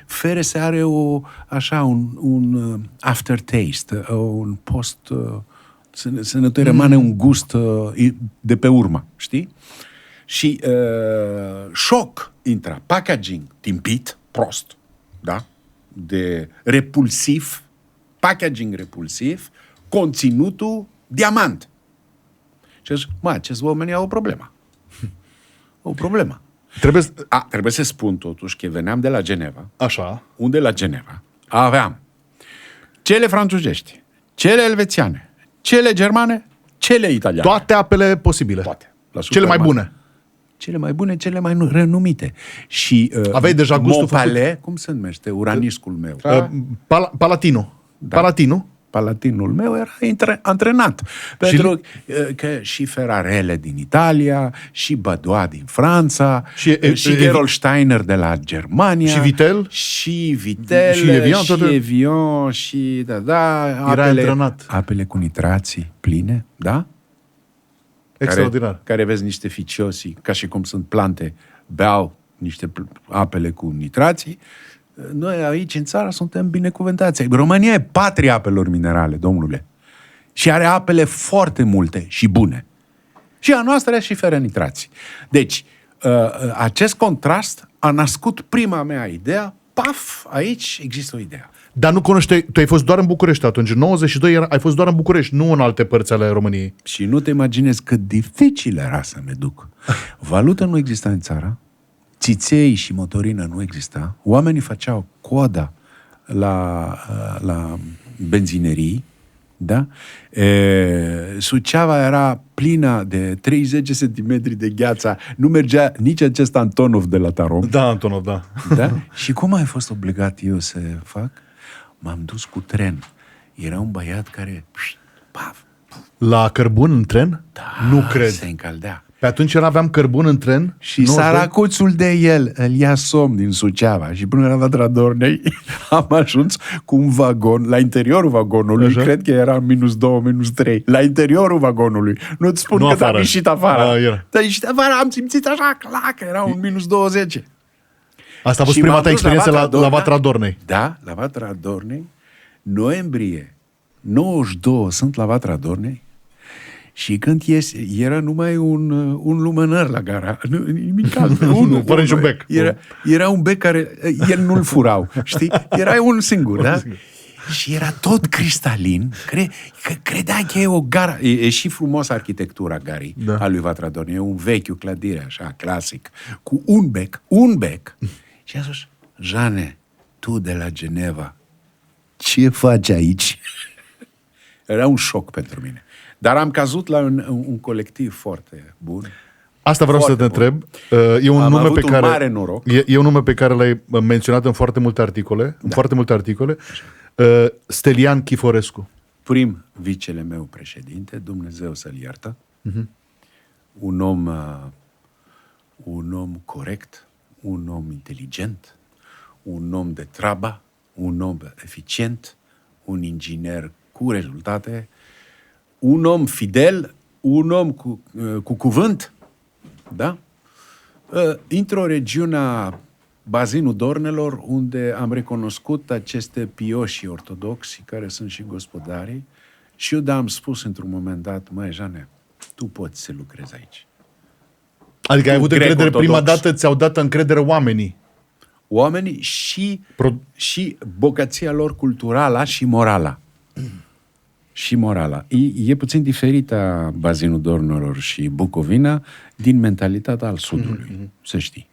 Ferese are un aftertaste, un post, să ne rămâne un gust de pe urmă, știi? Și șoc intră, packaging timpit, prost, da? De repulsiv, packaging repulsiv, conținutul diamant. Și zic, acești oameni au o problemă. O problemă. Trebuie să spun totuși că veneam de la Geneva. Așa. Unde la Geneva aveam cele franțuzești, cele elvețiane, cele germane, cele italiane. Toate apele posibile. Toate. Cele mai bune. Cele mai bune, cele mai renumite. Și aveai deja gustul Mopale, cum se numește? Uraniscul meu. Palatino. Da. Palatino. Palatinul meu era antrenat. Pentru că și Ferrarele din Italia, și Badois din Franța, și Gerolsteiner de la Germania. Și Vitel. Și Vitel, și Evian, și Evian, și era antrenat. Apele cu nitrații pline, da? Extraordinar. Care vezi niște ficiosi, ca și cum sunt plante, beau niște apele cu nitrații. Noi aici, în țară, suntem binecuvântați. România e patria apelor minerale, domnule. Și are apele foarte multe și bune. Și a noastră și fără nitrați. Deci, acest contrast a născut prima mea idee. Paf, aici există o idee. Dar nu cunoșteai, tu ai fost doar în București atunci. În 92 ai fost doar în București, nu în alte părți ale României. Și nu te imaginezi cât dificil era să mă duc. Valută nu exista în țară. Țiței și motorină nu exista. Oamenii făceau coada la benzinerii, da? Suceava era plină de 30 cm de gheață. Nu mergea nici acest Antonov de la Tarom. Da, Antonov, da. Da? Și cum ai fost obligat eu să fac? M-am dus cu tren. Era un băiat care... Paf, la cărbun în tren? Da, nu cred. Se încăldea. Pe atunci aveam cărbun în tren. Și săracuțul de el îl ia somn din Suceava și până la Vatra Dornei am ajuns cu un vagon la interiorul vagonului. Așa? Cred că era -2, -3. La interiorul vagonului. Nu-ți spun că am ieșit afară. Dar ieșit afară, am simțit așa, clar, că era un -20. Asta a fost prima ta experiență la Vatra Dornei. Da, la Vatra Dornei. Noiembrie 92 sunt la Vatra Dornei. Și când ies, era numai un lumânăr la gara. Nimic alt. Fără niciun bec. Era un bec care el nu-l furau. Știi? Era unul singur, da? Și era tot cristalin. Credea că e o gara. E și frumos arhitectura garii a lui Vatra Dornei. E un vechiul clădire, așa, clasic. Cu un bec. Și a spus, Jane, tu de la Geneva, ce faci aici? Era un șoc pentru mine. Dar am căzut la un colectiv foarte bun. Asta vreau să te întreb. E un nume pe care mare noroc. E un nume pe care l-ai menționat în foarte multe articole, în foarte multe articole. Stelian Chiforescu. Prim vicele meu președinte, Dumnezeu să-l iartă. Un om corect, un om inteligent, un om de treabă, un om eficient, un inginer cu rezultate, un om fidel, un om cu cuvânt, da? Într-o regiune a bazinul Dornelor, unde am recunoscut aceste pioși ortodoxi, care sunt și gospodarii, și eu am spus într-un moment dat, măi, Jane, tu poți să lucrezi aici. Adică ai avut încredere prima dată, ți-au dat încredere oamenii. Oamenii și bogăția lor culturală și morală. și morala. E puțin diferită bazinul Dornelor și Bucovina din mentalitatea al Sudului, să știi.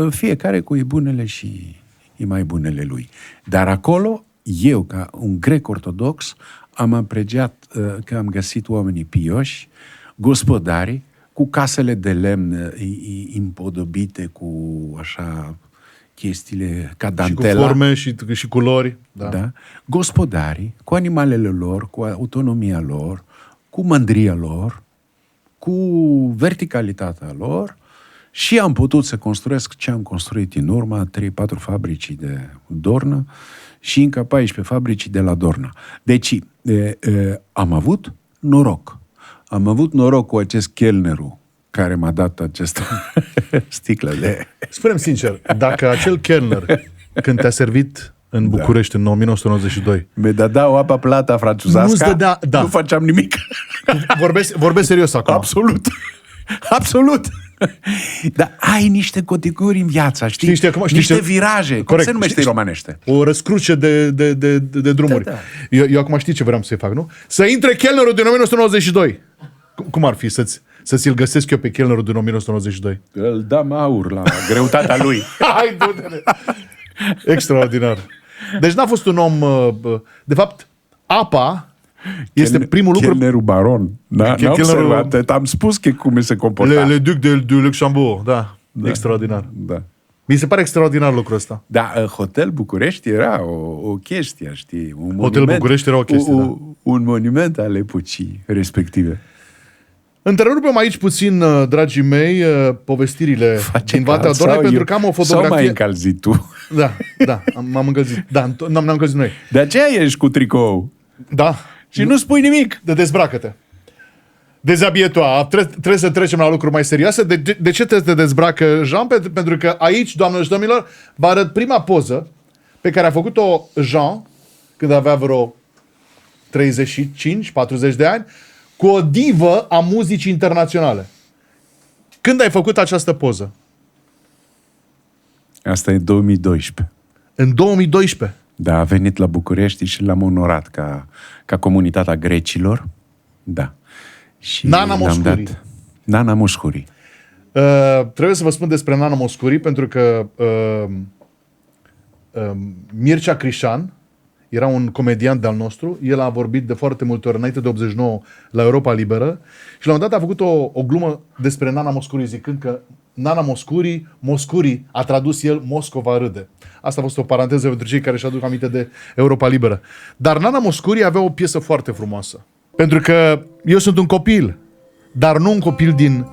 Fiecare cu e bunele și e mai bunele lui. Dar acolo, eu, ca un grec ortodox, am apreciat că am găsit oamenii pioși, gospodari, cu casele de lemn împodobite cu așa chestiile ca Și dantela. cu forme și culori. Da? Gospodarii, cu animalele lor, cu autonomia lor, cu mândria lor, cu verticalitatea lor și am putut să construiesc ce am construit în urmă, 3-4 fabrici de Dorna și încă 14 fabrici de la Dorna. Deci am avut noroc. Am avut noroc cu acest chelnerul care m-a dat această sticlă de... Spune-mi sincer, dacă acel chelner, când te-a servit în București în 1992, mi dădeau apa plata franțuzească, Nu-ți dădea- da. nu făceam nimic. vorbesc serios acum. Absolut. Absolut. Dar ai niște coticuri în viața, știi? Niște viraje. Cum Corect. se numește în romanește? O răscruce de drumuri. Da. Eu acum știi ce vreau să-i fac, nu? Să intre chelnerul din 1992. Cum ar fi să ți-l găsesc eu pe chelnerul din 1992? Îl dăm aur la greutatea lui. Hai, du-te! Extraordinar. Deci n-a fost un om... De fapt, apa este primul lucru... Chelnerul baron. Da? N-am observat. Am spus că cum se comporta. Le Duc de Luxembourg, da. Extraordinar. Da. Mi se pare extraordinar lucrul ăsta. Da, Hotel București era o chestie, știi? Un Hotel București era o chestie, da. Un monument al epocii respective. Întrerupem aici puțin, dragii mei, povestirile din Valea Dornei, pentru că am o fotografie... Sau mai încălzit tu. Da, m-am încălzit. Da, n-am încălzit noi. De aceea ești cu tricou. Da. Și nu spui nimic. Dezbracă-te. Dezabietua. Trebuie să trecem la lucruri mai serioase. De ce te dezbracă, Jean? Pentru că aici, doamnelor și domnilor, vă arăt prima poză pe care a făcut-o Jean când avea vreo 35-40 de ani, cu o divă a muzicii internaționale. Când ai făcut această poză? Asta e 2012. În 2012. Da, a venit la București și l-am onorat ca comunitatea grecilor. Da. Și Nana Moscuri. Nana Moscuri. Trebuie să vă spun despre Nana Moscuri, pentru că Mircea Crișan era un comediant de-al nostru. El a vorbit de foarte multe ori înainte de 89 la Europa Liberă și la un moment dat a făcut o glumă despre Nana Moscuri, zicând că Nana Moscuri a tradus el Moscova râde. Asta a fost o paranteză pentru cei care își aduc aminte de Europa Liberă. Dar Nana Moscuri avea o piesă foarte frumoasă. Pentru că eu sunt un copil, dar nu un copil din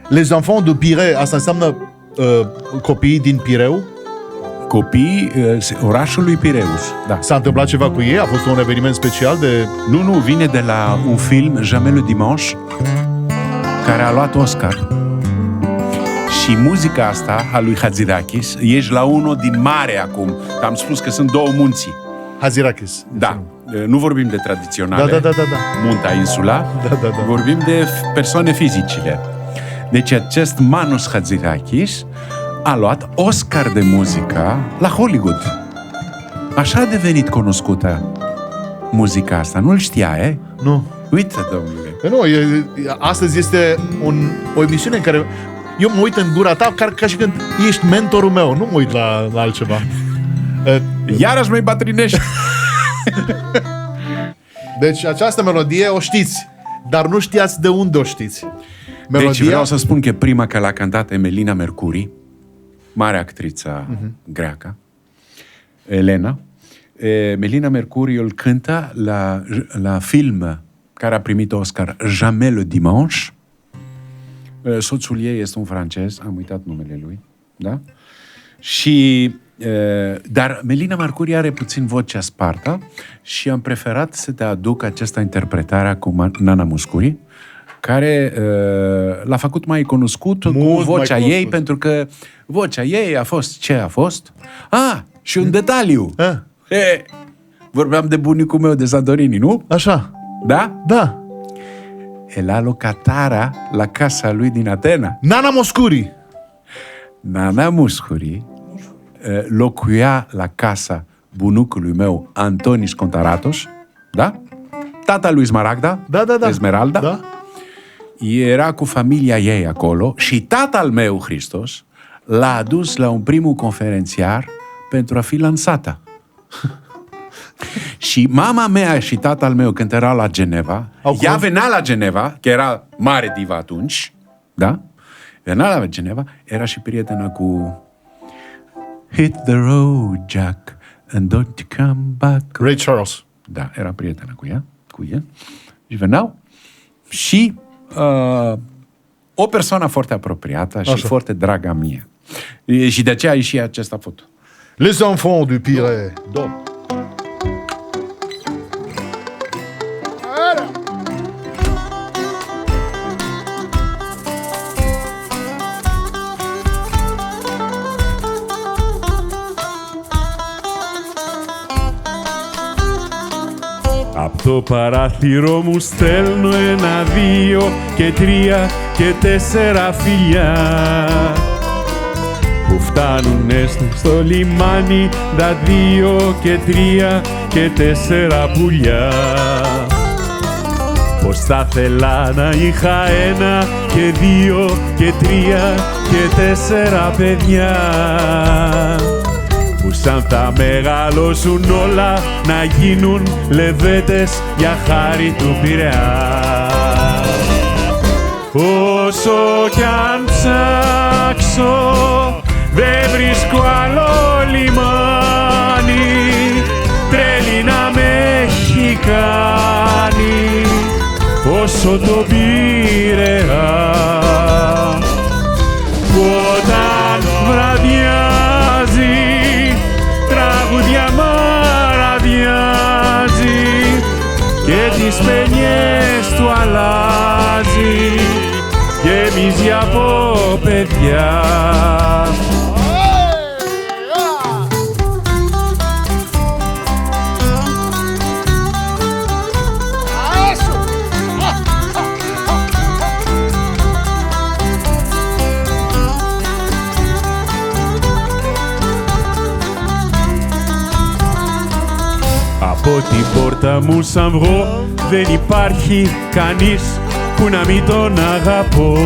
Les Enfants de Pireu. Asta înseamnă copiii din Pireu. Copii orașului Pireus. Da. S-a întâmplat ceva cu ei? A fost un eveniment special de... Nu, vine de la un film, Jamais le Dimanche, care a luat Oscar. Și muzica asta a lui Hatzidakis, ești la unul din mare acum. Am spus că sunt două munții. Hatzidakis. Da. Nu vorbim de tradiționale. Da. Munta Insula. Da. Vorbim de persoane fizicile. Deci acest Manos Hatzidakis a luat Oscar de muzică la Hollywood. Așa a devenit cunoscută muzica asta. Nu-l știa, Nu. Uite, domnule. Nu, astăzi este o emisiune în care eu mă uit în gura ta ca și când ești mentorul meu. Nu mă uit la altceva. Iarăși mai bătrânești. Deci această melodie o știți, dar nu știați de unde o știți. Deci vreau să spun că prima că l-a cântat Emelina Mercuri, mare actriță greacă, Elena. Melina Mercuri îl cântă la film care a primit Oscar, Jamais le Dimanche. Soțul ei este un francez, am uitat numele lui, da? Și dar Melina Mercuri are puțin vocea spartă și am preferat să te aduc această interpretare cu Nana Moscuri, care l-a făcut mai cunoscut cu vocea ei, pentru că vocea ei a fost ce a fost. Și un detaliu. Vorbeam de bunicul meu de Santorini, nu? Așa. Da? Da. El a locatara la casa lui din Atena. Nana Moscuri. Nana Moscuri locuia la casa bunicului meu, Antonis Contaratos, da? tata lui Smaragda, Da. Esmeralda, Da? era cu familia ei acolo și tatăl meu, Hristos, l-a adus la un primul conferențiar pentru a fi lansată. Și mama mea și tatăl meu, când era la Geneva, ea venea la Geneva, că era mare diva atunci, da? Venea la Geneva, era și prietenă cu Hit the road, Jack, and don't come back. Ray Charles. Da, era prietenă cu ea, și veneau și o persoană foarte apropiată și Așa. foarte dragă mie. Și de aceea e și această foto. Les enfants du Pirée. Domn. Απ' το παράθυρο μου στέλνω 1, 2 και 3 και 4 φιλιά που φτάνουνε στο λιμάνι τα 2 και 3 και 4 πουλιά. Πως θα θέλα να είχα 1 και 2 και 3 και 4 παιδιά που σαν θα μεγαλώσουν όλα να γίνουν λεβέντες για χάρη του Πειραιά. Όσο κι αν ψάξω δεν βρίσκω άλλο λιμάνι, τρέλη να με έχει κάνει όσο το Πειραιά. Που όταν βραδιάζει τραγουδιά μαραδιάζει και τις παινιές του αλλάζει, γεμίζει από παιδιά. Από την πόρτα μου σαν βγω δεν υπάρχει κανείς που να μην τον αγαπώ.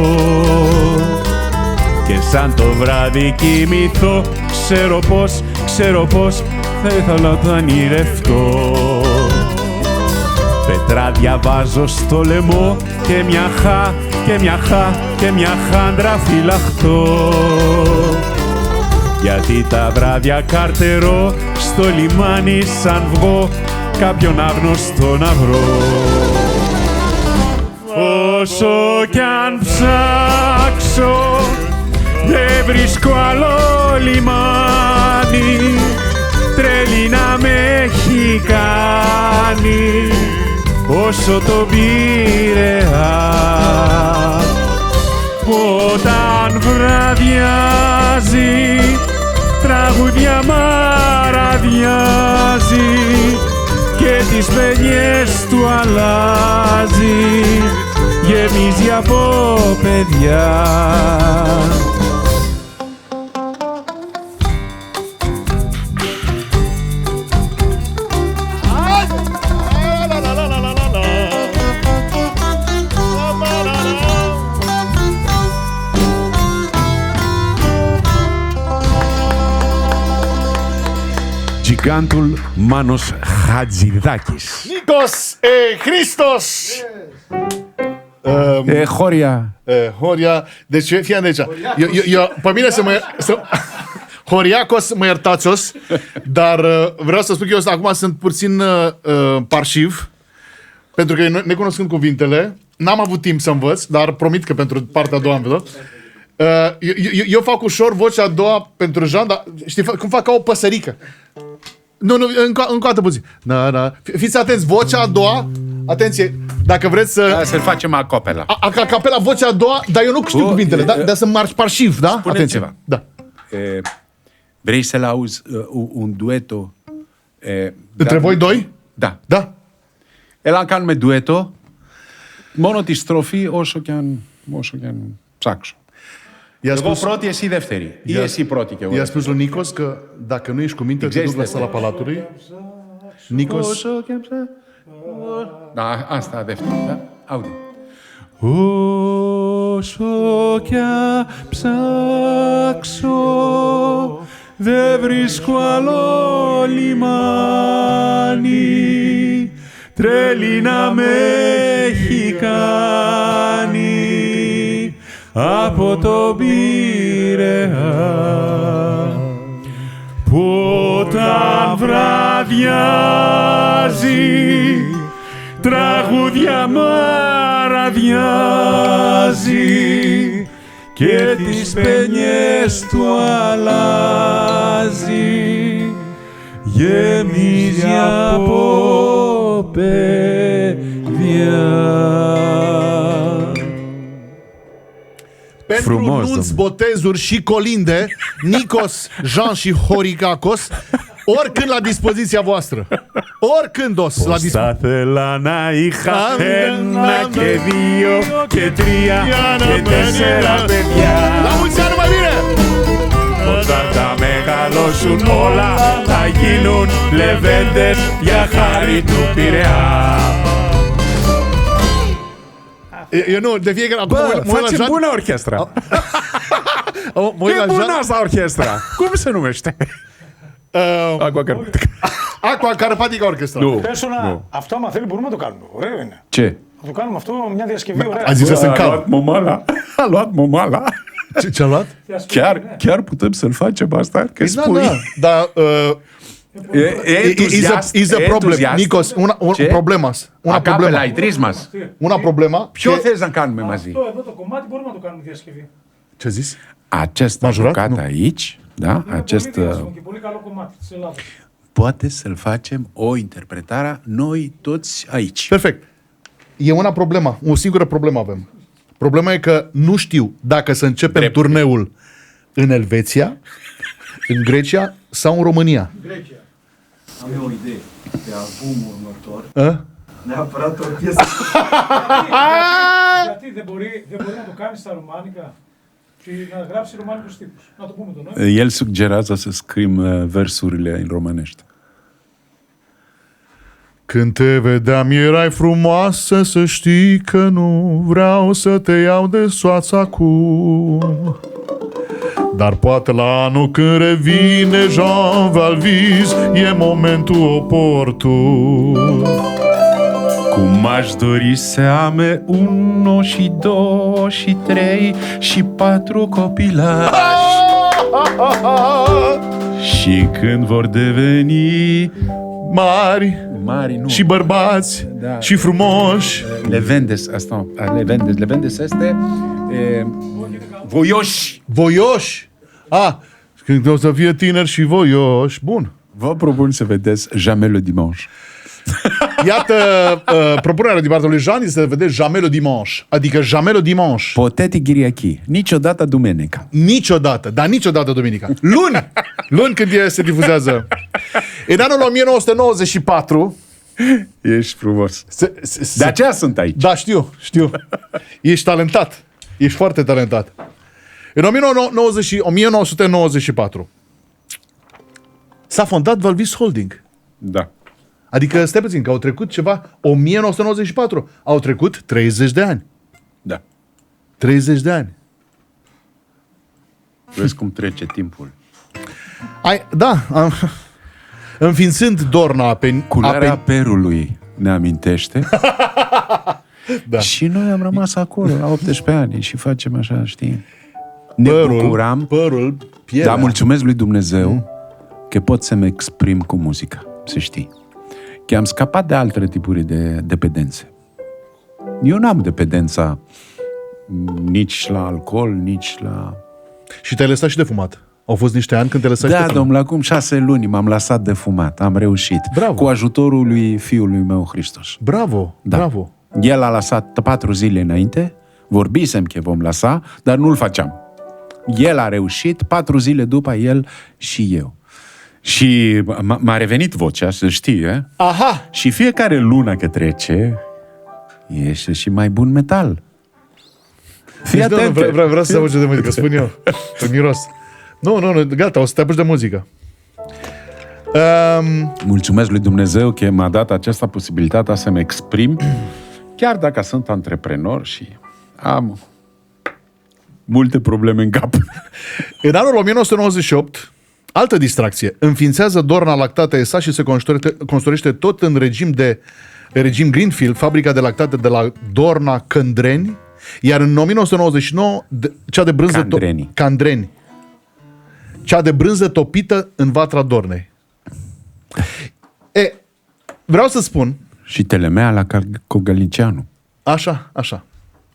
Και σαν το βράδυ κοιμηθώ ξέρω πως θα ήθελα να το ονειρευτώ. Πετράδια βάζω στο λαιμό και μια χάντρα φυλαχτώ. Γιατί τα βράδια καρτερώ στο λιμάνι σαν βγω κάποιον άγνωστο να βρω. Όσο κι αν ψάξω δεν βρίσκω άλλο λιμάνι, τρέλη να με έχει κάνει όσο το Πειραιά. Όταν βραδιάζει τραγουδιά μαραδιάζει και τις παινιές του αλλάζει, γεμίζει από παιδιά. Gigantul Manos Χατζηδάκης. Nikos Christos! Χώρια. Horia. Deci, fii aici. Pe mine Horiacos, mă iertați-os, dar vreau să spun că eu acum sunt puțin parșiv, pentru că necunoscând cuvintele, n-am avut timp să învăț, dar promit că pentru partea a doua am văzut. Eu fac ușor vocea a doua pentru Jean, dar știi cum fac ca o păsărică. Nu, încă o dată puțin. Fiți atenți, vocea a doua, atenție, dacă vreți să... Să-l facem a capela. A capela, vocea a doua, dar eu nu știu cuvintele, dar să marci parșiv, da? Spune Atenție. ceva. Da. Vrei să-l auzi un dueto? Între voi doi? Da. Da. Έλα να κάνουμε dueto, μόνο τη στροφή όσο κι αν ψάξω. Εγώ πρώτη, εσύ δεύτερη. Ή εσύ πρώτη και εγώ. I-a spus lui Nikos că dacă nu ești cu minte, te duc la sala Palatului. Nikos... Da, asta δεύτερη, da? Aude. Όσο κι ψάξω δεν βρίσκω άλλο λιμάνι, τρέλη να με έχει κάνει από το Πειραιά. Που όταν βραδιάζει τραγούδια μαραδιάζει και τις παινιές του αλλάζει, γεμίζει από παιδιά. Pentru Frumos, nunți, domnule. botezuri și colinde, Nikos, Jean și Horikakos, oricând la dispoziția voastră. Oricând os la Πώς dispoziția. θα θέλα να είχα ένα και δύο και τρία και τέσσερα παιδιά. La mulți ani, mai bine! Όταν τα μεγαλώσουν όλα θα γίνουν λεβέντες για χάρη του Πειραιά. Eu nu, de fiecare acum Bă, mă uit la face Jean, bună orchestra. mă uit E la bună Jean. asta orchestra. Cum se numește? Aqua Carpatica. Aqua Carpatica Orchestra. Nu. Πέσωνα, αυτό άμα θέλει μπορούμε να το κάνουμε. Ωραίο είναι. Ce? Να το κάνουμε αυτό μια diασκευή ωραία. A zis că sunt A cal. luat momala. A luat momala. Ce-a luat? Chiar putem să-l facem asta? Că Da, spui. da, dar is a problem, Nikos, Ce? problemas. Una Acapela, problema. ai τρεις μας. Una problema. Ποιο θες να κάνουμε μαζί? Αυτό εδώ το κομμάτι μπορούμε να το κάνουμε διασκευή. Ce-a zis? Acest M-a jurat? avocat Nu. aici, da? Είναι Acest πολύ διάσημο και πολύ καλό κομμάτι της Ελλάδας. poate să-l facem o interpretare noi toți aici. Perfect. E una problemă. O singură problemă avem. Problema e că nu știu dacă să începem turneul în Elveția, în Grecia sau în România. Γκρέκια. Am eu o idee de albumul următor. A? Neapărat o piesă. Γιατί δεν μπορεί να το κάνει στα ρουμάνικα και να γράψει ρουμάνικους τύπους. Να το πούμε τον νόημα. El sugerează să scriem versurile în românește. Când te vedeam erai frumoasă, să știi că nu vreau să te iau de soață acum. Dar poate la anul când revine Jean Valvis e momentul oportun. Cum aș dori să ame 1 și 2 și 3 și 4 copilași. Și când vor deveni Mari nu. și bărbați Da. și frumoși. Levendes, asta, Levendes este voioși. Voioși. Când o să fie tineri și voioși. Bun. Vă propun să vedeți Jamais le dimanche. Iată, propunerea din partea lui Jean este să vedeți Jamais le dimanche. Adică Jamais le dimanche. Poteti ghiriachi. Niciodată duminica. Niciodată, dar niciodată duminica. Luni când se difuzează. În anul 1994 Ești frumos. se- De aceea sunt aici. Da, știu. Ești talentat. Ești foarte talentat. În 1994 s-a fondat Valvis Holding. Da. Adică, stai puțin, că au trecut ceva, 1994, au trecut 30 de ani. Da. 30 de ani. Vezi cum trece timpul. Înființând Dorna Culoarea perului ne amintește. Da. Și noi am rămas acolo la 18 ani și facem așa, știi? Ne bucuram. Părul, pielea. Dar mulțumesc lui Dumnezeu că pot să-mi exprim cu muzica, să știi. Că am scăpat de alte tipuri de dependențe. Eu n-am dependența nici la alcool, nici la... Și te-ai lăsat și de fumat. Au fost niște ani când te lăsai și de Da, fumat. domnule, acum 6 luni m-am lăsat de fumat. Am reușit. Bravo. Cu ajutorul lui fiului meu, Hristos. Bravo, Da. bravo. El a lăsat 4 zile înainte, vorbisem că vom lăsa, dar nu-l făceam. El a reușit, 4 zile după el și eu. Și m-a revenit vocea, să știi, Aha! Și fiecare lună că trece, ești și mai bun metal. Fii Deci, atent. vreau să te apuci de muzică, spun eu. Că miros. Nu, gata, o să te apuci de muzică. Mulțumesc lui Dumnezeu că m-a dat această posibilitate să-mi exprim, chiar dacă sunt antreprenor și am multe probleme în cap. În anul 1998, altă distracție, înființează Dorna Lactate S.A. și se construiește tot în regim Greenfield, fabrica de lactate de la Dorna Căndreni, iar în 1999 cea de brânză Candreni. Cea de brânză topită în vatra Dornei. Vreau să spun... Și telemea la Cogălnicianu. Așa.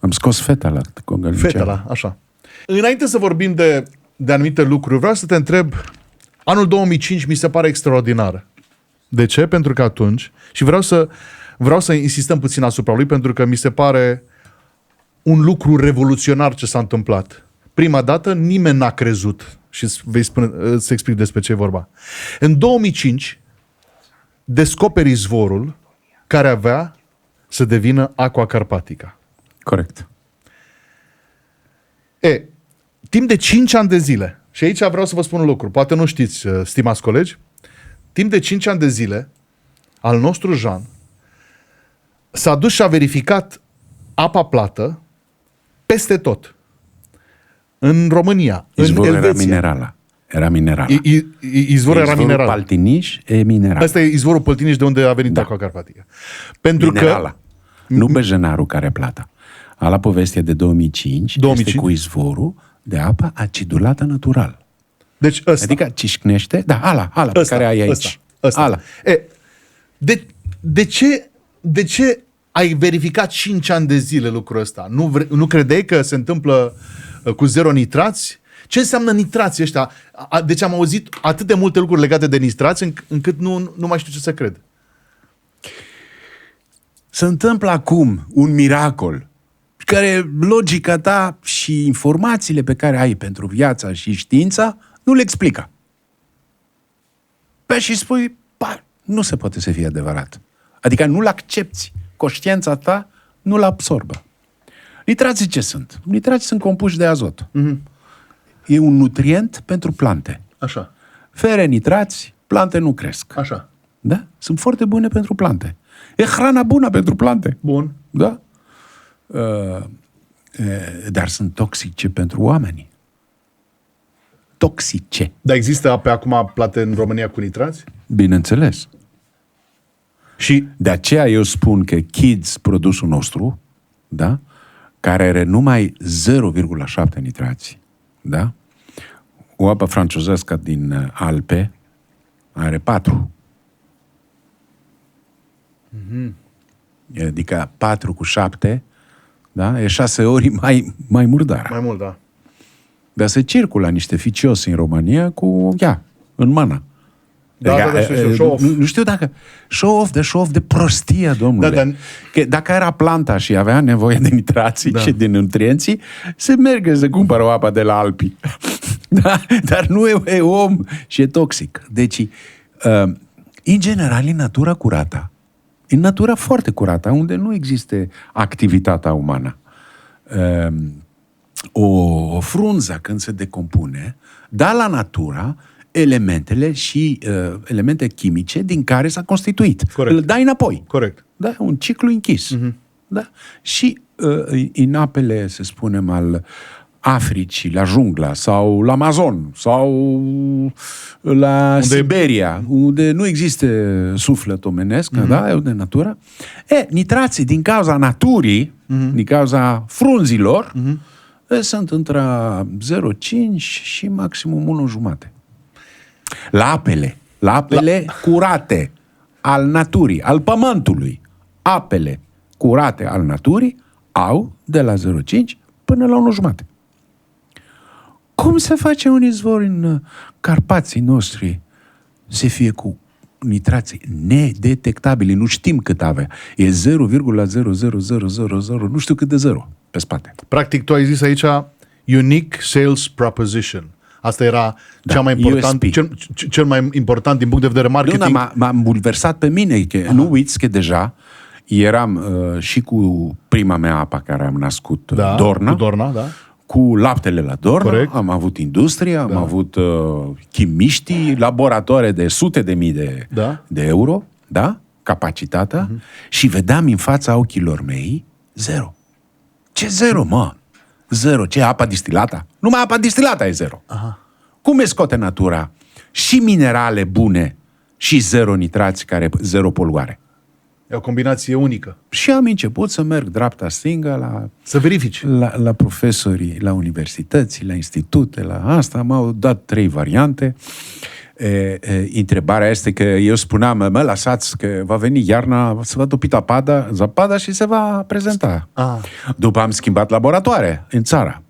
Am scos feta la Cogălnicianu. Așa. Înainte să vorbim de anumite lucruri, vreau să te întreb, anul 2005 mi se pare extraordinar. De ce? Pentru că atunci, și vreau să insistăm puțin asupra lui, pentru că mi se pare un lucru revoluționar ce s-a întâmplat. Prima dată nimeni n-a crezut, și îți explic despre ce e vorba. În 2005 descoperi izvorul care avea să devină Aqua Carpatica. Corect. Timp de 5 ani de zile, și aici vreau să vă spun un lucru, poate nu știți, stimați colegi, timp de 5 ani de zile, al nostru Jean s-a dus și a verificat apa plată peste tot. În România, Izvorul în Elveția. Era mineral. Izvorul era mineral. Paltiniș e mineral. Asta e izvorul Păltiniș de unde a venit Aqua Carpatica. Pentru Minerala. că... Nu Bejenarul care plata. La povestea de 2005 este cu izvorul de apă acidulată natural. Deci ăsta. Adică cișcnește, ala pe care ai aici. Ăsta. Ala. De ce ai verificat 5 ani de zile lucrul ăsta? Nu credeai că se întâmplă cu zero nitrați? Ce înseamnă nitrații ăștia? Deci am auzit atât de multe lucruri legate de nitrați încât nu mai știu ce să cred. Se întâmplă acum un miracol care logica ta și informațiile pe care ai pentru viața și știința nu le explică. Și spui, nu se poate să fie adevărat. Adică nu-l accepti. Conștiința ta nu-l absorbă. Nitrații ce sunt? Nitrații sunt compuși de azot. Mm-hmm. E un nutrient pentru plante. Așa. Fără nitrați, plante nu cresc. Așa. Da? Sunt foarte bune pentru plante. E hrana bună pentru plante. Bun. Da? Dar sunt toxice pentru oameni. Toxice. Dar există pe acum plante în România cu nitrați? Bineînțeles. Și de aceea eu spun că Kids, produsul nostru, da? Care are numai 0,7 nitrați, da? O apă francezescă din Alpe are 4. Mm-hmm. Adică 4 cu 7, da? E 6 ori mai murdară. Mai mult, da. Dar se circulă niște ficioși în România cu ea, în mână. Nu știu dacă show-off de prostie, domnule. Că dacă era planta și avea nevoie de nitrații și de nutrienții, se merge să cumpără o apă de la Alpi. Dar nu e om și e toxic. Deci, în general, în natura curată, în natura foarte curată, unde nu există activitatea umană, o frunză când se decompune, da la natura elementele și elemente chimice din care s-a constituit. Corect. Îl dai înapoi. Corect. Da? Un ciclu închis. Mm-hmm. Da? Și în apele, să spunem, al Africii, la jungla, sau la Amazon, sau la Siberia, unde nu există suflet omenesc, da? E de natură. Nitrații din cauza naturii, din cauza frunzilor, sunt între 0,5 și maximum 1,5. La apele curate al naturii, al pământului, apele curate al naturii au de la 0,5 până la 1,5. Cum se face un izvor în Carpații noștri să fie cu nitrații nedetectabili? Nu știm cât avea. E 0,00000, nu știu cât de 0 pe spate. Practic, tu ai zis aici unique sales proposition. Asta era cel mai important din punct de vedere marketing. M-am bulversat pe mine. Că nu uiți că deja eram și cu prima mea apă care am născut, Dorna. Cu Dorna, da. cu laptele la Dorna, Corect. am avut industrie, am avut chimiștii, laboratoare de sute de mii de euro, da? Capacitatea, și vedeam în fața ochilor mei zero. Ce zero, mă? Zero. Ce, apa distilată? Numai apa distilată e zero. Aha. Cum e scoate natura și minerale bune și zero nitrați, care zero poluare? E o combinație unică. Și am început să merg dreapta-stânga Să verifici. la profesorii, la universități, la institute, la asta. M-au dat 3 variante. Întrebarea este că eu spuneam, mă lăsați că va veni iarna, se va topi zapada și se va prezenta. După am schimbat laboratoare în țara.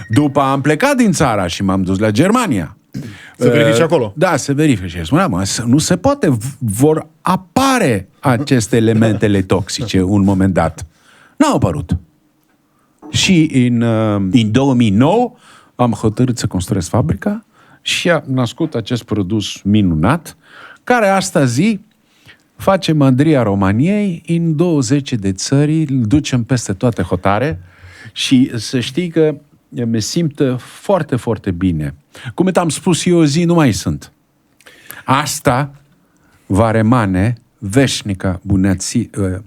După am plecat din țara și m-am dus la Germania. Să verifici acolo. Da, se verifică. Și spuneam, nu se poate, vor apare aceste elementele toxice un moment dat. N-au apărut. Și în 2009 am hotărât să construiesc fabrica și a născut acest produs minunat, care astăzi face mândria României în 20 de țări, îl ducem peste toate hotare și să știi că me simt foarte, foarte bine. Cum am spus eu, zi nu mai sunt. Asta va rămâne veșnică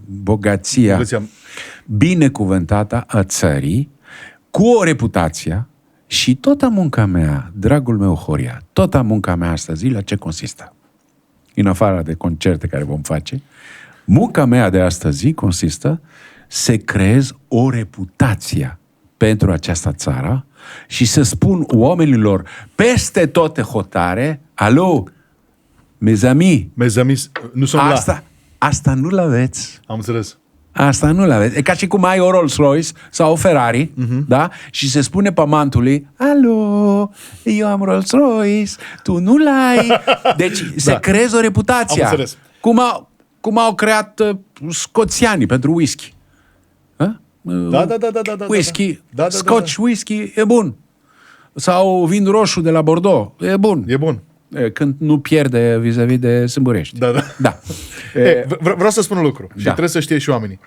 bogăția binecuvântată a țării, cu o reputație. Și toată munca mea, dragul meu Horia, toată munca mea astăzi, la ce consistă? În afară de concerte care vom face, munca mea de astăzi consistă să creez o reputație pentru această țară și să spun oamenilor peste toate hotare, alo, mes amis, nu sunt asta nu l-aveți. Am înțeles. Asta nu l-aveți. E ca și cum ai o Rolls-Royce sau o Ferrari, da? Și se spune pământului, alo, eu am Rolls-Royce, tu nu l-ai. Deci se creează o reputație. Am înțeles. Cum au creat scoțianii pentru whisky. Da. Whisky, Scotch whisky e bun. Sau vin roșu de la Bordeaux, e bun. E bun. Când nu pierde vis-a-vis de Sâmburești. Da. Vreau să spun un lucru și trebuie să știe și oamenii.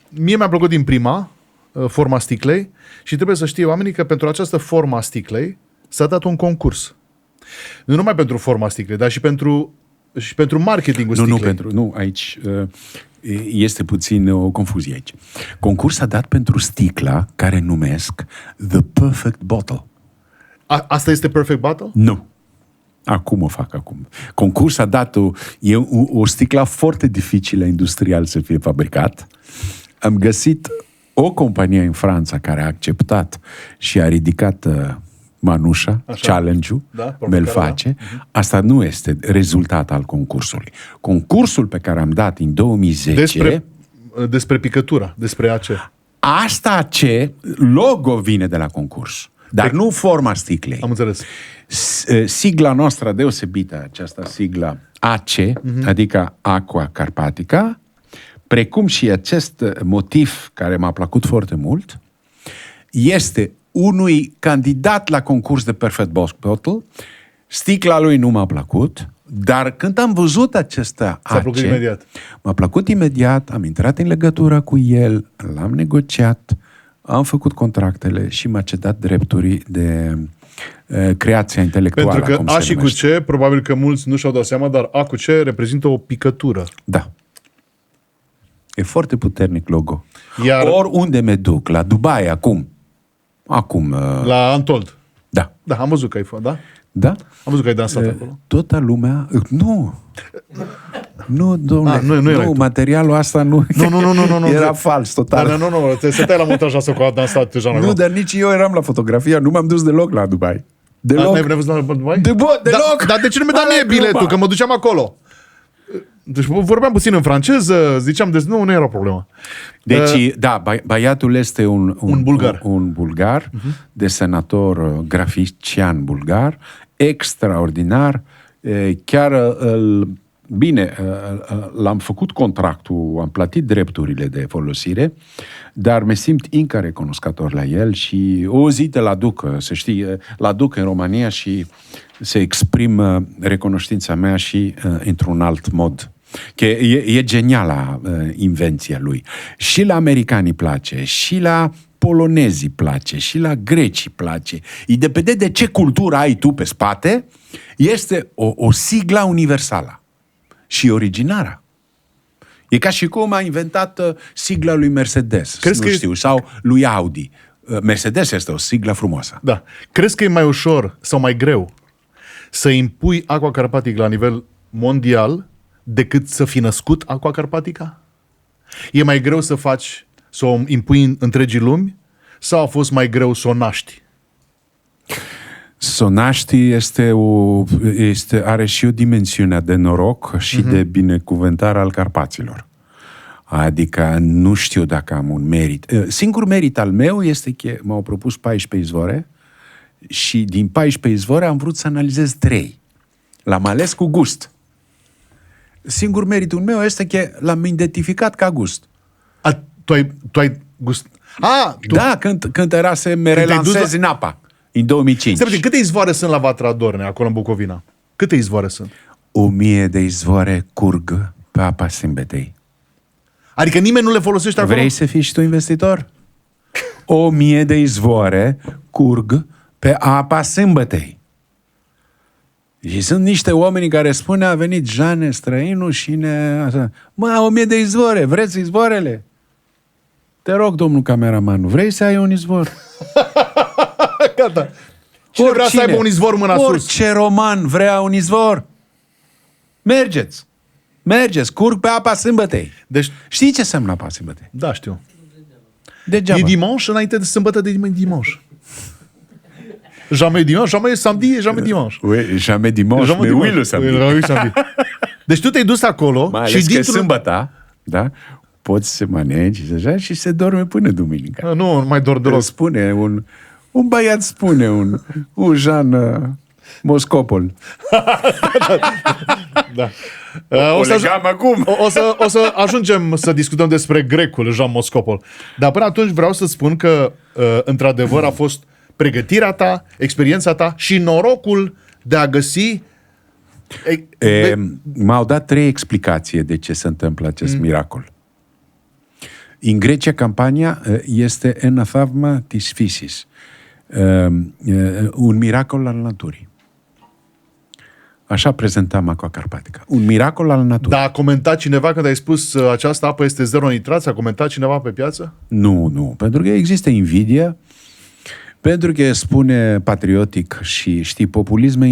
Mie mi-a plăcut din prima forma sticlei și trebuie să știe oamenii că pentru această forma sticlei s-a dat un concurs. Nu numai pentru forma sticlei, dar și pentru marketingul sticlei. Nu, aici este puțin o confuzie aici. Concurs a dat pentru sticla care numesc The Perfect Bottle. Asta este Perfect Bottle? Nu. Acum o fac acum. Concurs a dat o sticlă foarte dificilă industrial să fie fabricat. Am găsit o companie în Franța care a acceptat și a ridicat manușa, challenge-ul, me-l face. Asta nu este rezultat al concursului. Concursul pe care am dat în 2010... Despre picătura, despre AC. Asta ce logo vine de la concurs. Dar nu forma sticlei. Am înțeles. Sigla noastră deosebită, această sigla AC, adică Aqua Carpatica, precum și acest motiv care m-a plăcut foarte mult, este unui candidat la concurs de Perfect Bottle. Sticla lui nu m-a plăcut, dar când am văzut acesta AC, m-a plăcut imediat, am intrat în legătură cu el, l-am negociat, am făcut contractele și m-a cedat drepturi de creația intelectuală. Pentru că A și cu C, probabil că mulți nu și-au dat seama, dar A cu C reprezintă o picătură. Da. E foarte puternic logo. Oriunde me duc, la Dubai acum. La Antold. Da. Da, am văzut că ai fost, da? Da. Am văzut că ai dansat acolo. Toată lumea... Nu, domnule, nu, materialul asta nu era fals, total. Nu, te stăteai la montaj asta cu a dansat deja. Nu, dar nici eu eram la fotografia, nu m-am dus deloc la Dubai. Deloc. N-ai văzut la Dubai? Deloc! Dar de ce nu mi-ai dat mie biletul? Că mă duceam acolo. Deci vorbeam puțin în franceză, ziceam, deci nu era problemă. Deci, băiatul este un bulgar. Un bulgar, desenator, grafician bulgar, extraordinar, chiar bine, l-am făcut contractul, am plătit drepturile de folosire, dar mă simt încă recunoscător la el și o zi te l-aduc, să știi, l-aduc în România și să exprim recunoștința mea și într-un alt mod. Că e genială invenția lui. Și la americanii place, și la polonezii place, și la grecii place. Independent de ce cultură ai tu pe spate, este o sigla universală și originară. E ca și cum a inventat sigla lui Mercedes, Crezi că știu, sau lui Audi. Mercedes este o siglă frumoasă. Da. Crezi că e mai ușor sau mai greu să impui Aqua Carpatic la nivel mondial decât să fi născut Aqua Carpatica? E mai greu să o impui în întregii lumi sau a fost mai greu să o naști? Să o naști are și o dimensiune de noroc și de binecuvântare al Carpaților. Adică nu știu dacă am un merit. Singur merit al meu este că m-au propus 14 izvoare și din 14 izvoare am vrut să analizez 3. L-am ales cu gust. Singur meritul meu este că l-am identificat ca gust. Tu ai gust... Da, când era să me relansez în apa, în 2005. Stai, câte izvoare sunt la Vatra Dorne, acolo în Bucovina? Câte izvoare sunt? 1000 de izvoare curg pe apa Sâmbetei. Adică nimeni nu le folosește acolo? Vrei să fii și tu investitor? 1000 de izvoare curg pe apa Sâmbetei. Și sunt niște oameni care spune, a venit Jane, străinul, și ne... 1000 de izvoare, vreți izvoarele? Te rog, domnul cameraman, vrei să ai un izvor? Gata. Cine vrea să aibă un izvor mâna sus? Orice roman vrea un izvor. Mergeți, curg pe apa Sâmbetei. Deci, știi ce înseamnă apa Sâmbetei? da, știu. Degeaba. E dimanche înainte de sâmbătă de dimanche. Jamais dimanche, jamais samedi, jamais dimanche. Oui, jamais dimanche, mais oui le samedi. Deci tu te-ai dus acolo mai și ales că dintr-un... sâmbătă, da, poți să manegi așa și se dorme până duminica. Nu mai dor deloc. Spune un băiat spune, un Jean Moscopol. Da. O să ajungem să discutăm despre grecul Jean Moscopol. Dar până atunci vreau să spun că într-adevăr a fost pregătirea ta, experiența ta și norocul de a găsi... M-au dat 3 explicații de ce se întâmplă acest miracol. În Grecia, campania este en thavma tis physis. Un miracol al naturii. Așa prezentam Aqua Carpatica. Un miracol al naturii. Da, a comentat cineva când ai spus această apă este zero nitrați? A comentat cineva pe piață? Nu. Pentru că există invidia, pentru că spune patriotic și știi, populism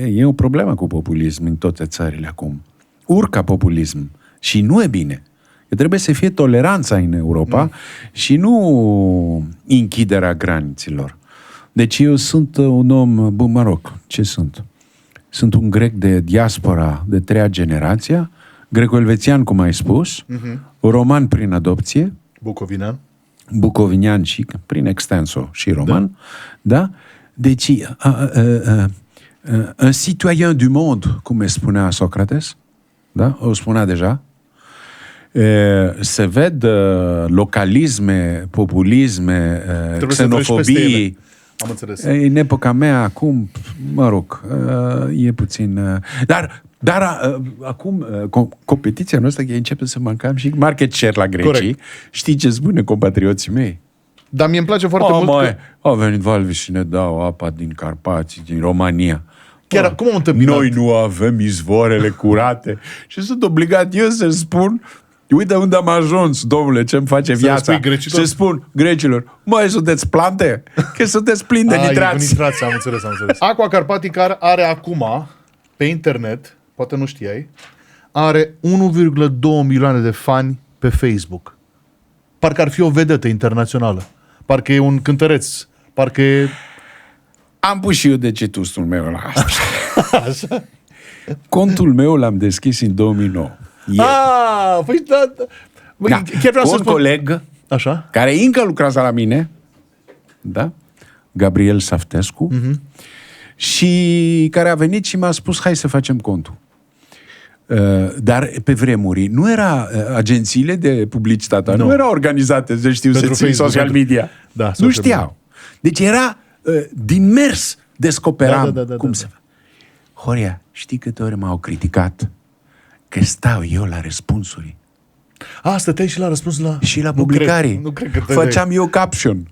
e o problemă cu populism în toate țările acum. Urcă populism și nu e bine. Că trebuie să fie toleranța în Europa și nu închiderea granițelor. Deci eu sunt un om, mă rog, ce sunt? Sunt un grec de diaspora de 3-a generație, greco-elvețian, cum ai spus, roman prin adopție, bucovinian și prin extenso și roman, da? Deci, un citoyen du monde, cum spunea Socrates, da? O spunea deja, se ved localisme, populisme, xenofobii. Am înțeles. În epoca mea, acum, mă rog, e puțin... Dar acum, competiția noastră, că începe să mâncăm și market share la grecii. Corect. Știi ce spune compatrioții mei? Dar mie îmi place foarte mult că... Au venit Valvi și ne dau apa din Carpați, din România. Chiar cum am întâmpinat? Noi nu avem izvoarele curate. Și sunt obligat eu să spun... Uite unde am ajuns, domnule, ce-mi face viața. Să spun grecilor, măi, sunteți plante? Că sunteți plini de nitrați. Am înțeles. Aqua Carpatica are acum, pe internet, poate nu știai, are 1,2 milioane de fani pe Facebook. Parcă ar fi o vedetă internațională. Parcă e un cântăreț. Parcă e... Am pus și eu degetul meu la asta. Așa? Contul meu l-am deschis în 2009. Păi da. Chiar vreau să spun... coleg așa? Care încă lucrează la mine, da? Gabriel Saftescu, și care a venit și m-a spus, hai să facem contul. Dar pe vremuri nu era agențiile de publicitate, nu erau organizate, să știu, să țin social media. Da, nu știau. Deci era din mers, descoperam cum se... Horia, știi câte ori m-au criticat? că stau eu la răspunsuri Stăteai și la răspuns la... și la publicare. Nu cred că te Făceam eu caption.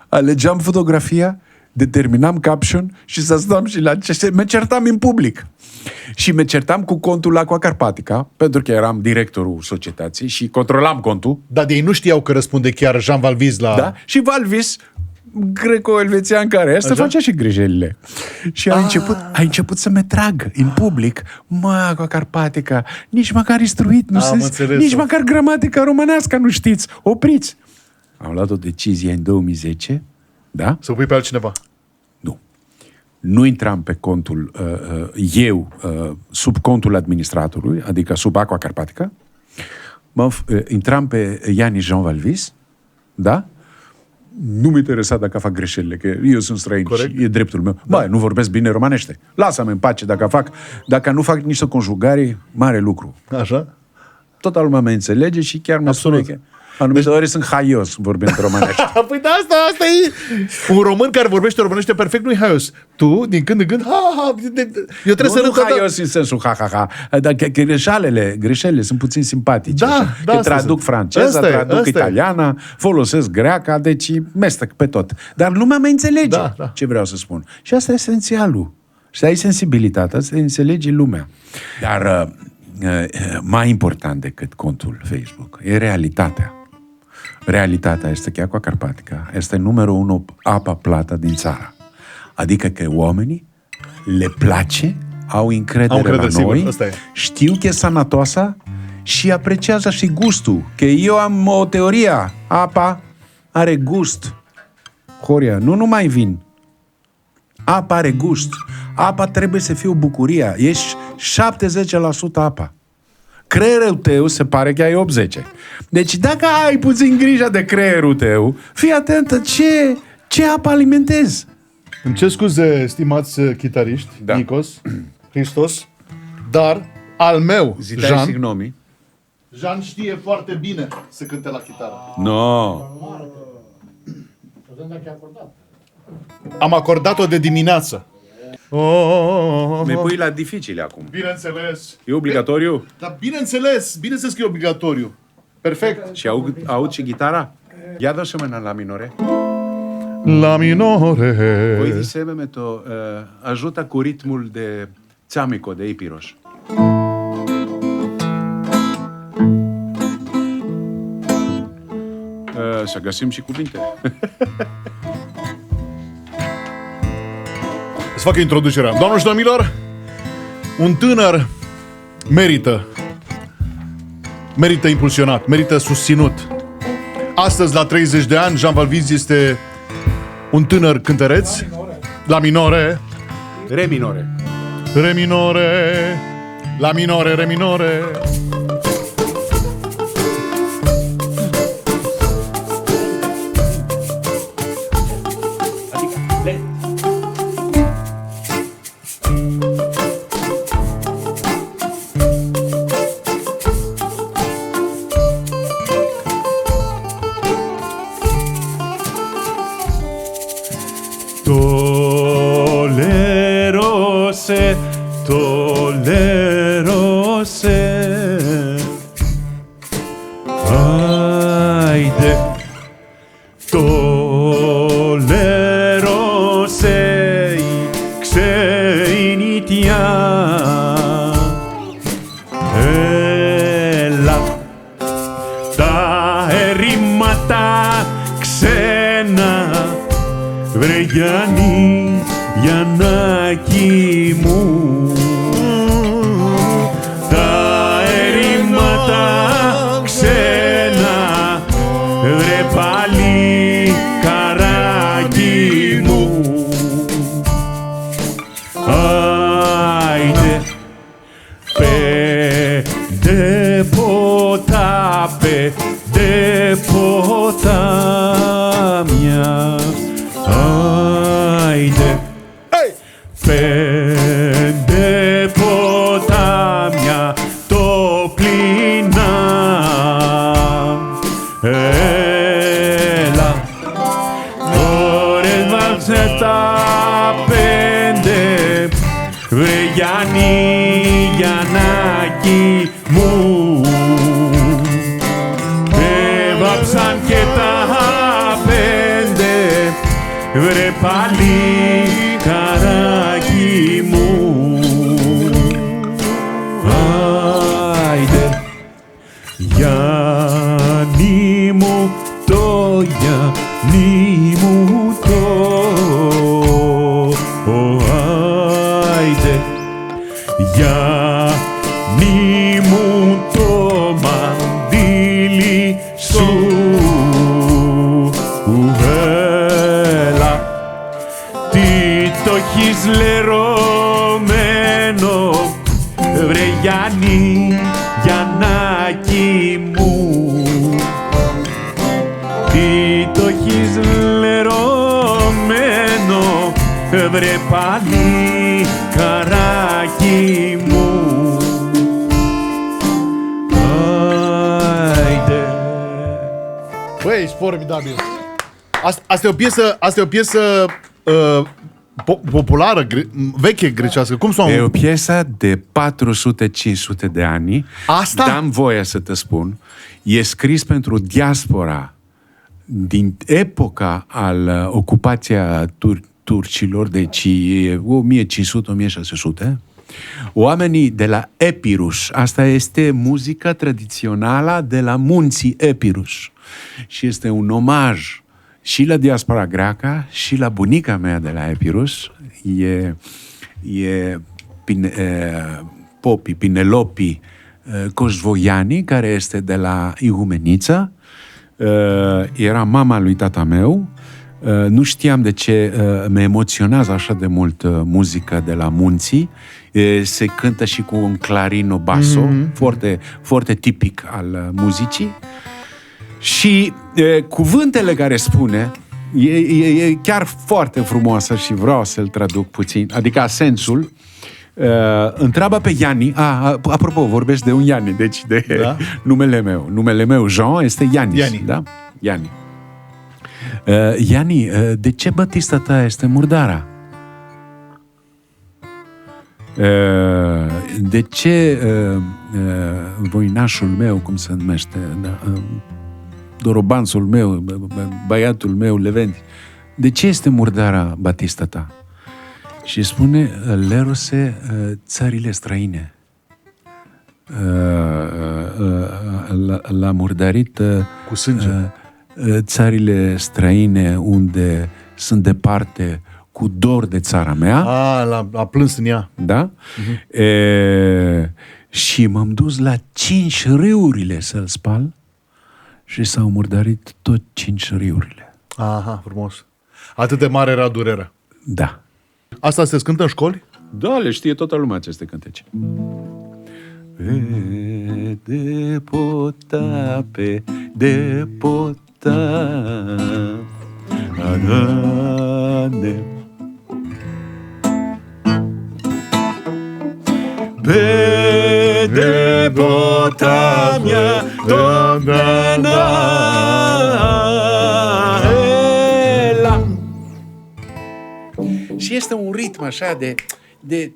Alegeam fotografia, determinam caption și să stăm și mă certam în public. Și mă certam cu contul Aqua Carpatica, pentru că eram directorul societății și controlam contul. Dar de ei nu știau că răspunde chiar Jean Valvis la... Da? Și Valvis, greco-elvețian care este, facea și greșelile. Și a început să mă trag în public. Aqua Carpatica, nici măcar instruit, nici măcar gramatica românească nu știți. Opriți! Am luat o decizie în 2010, da? Să pui pe altcineva. Nu intram pe contul sub contul administratorului, adică sub Aqua Carpatica. Intram pe Iani Jean Valvis, da? Nu mă interesa dacă fac greșelile, că eu sunt străin și e dreptul meu. Da. Nu vorbesc bine românește. Lasă-mă în pace dacă nu fac niște conjugare, mare lucru. Așa? Toată lumea mă înțelege și chiar mă spune că anumite ori sunt haios vorbind românește. Păi da, asta e... Un român care vorbește românește perfect nu e haios. Tu, din când în când, eu trebuie să râd haios în sensul ha-ha-ha. Dar greșelile sunt puțin simpatice. Că traduc franceza, traduc italiana, folosesc greaca, deci mestec pe tot. Dar lumea mă înțelege ce vreau să spun. Și asta e esențialul. Și ai sensibilitatea, să înțelegi lumea. Dar mai important decât contul Facebook e realitatea. Realitatea este că Aqua Carpatica este numărul 1 apa plată din țară. Adică că oamenii le place, au încredere la noi, știu că e sănătoasă și apreciază și gustul. Că eu am o teorie, apa are gust. Horia, nu numai vin. Apa are gust. Apa trebuie să fie o bucurie. Ești 70% apa. Creierul tău se pare că ai 80%. Deci dacă ai puțin grijă de creierul tău, fii atentă ce apă alimentezi. Îmi cer scuze, stimați chitariști, Nikos, Hristos, dar al meu, Jean știe foarte bine să cânte la chitară. Am acordat-o de dimineață. Mi pui la dificile acum. Bineînțeles. E obligatoriu? Dar bineînțeles că e obligatoriu. Perfect. Și aud și gitara? Ia dă și mâna la minore. La minore. Voi disebeme to ajută cu ritmul de țamico, de Epiroș. Să găsim și cuvinte. Să fac introducerea. Doamnelor și domnilor, un tânăr merită impulsionat, merită susținut. Astăzi, la 30 de ani, Jean Valvis este un tânăr cântăreț. La minore. Re minore. Re minore. La minore, re minore. Tolerose. Haide. Tolerose. Xeinitia. Ela. Ta erimata xena. Βρεγιάννη Γιαννάκη μου, τα ερήματα ξένα, βρε πάλι καράκι μου. Άιντε πέντε ποτάμια. Άιντε πέντε ποτάμια το πλήνα. Έλα ώρες βάλσε τα πέντε. Βρε Γιάννη Γιαννάκη κάψαν και τα πέντε. Βρε παλικάράκι μου, άιντε Γιάννη μου το, Γιάννη μου το, άιντε Γιάννη μου το μαντίλι σου, έλα τι το έχεις λερωμένο, βρε Γιάννη, Γιαννάκι μου, τι το έχεις λερωμένο, βρε παλικάράκι μου. Άιντε. Băi, ești formidabil. Asta e o piesă populară, veche grecească. Cum s-o E o piesă de 400-500 de ani. Asta? Dăm voie să te spun. E scris pentru diaspora din epoca al ocupația turcilor, deci 1500-1600. Oamenii de la Epirus, asta este muzica tradițională de la munții Epirus. Și este un omaj și la diaspora greacă și la bunica mea de la Epirus. Popi, Pinelopi Coșvoiani, care este de la Igumenița. Era mama lui tata meu. Nu știam de ce mă emoționează așa de mult muzica de la munții. Se cântă și cu un clarino basso, foarte, foarte tipic al muzicii. Și cuvântele care spune e chiar foarte frumoasă și vreau să-l traduc puțin, adică sensul. Întreabă pe Iani, apropo, vorbesc de un Iani, deci de numele meu. Numele meu, Jean, este Ianis. Iani. Da? Iani. Iani, de ce bătista ta este murdara? De ce voinașul meu, cum se numește, dorobanțul meu, băiatul meu, Levent, de ce este murdara batista ta? Și spune, lerose țările străine. L-a murdarit cu sânge. Țările străine unde sunt departe cu dor de țara mea. A plâns în ea. Da? Și m-am dus la 5 râurile să-l spal și s-au murdărit tot 5 râurile. Aha, frumos. Atât de mare era durerea. Da. Asta se cântă în școli? Da, le știe toată lumea aceste cântece. De pota, pe de pota, anane. Pe de pota mea, dona și este un ritm așa de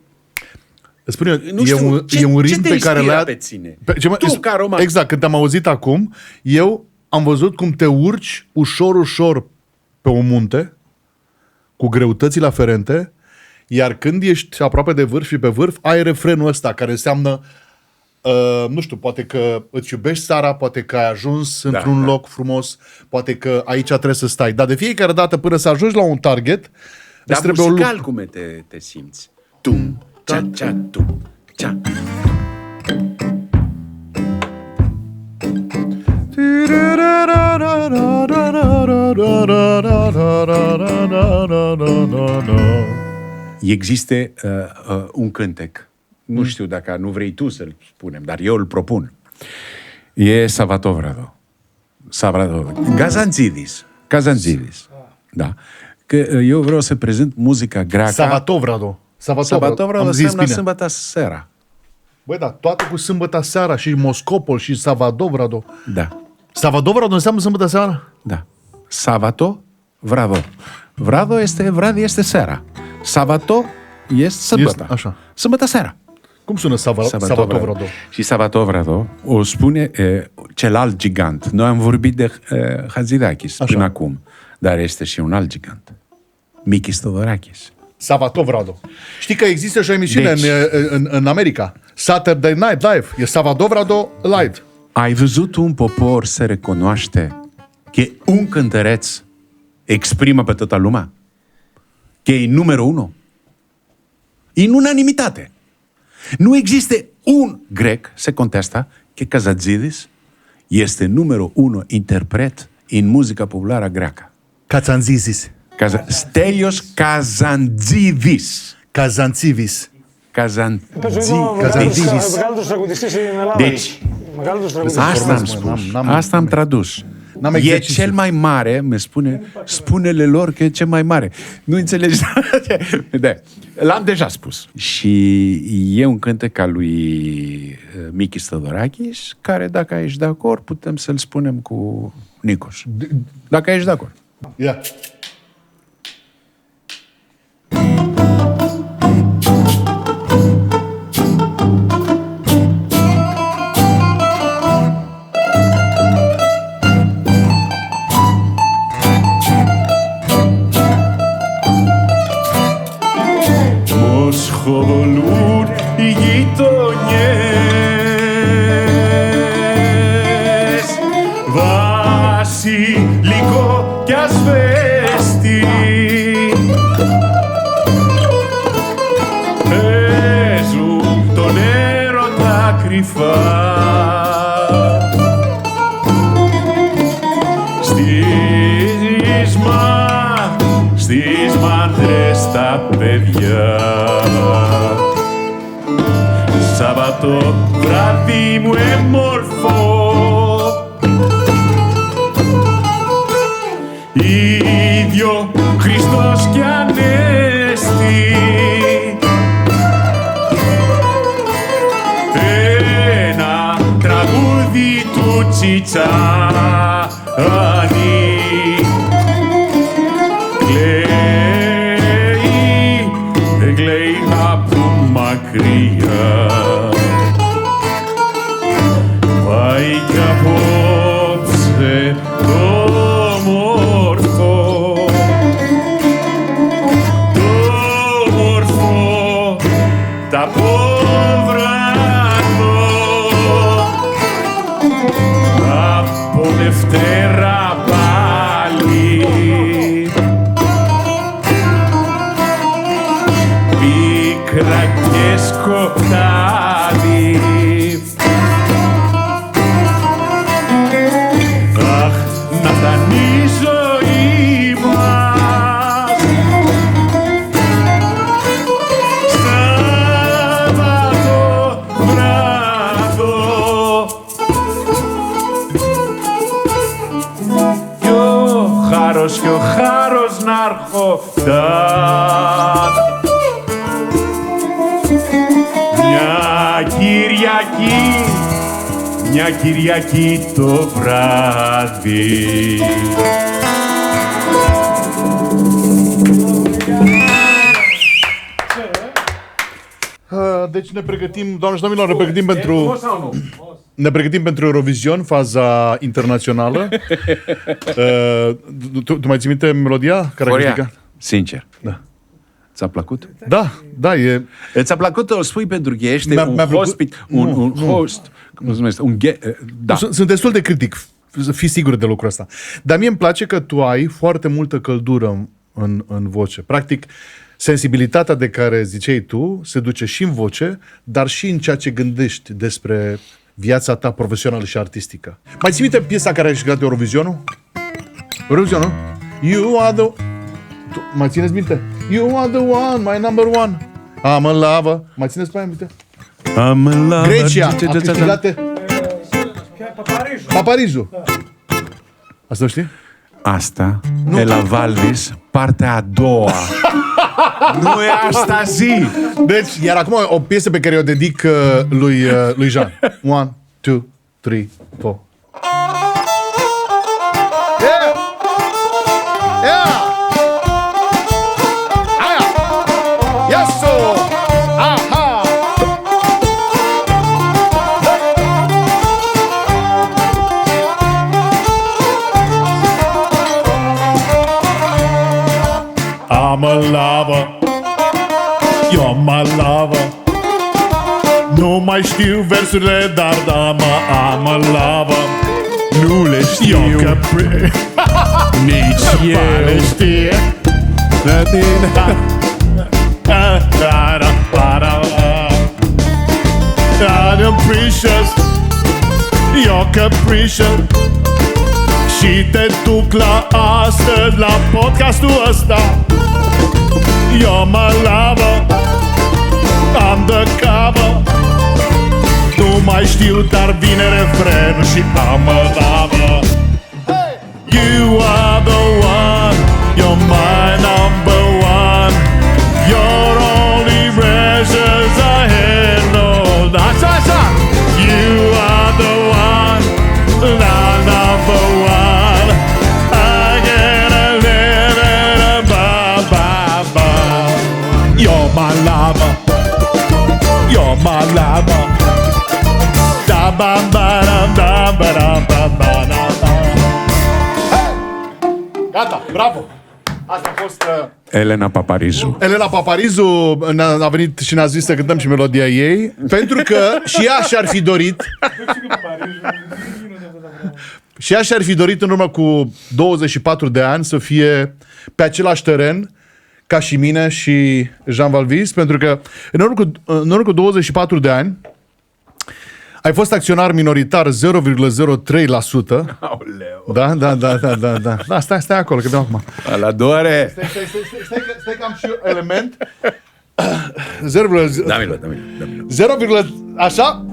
Spune, nu știu, e un ritm ce pe care l-a... pe ține? Tu, ca roman. Exact, când te-am auzit acum, eu am văzut cum te urci ușor pe un munte, cu greutățile aferente, iar când ești aproape de vârf și pe vârf, ai refrenul ăsta, care înseamnă, nu știu, poate că îți iubești țara, poate că ai ajuns într-un loc frumos, poate că aici trebuie să stai. Dar de fiecare dată, până să ajungi la un target, dar muzical cum te simți? Tum, cha, tum, cha. Există un cântec. Nu știu dacă nu vrei tu să-l spunem, dar eu îl propun. E Savatovrato. Kazantzidis. Da. Că eu vreau să prezint muzica greacă. Savatovrato înseamnă sâmbătă seara. Băi, da, toate cu sâmbătă seara, și Moscopol și Savatovrato. Da. Savatovrato înseamnă sâmbătă seara? Da. Savatovrato. Vradi este seara. Savato este sâmbătă. Așa. Sâmbătă seara. Cum sună Savatovrato? Și Savatovrato o spune celălalt gigant. Noi am vorbit de Hatzidakis până acum, dar este și un alt gigant. Mikis Theodorakis. Savatovrato. Știi că există și o emisiune în America. Saturday Night Live. E Savatovrato Live. Ai văzut un popor se recunoaște că un cântăreț exprimă pe toată lumea? Că e numărul 1? În unanimitate. Nu există un grec, se contesta, că Kazantzidis este numărul 1 interpret în muzica populară greacă. Kazantzidis. Stelios Kazantzidis. Kazantzidis. Kazantzidis. Deci, asta am tradus. E cel mai mare, spune-le lor că e cel mai mare. Nu înțelegi? Da. L-am deja spus. Și e un cântec al lui Mikis Theodorakis, care, dacă ești de acord, putem să-l spunem cu Nikos. Dacă ești de acord. Ia. Μοσχοβολούν οι γειτονιές, βασιλικό κι ασβέστη, παίζουν τον έρωτα κρυφά. Στις μάντρες τα παιδιά. Σάββατο βράδυ μου έμορφο, ίδιο Χριστός κι Ανέστη, ένα τραγούδι του Τσιτσάνη. Κλαίει από μακριά, πάει κι απόψε το μορφό, τα πόβραδο, από Δευτέρα πάλι. Πίκρα και σκοτάδι. Αχ, να φτάνει η ζωή μας. Σάββατο βράδο κι ο χάρος να έρχονταν. Μια Κυριακή το βράδυ. Deci ne pregătim, doamne și domnilor, ne pregătim pentru Eurovision, faza internațională. Tu mai ții minte melodia? Horia, sincer. Da. Ți-a plăcut? Da, e... Ți-a plăcut, o spui pentru că ești un host, cum se numește, da. Sunt destul de critic, să fii sigur de lucrul ăsta. Dar mie îmi place că tu ai foarte multă căldură în voce. Practic, sensibilitatea de care ziceai tu se duce și în voce, dar și în ceea ce gândești despre viața ta profesională și artistică. Mai ții minte piesa care ai jucat de Eurovisionul? Eurovisionul? You are the... Mai țineți minte? You are the one, my number one. I'm a lover. Mai țineți pe aia minte? I'm a lover. Grecia a câștigat Paparizu. Asta o știi? Asta e la Valvis, partea a doua. Nu e asta zi. Deci, iar acum o piesă pe care o dedic lui Jean. 1, 2, 3, 4. I'm a lover. You're my lover. Nu mai știu versurile, dar da, I'm a lover. Nu le știu, Eu că nici eu. le știe. I'm precious. You're capricious. Și te duc la astăzi, la podcastul ăsta. You're my lover. Undercover. Nu mai știu, dar vine refrenul și I'm a lover. You are the one. You're my number one. Your only measures ahead, Lord. Așa, așa. You are the one. La number one. I gotta live in a ba. You're my lover. You're my lover. Da ba ba da ba da ba ba da ba. Gata, bravo! Asta a fost Elena Paparizu. Elena Paparizu a venit și ne-a zis să cântăm și melodia ei, pentru că și ea și-ar fi dorit și ea și-ar fi dorit în urmă cu 24 de ani să fie pe același teren ca și mine și Jean Valvis, pentru că în urmă cu 24 de ani ai fost acționar minoritar 0,03%. Aoleu. Da, stai acolo, că vedeam acum. Ala doare. Stai că am și eu element. 0, așa,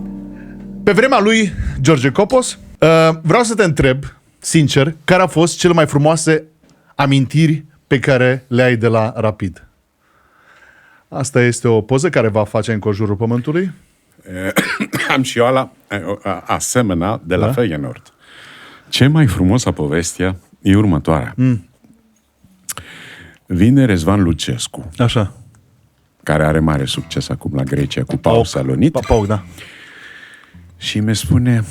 pe vremea lui George Copos. Vreau să te întreb, sincer, care au fost cele mai frumoase amintiri pe care le ai de la Rapid? Asta este o poză care va face înconjurul pământului. Am și eu asemenea de la Feyenoord. Ce mai frumoasă povestea e următoarea. Vine Răzvan Lucescu, Așa. care are mare succes acum la Grecia cu Pau Salonit, Pauk, da. și mi spune: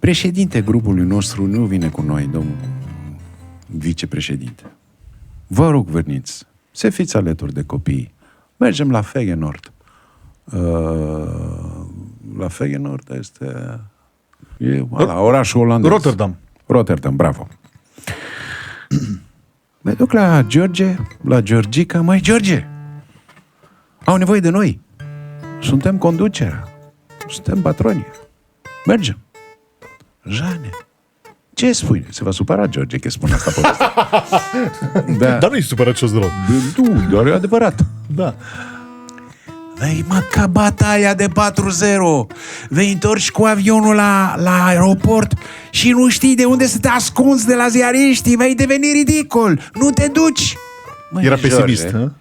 președinte grupului nostru nu vine cu noi, domnul vicepreședinte. Vă rog, veniți, să fiți alături de copii. Mergem la Feyenoord. La Feyenoord este la orașul olandez. Rotterdam, bravo. Mă duc la George, la Georgica. Măi, George, au nevoie de noi. Suntem conducerea. Suntem patroni. Mergem. Jane, ce spui? Se va supăra George că spune asta povestea. Da. Dar nu-i supărăcios deloc. Nu, doar e adevărat. Da. Vei mă, ca bataia de 4-0. Vei întorci cu avionul la aeroport și nu știi de unde să te ascunzi de la ziariști. Vei deveni ridicol. Nu te duci. Măi, era pesimist, hă?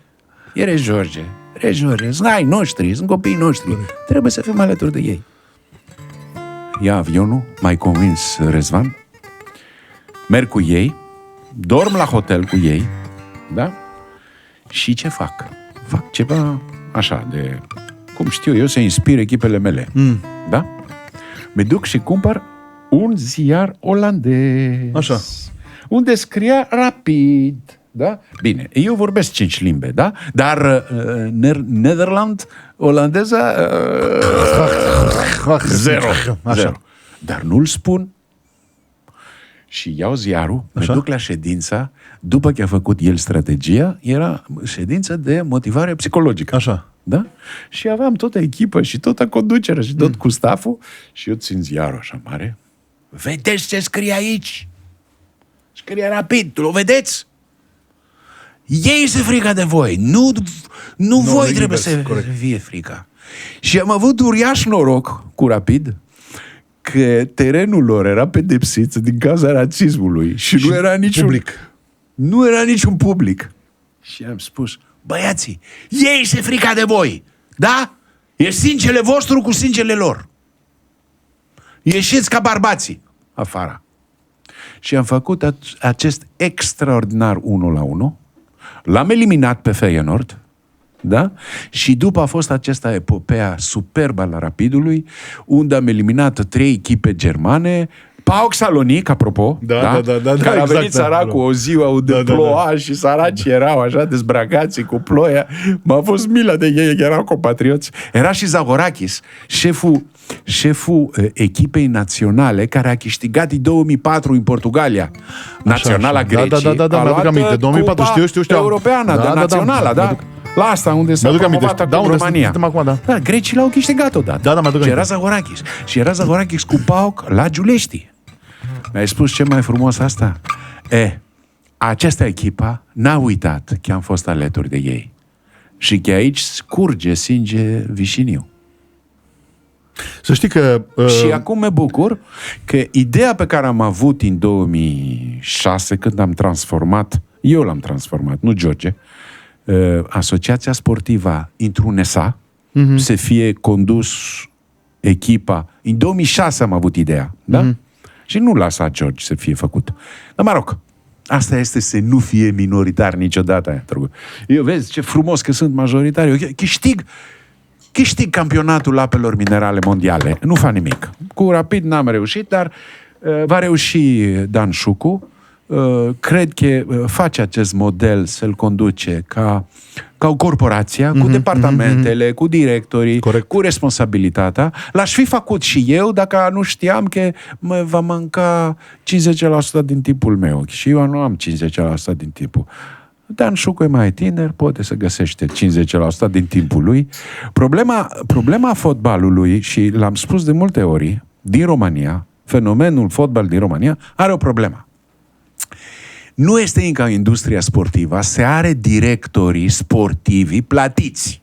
Era George. Sunt ai noștri, sunt copiii noștri. Trebuie să fim alături de ei. Ia avionul, m-ai convins, Răzvan. Merg cu ei, dorm la hotel cu ei, da? Și ce fac? Fac ceva așa de... Cum știu eu, să inspir echipele mele. Da? Mă duc și cumpăr un ziar olandez. Așa. Unde scria Rapid. Da? Bine, eu vorbesc 5 limbi, da? Dar Nederland, olandeza, zero. Dar nu-l spun. Și iau ziarul, mă duc la ședința, după ce a făcut el strategia, era ședință de motivare psihologică. Așa. Da? Și aveam toată echipa și toată conducerea și tot cu stafful și eu țin ziarul așa mare. Vedeți ce scrie aici? Scrie Rapid, tu-l vedeți? Ei se frică de voi, nu voi trebuie să fie frica. Și am avut uriaș noroc cu Rapid că terenul lor era pedepsit din cauza racismului și nu era niciun public. Nu era niciun public. Și am spus: băiații, ei se frică de voi, da? E sângele vostru cu sângele lor. Ieșiți ca bărbații afară. Și am făcut acest extraordinar 1-1. L-am eliminat pe Feyenoord Da? Și după a fost această epopea superbă la Rapidului, unde am eliminat 3 echipe germane, PAOK Salonic, apropo, Da, care a exact, venit săracul o zi de ploua și săracii erau așa dezbrăcați cu ploaia. M-a fost milă de ei, erau compatrioți. Era și Zagorakis, șeful echipei naționale care a câștigat în 2004 în Portugalia. Naționala Greciei. Da, mi-aduc aminte. 2004, știu. Europeană, de naționala, da? La asta unde s-a promovat acum România. Da, grecii l-au câștigat odată. Da, mi-aduc și aminte. era Zagorakis. Și era Zagorakis cu PAOK la Giulești. Mi-ai spus ce mai frumos asta? Această echipă n-a uitat că am fost alături de ei. Și că aici curge sânge vișiniu. Să știi că... Și acum mă bucur că ideea pe care am avut în 2006, când am transformat, eu l-am transformat, nu George, Asociația Sportivă într-un SA, să fie condus echipa. În 2006 am avut ideea, da? Și nu lăsa George să fie făcut. Dar mă rog, asta este să nu fie minoritar niciodată. Eu vezi ce frumos că sunt majoritari. Eu câștig campionatul apelor minerale mondiale. Nu fac nimic. Cu Rapid n-am reușit, dar va reuși Dan Șucu. Cred că face acest model să-l conduce ca o corporație, cu departamentele, cu directorii, cu responsabilitatea. L-aș fi făcut și eu dacă nu știam că mă va manca 50% din timpul meu. Și eu nu am 50% din timpul. Dan Șucu e mai tiner, poate să găsește 50% din timpul lui. Problema fotbalului, și l-am spus de multe ori, din România, fenomenul fotbal din România, are o problemă. Nu este încă industria sportivă, se are directorii sportivi plătiți.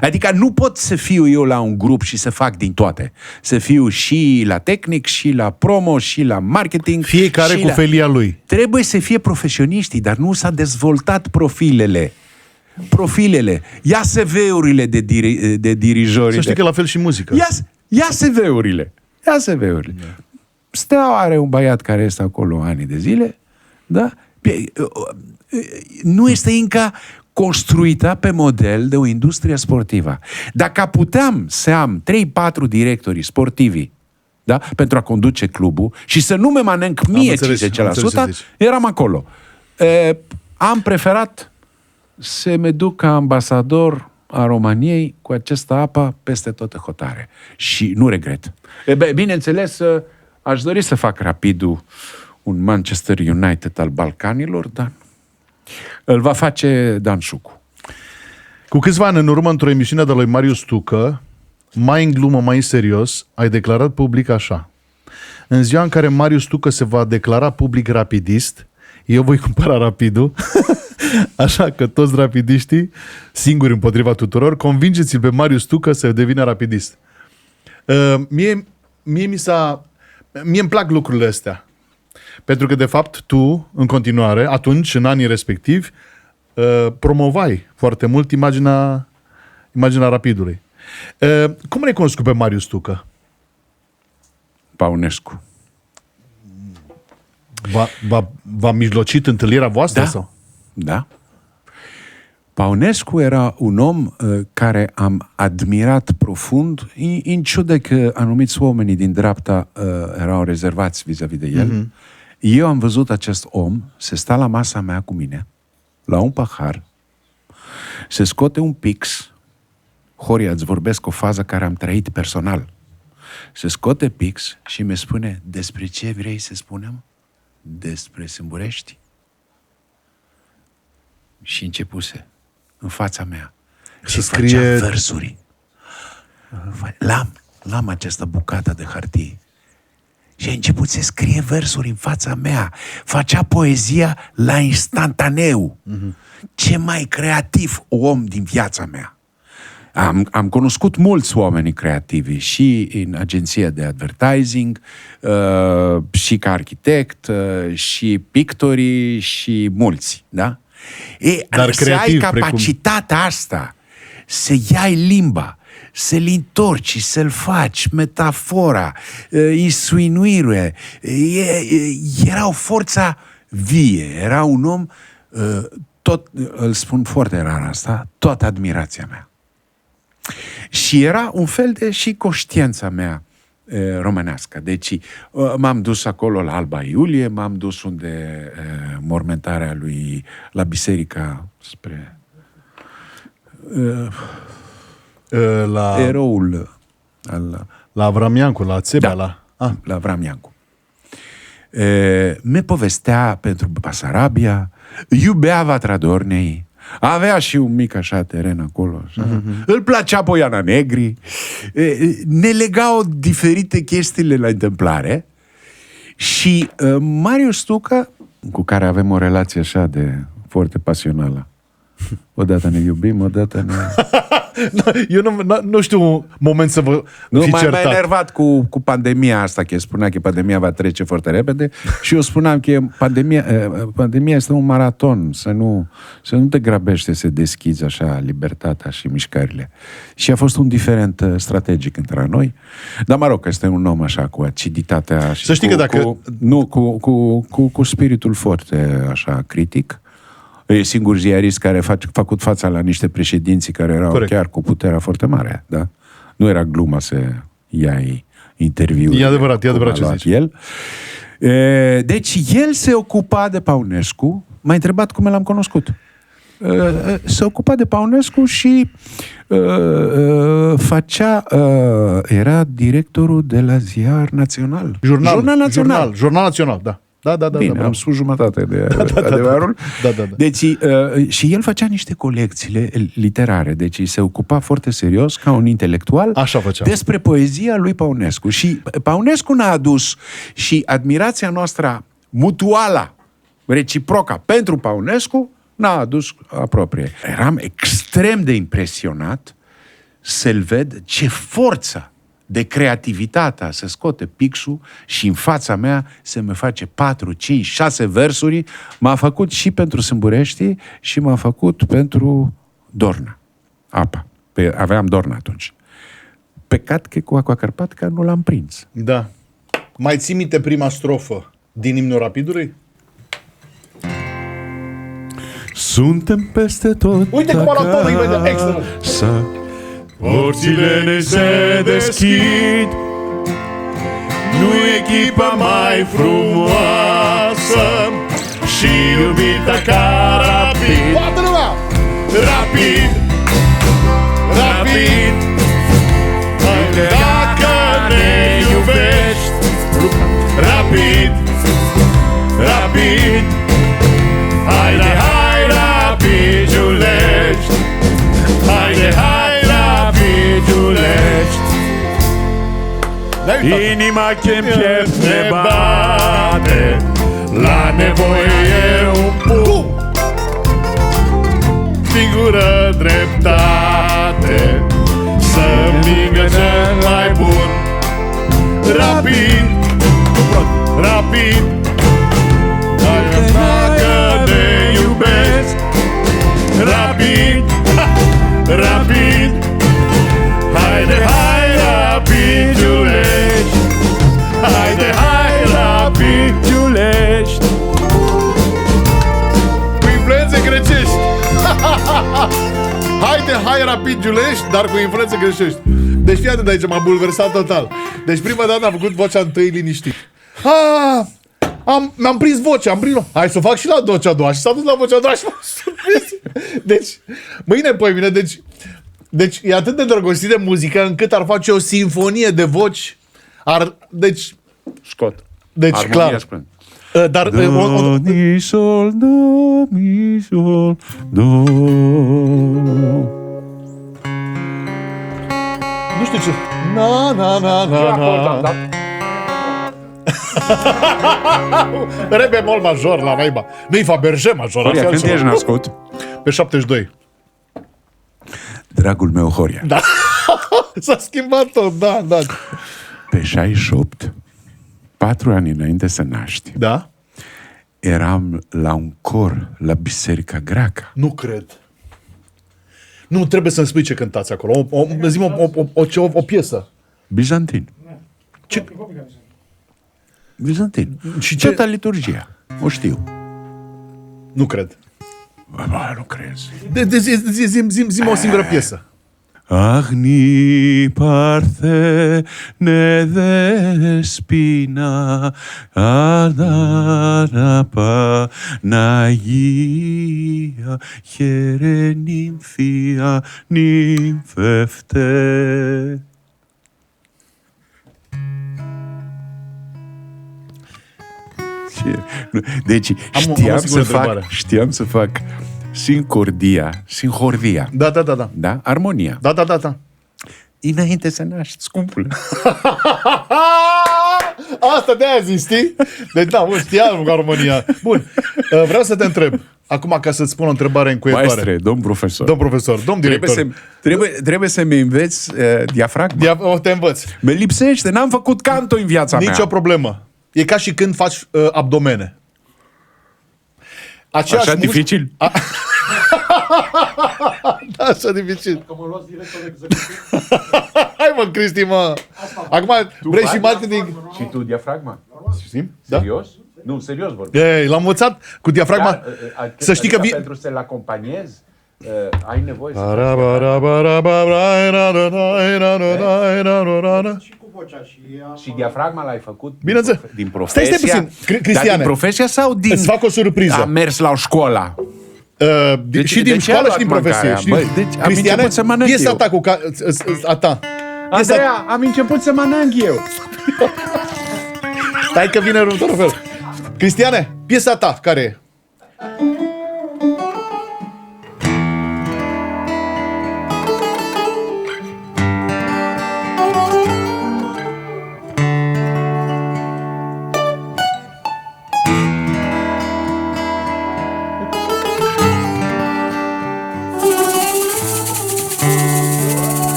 Adică nu pot să fiu eu la un grup și să fac din toate. Să fiu și la tehnic, și la promo, și la marketing. Fiecare cu felia lui. Trebuie să fie profesioniștii, dar nu s-a dezvoltat profilele. Ia CV-urile de dirijori. Să știi că la fel și muzică. Ia CV-urile. Steaua are un băiat care este acolo ani de zile, da? Nu este încă construită pe model de o industrie sportivă. Dacă puteam să am 3-4 directori sportivi, da? Pentru a conduce clubul și să nu mă mănânc mie 50%, eram acolo. Am preferat să mă duc ca ambasador a României cu această apă peste toată hotare. Și nu regret. Bineînțeles, aș dori să fac Rapidul un Manchester United al Balcanilor, dar îl va face Dan Șucu. Cu câțiva ani în urmă, într-o emisiune de lui Marius Tucă, mai în glumă, mai în serios, ai declarat public așa: în ziua în care Marius Tucă se va declara public rapidist, eu voi cumpăra Rapidul, așa că toți rapidiștii, singuri împotriva tuturor, convingeți-l pe Marius Tucă să devină rapidist. Mie îmi plac lucrurile astea. Pentru că, de fapt, tu, în continuare, atunci, în anii respectivi, promovai foarte mult imaginea Rapidului. Cum l-ai cunoscut pe Marius Tucă? Paunescu. V-a mijlocit întâlnirea voastră? Da. Sau? Da. Paunescu era un om care am admirat profund, în ciudă că anumiți oamenii din dreapta erau rezervați vis-a-vis de el. Eu am văzut acest om se sta la masa mea cu mine, la un pahar, se scoate un pix. Horia, îți vorbesc o fază care am trăit personal. Se scoate pix și mi spune: despre ce vrei să spunem? Despre Sâmburești. Și începuse în fața mea și făcea versuri. L-am această bucată de hârtie. Și a început să scrie versuri în fața mea. Facea poezia la instantaneu. Ce mai creativ om din viața mea. Am cunoscut mulți oameni creativi și în agenția de advertising, și ca arhitect, și pictorii, și mulți, da? Dar să ai capacitatea asta, să iai limba, să-l întorci, să-l faci, metafora, insinuire. Era o forță vie, era un om tot, îl spun foarte rar asta, toată admirația mea. Și era un fel de și conștiința mea românească. Deci m-am dus acolo la Alba Iulie, m-am dus unde mormântarea lui, la biserica spre La eroul La Avramiancu, la Țebea, la Avramiancu. Me povestea pentru Basarabia, iubea Vatra Dornei, avea și un mic așa teren acolo. Așa. Îl plăcea Poiana Negri. Ne legau diferite chestiile la întâmplare și Marius Stuca, cu care avem o relație așa de foarte pasională. Odată ne iubim, odată ne... Eu nu știu un moment să vă fi m-am certat. enervat cu pandemia asta, că spunea că pandemia va trece foarte repede și eu spuneam că pandemia este un maraton, să nu te grăbește să deschizi așa libertatea și mișcările. Și a fost un diferent strategic între noi. Dar mă rog, că este un om așa cu aciditatea și să știi că dacă... cu spiritul foarte așa critic. E singur ziarist care a făcut fața la niște președinții care erau chiar cu puterea foarte mare, da? Nu era glumă să iei interviuri. E adevărat ce zici. El. Deci el se ocupa de Paunescu. M-a întrebat cum l-am cunoscut. Se ocupa de Paunescu și era directorul de la Ziar Național. Jurnal Național, da. Bine, am spus jumătate de adevărul. Da. Deci, și el făcea niște colecțiile literare, deci se ocupa foarte serios, ca un intelectual, despre poezia lui Paunescu. Și Paunescu ne-a adus și admirația noastră mutuală, reciprocă pentru Paunescu, n-a adus apropie. Eram extrem de impresionat să-l ved ce forță de creativitatea să scoate pixul și în fața mea se me face 4, 5, 6 versuri. M-a făcut și pentru Sâmburești și m-a făcut pentru Dorna. Apa. Aveam Dorna atunci. Păcat că cu Aqua Carpatica nu l-am prins. Da. Mai ții minte prima strofă din Imnul Rapidului? Suntem peste tot. Uite cum arată tonul imediat. Excelent. Porțile ne se deschid, nu echipa mai frumoasă și iubita ca rapid. Toată lumea! Rapid, rapid, dacă ne iubești. Rapid, rapid, haide, hai rapid, Giulești. Haide, hai Giulești. Inima ce-mi piept ne bate, la nevoie un pum, singură dreptate, să învingă cel mai bun. Rapid, rapid, dacă ne iubesc. Rapid, rapid, haide, hai rapid, Giulești. Haide, hai rapid, Giulești. Cu influențe grecești. Haide, hai rapid, Giulești, dar cu influențe grecești. Deci fii atent aici, m-a bulversat total. Deci prima dată am făcut vocea întâi liniștit. Mi-am prins vocea, hai să o fac și la vocea a doua. Și s-a dus la vocea a doua și m-am surprins. Deci, mâine, poimine, deci e atât de îndrăgostit de muzică încât ar face o sinfonie de voci. Deci, scot. Deci, armonia, clar. Dar do, mi, sol, do, mi, sol, do. Nu știu ce. Na. Re bemol major la naiba. Nu-i Fabergé major. Horia, când ești născut? Pe 72. Dragul meu, Horia. Da. S-a schimbat tot, da. Pe 68, 4 ani înainte să naști, da? Eram la un cor la Biserica Greacă. Nu cred. Nu, trebuie să-mi spui ce cântați acolo. O piesă. Bizantin. Ce? Bizantin. Și ce? Toată liturgia. O știu. Nu cred. Bă, nu crezi. Zi-mi o singură piesă. Αγνή Παρθένε δεσπίνα, Αδάρα Παναγία, χαίρε νυμφία, νυμφευτέ. Deci știam să fac sincordia. Da. Da? Armonia. Da. Înainte să naști, scumpule. Asta de-aia zis, știi? Deci da, știam Armonia. Bun, vreau să te întreb. Acum, ca să-ți spun o întrebare încuietoare. Maestre, domn profesor. Domn profesor, domn director. Trebuie să-mi înveți diafragma. O te învăț. Me lipsește, n-am făcut canto în viața mea. Nicio problemă. E ca și când faci abdomene. Așa dificil? Da, așa dificil. Că mă luați director executiv. Hai mă, Cristi, mă. Acum vrei și marketing? Și tu diafragma? Știm? Da? Serios? Nu, serios vorbim. Ei, l-am învățat cu diafragma. Să știi că pentru să-l acompaniezi, ai nevoie să... Și diafragma l-ai făcut Bineînțeles. din profesia? Stai puțin, Cristiane. Dar din profesia sau din... Îți fac o surpriză. Am mers la o școală. Și din școală și din profesie. Deci am Cristiane, început să mănânc piesa eu. ta cu a ta. Andreea, am început să mănânc eu. Stai că vine următorul fel. Cristiane, piesa ta, care e?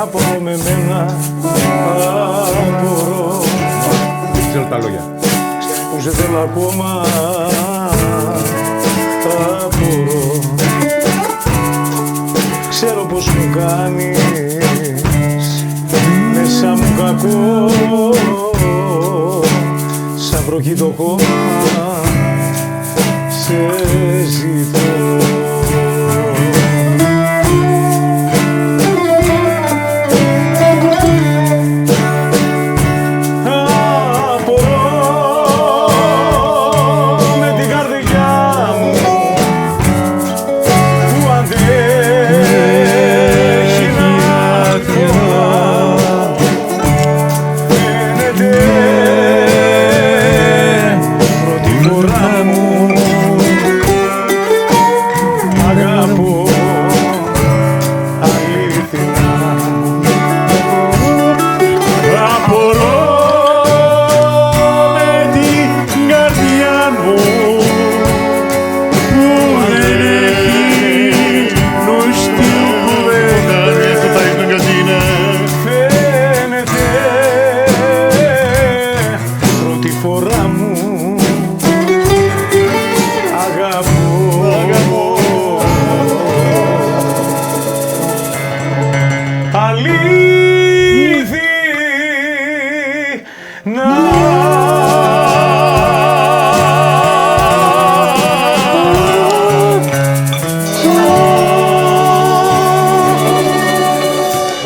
Απορώ με μένα, απορώ. Δεν ξέρω τα λόγια. Που σε θέλω ακόμα, απορώ. Ξέρω πως μου κάνεις μέσα μου κακό, σαν προκείτο χώμα σε ζητώ.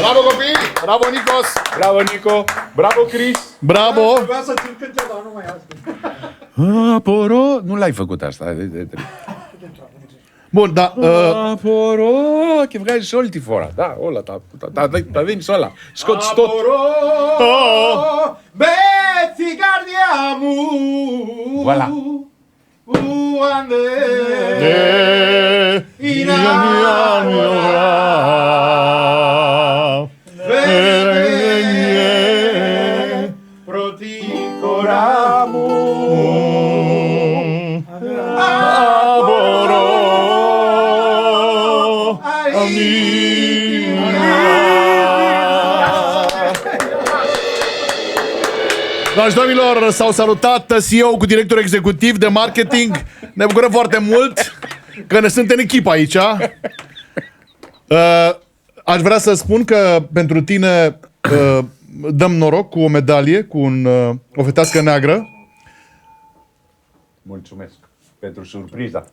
Bravo copii! Bravo Nicos! Bravo, Nico! Bravo, Chris! Bravo! Vreau să țin câte, dar nu mai azi. Aporo? Nu l-ai făcut asta. Bun, da. Aporo και βγάζεις όλη τη φορά. Da, όλα τα δίνεις όλα. Σκοτς tot. Beți cardia mu. Voilà. Doamne și domnilor, s-au salutat CEO cu director executiv de marketing. Ne bucurăm foarte mult. că ne suntem în echipă aici. Aș vrea să spun că pentru tine dăm noroc cu o medalie, cu o fetească neagră. Mulțumesc pentru surpriza.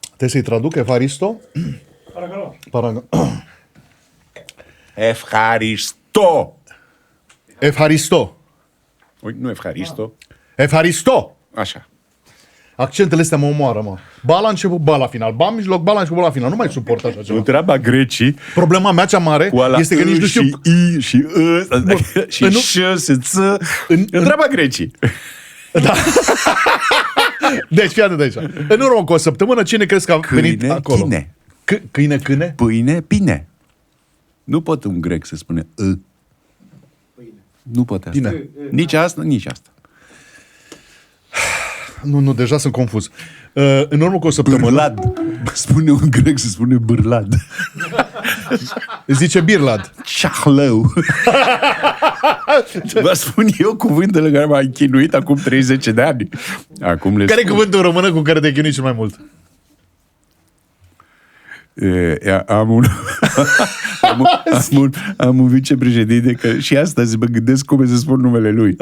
Trebuie să-i traduc, Evaristo. Παρακαλώ. Ευχαριστώ. Evharisto. Nu Evharisto. Evharisto. Așa. Accentele astea mă omoară, mă. Ba la început, ba la final. Ba în mijloc, ba la început, ba la final. Nu mai suport așa ceva. Întreaba grecii Problema mea cea mare cu ala este că nici nu știu... și I și și în- ș și ță. Întreaba grecii. Deci, fii atent de aici. În urmă cu o săptămână, cine crezi că a venit Câine, acolo? chine. Câine, câine? Pâine, bine. Nu pot un grec să spune Nu pot asta. Bine. Nici asta, nici asta. Nu, deja sunt confuz. În urmă cu o săptămână... Bârlad. Spune un grec să spune bârlad. Zice Birlad. Ceahlău. Vă spun eu cuvintele care m-am chinuit acum 30 de ani. Acum le Care e spun. cuvântul română cu care te-ai chinuit cel mai mult? Am un vicepreședinte că și astăzi mă gândesc cum e să spun numele lui.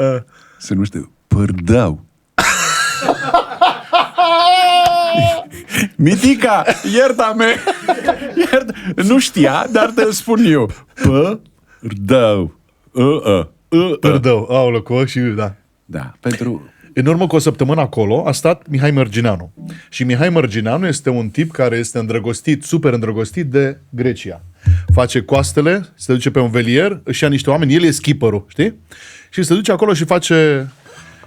Să nu știu. Părdau. Mitica, iertă-me. Nu știa, dar te spun eu. Părdau. Părdău. Aolă, cu și da. Da, pentru... În urmă cu o săptămână acolo a stat Mihai Mărgineanu. Și Mihai Mărgineanu este un tip care este îndrăgostit, super îndrăgostit de Grecia. Face coastele, se duce pe un velier, își ia niște oameni, el e skipperul, știi? Și se duce acolo și face...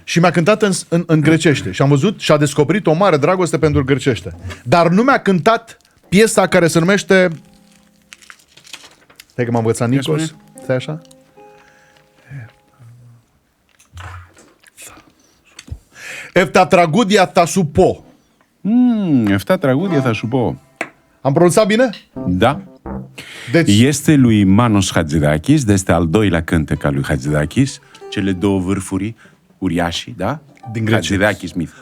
Și mi-a cântat în grecește. Și am văzut și a descoperit o mare dragoste pentru grecește. Dar nu mi-a cântat piesa care se numește... Stai că m-a învățat Nicos. Stai așa? Eftatragudia ta supo. Efta tragudia ta supo. Am pronunțat bine? Da. Deci, Este lui Manos Hadzidakis, de este al doilea cântec al lui Hadzidakis, cele două vârfuri uriașii, da? Din Grecia. Hadzidakis myth.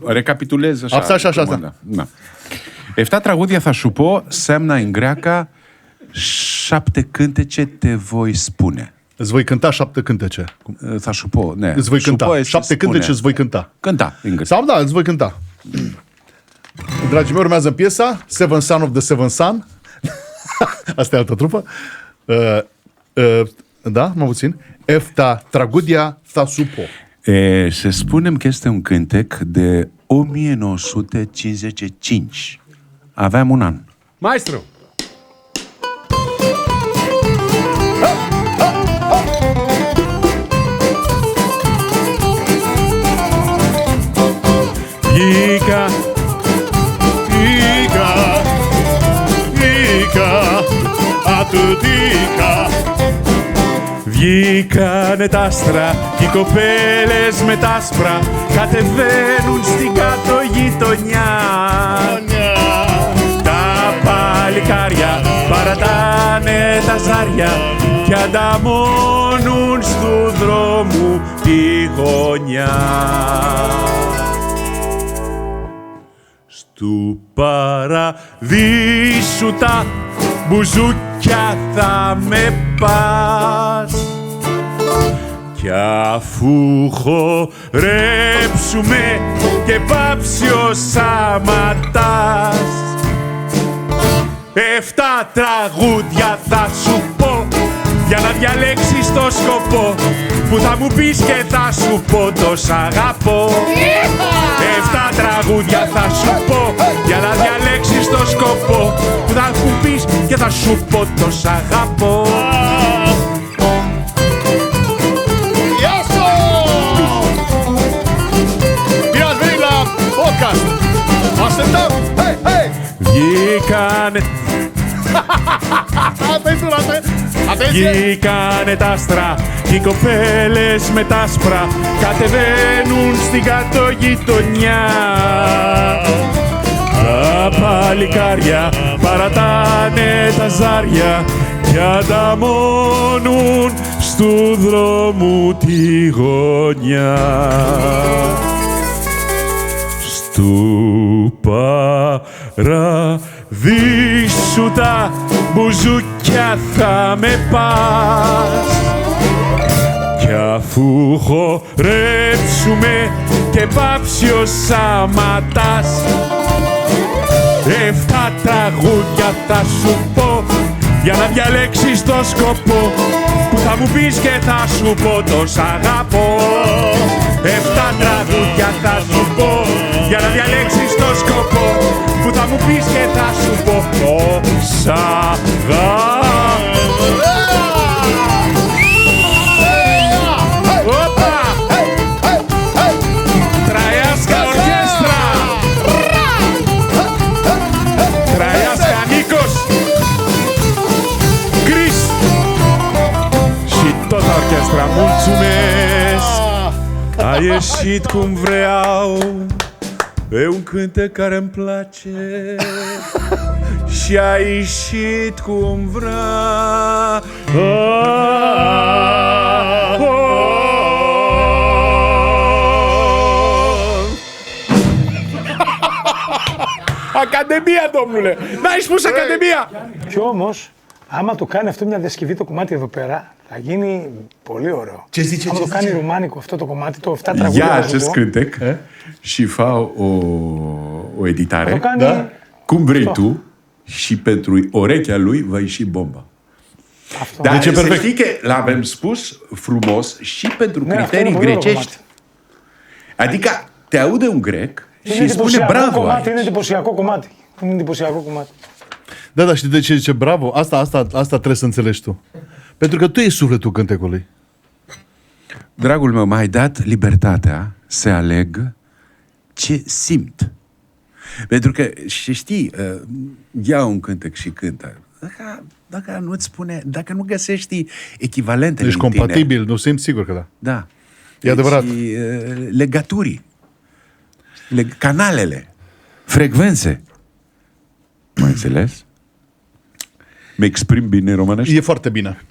Recapitulez așa. Așa. Da. Da. Efta tragudia ta supo semna în greacă 7 cântece te voi spune. îți voi cânta 7 cântece. Ta supo, ne. Îți voi cânta. Supo este 7 spune. cântece îți voi cânta. Cânta, în greacă. Sau da, îți voi cânta. Dragii mei, urmează piesa Seven Son of the Seven Son. Asta e altă trupă. Da, mai puțin. Efta tragudia ta supo. Să spunem că este un cântec de 1955. Aveam un an. Maestru! Βγήκανε τ' άστρα και οι κοπέλες με τ' άσπρα κατεβαίνουν στην κάτω γειτονιά. Τα παλικάρια παρατάνε τα ζάρια και ανταμώνουν στου δρόμου τη γωνιά. Στου παραδείσου τα μπουζούκια θα με πας κι αφού χορέψουμε και πάψει ο Σαματάς 7 τραγούδια θα σου πω για να διαλέξεις το σκοπό που θα μου πεις και θα σου πω το σ' αγαπώ. 7 τραγούδια θα σου πω για να διαλέξεις το σκοπό που θα μου πεις και θα σου πω το σ' αγαπώ. Bine ați venit la podcast! Așteptăm! Hei, hei! Βγήκανε Atenție! Βγήκανε τ' άστρα και οι κοπέλες με τ' άσπρα κατεβαίνουν στην κάτω γειτονιά. Τα παλικάρια παρατάνε τα ζάρια και ανταμώνουν στου δρόμου τη γωνιά. Του παραδείσου τα μπουζούκια θα με πας κι αφού χορέψουμε και πάψει ο Σαματάς 7 τραγούδια θα σου πω για να διαλέξεις το σκοπό που θα μου πεις και θα σου πω το σ' αγαπώ 7 τραγούδια θα σου πω για να διαλέξεις το σκοπό που θα μου πεις και θα σου πω το σ' αγαπώ. Τραϊάσκα ορκέστρα! Τραϊάσκα Νίκος! Chris! Și tot orchestra, mulțumesc! A ieșit cum vreau, e un cântec care îmi place și a ieșit cum vrea. Ακαδημία, domnule! N-ai spus Ακαδημία! Και όμως, άμα το κάνει αυτό μια διασκευή το κομμάτι εδώ πέρα, θα γίνει πολύ ωραίο. Άμα το κάνει ρουμάνικο αυτό το κομμάτι, το 7 τραγούδια. Ia acest cântec și fa o editare, Το κάνει cum vrei αυτό. tu, și pentru orechea lui va ieși bomba. Αυτό. Dar Deci e să perfect. știi că l-avem spus frumos și pentru Ναι, αυτό criterii είναι πολύ ωραίο grecești. κομμάτι. Adică te aude un grec și Είναι îi spune εντυπωσιακό bravo κομμάτι, είναι aici. εντυπωσιακό κομμάτι. Είναι εντυπωσιακό κομμάτι. Da, da, știi de ce zice bravo? Asta trebuie să înțelegi tu. Pentru că tu ești sufletul cântecului. Dragul meu, m-ai dat libertatea să aleg ce simt. Pentru că, și știi, ia un cântec și cântă. Dacă nu-ți spune, dacă nu găsești echivalentele Ești în tine, compatibil, nu simți? Sigur că da. da. E adevărat. Și, legături, canalele, frecvențe. M-ai înțeles? Mi-exprim bine românești? E foarte bine.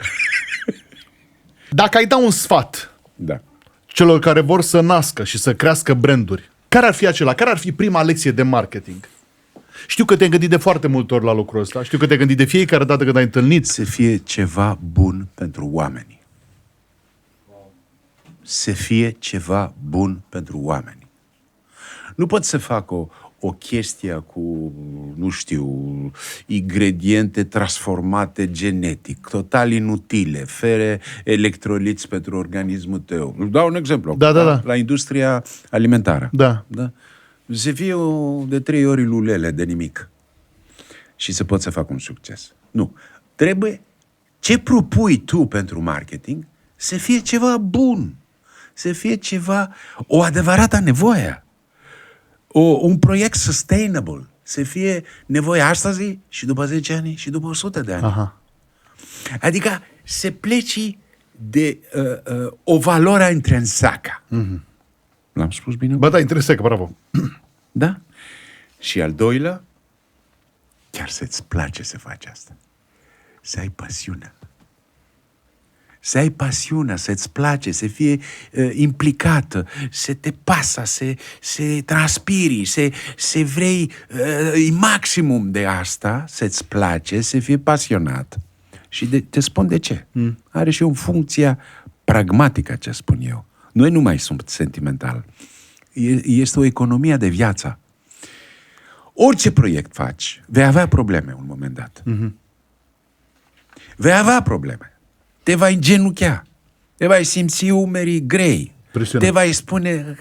Dacă ai da un sfat Da. celor care vor să nască și să crească branduri, care ar fi acela? Care ar fi prima lecție de marketing? Știu că te-ai gândit de foarte multe ori la lucrul ăsta. Știu că te-ai gândit de fiecare dată când ai întâlnit. Să fie ceva bun pentru oameni. Să fie ceva bun pentru oameni. Nu pot să fac o chestie cu, nu știu, ingrediente transformate genetic, total inutile, fără electroliți pentru organismul tău. Îți dau un exemplu. Da. La industria alimentară. Da. Să fie de 3 ori lulele de nimic. Și să poți să fac un succes. Nu. Trebuie ce propui tu pentru marketing să fie ceva bun. Să fie ceva, o adevărată nevoie. Un proiect sustainable. Să fie nevoie astăzi și după 10 ani și după 100 de ani. Aha. Adică să pleci de o valoare intrinsecă. L-am spus bine? Ba da, interesant, bravo. Da? Și al doilea, chiar să-ți place să faci asta. Să ai pasiune. Să ai pasiunea, să-ți place, să fie implicată, să te pasă, să transpiri, să vrei maximum de asta, să-ți place, să fii pasionat. Și te spun de ce. Are și o funcție pragmatică, ce spun eu. Noi nu mai sunt sentimental. Este o economie de viață. Orice proiect faci, vei avea probleme un moment dat. Vei avea probleme. Te vai îngenuchea. Te vai simți umerii grei. Presiune. Te vai spune,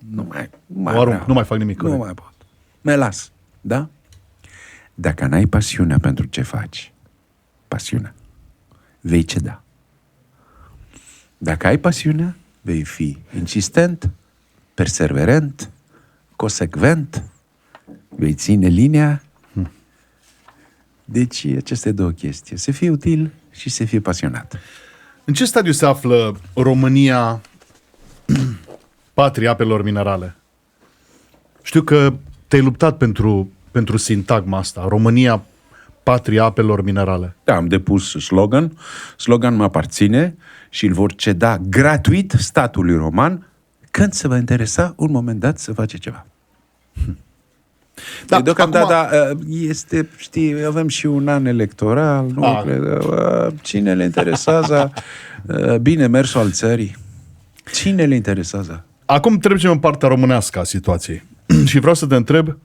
nu mai O arunc, vreau. nu mai fac nimic, Nu corect. mai pot. Mă las. Da? Dacă n-ai pasiunea pentru ce faci, pasiunea, vei ceda. Dacă ai pasiunea, vei fi insistent, perseverent, consecvent, vei ține linia. Deci, aceste două chestii. Să fii util și să fii pasionat. În ce stadiu se află România, patria apelor minerale? Știu că te-ai luptat pentru sintagma asta. România, patria apelor minerale. Da, am depus slogan. Slogan mă aparține și îl vor ceda gratuit statului roman când se va interesa un moment dat să face ceva. Da, deocamdată este, știi, avem și un an electoral, nu cred, cine le interesează bine mersul al țării? Cine le interesează? Acum trecem în partea românească a situației. Și vreau să te întreb,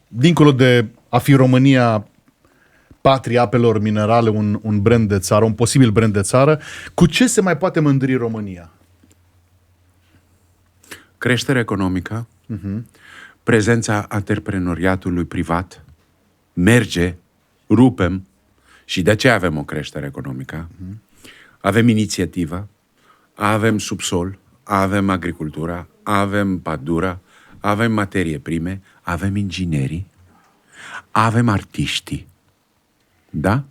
dincolo de a fi România patria apelor minerale, un brand de țară, un posibil brand de țară, cu ce se mai poate mândri România? Creștere economică, prezența antreprenoriatului privat, merge, rupem și de aceea avem o creștere economică. Avem inițiativă, avem subsol, avem agricultura, avem pădura, avem materie prime, avem inginerii, avem artiștii. Da?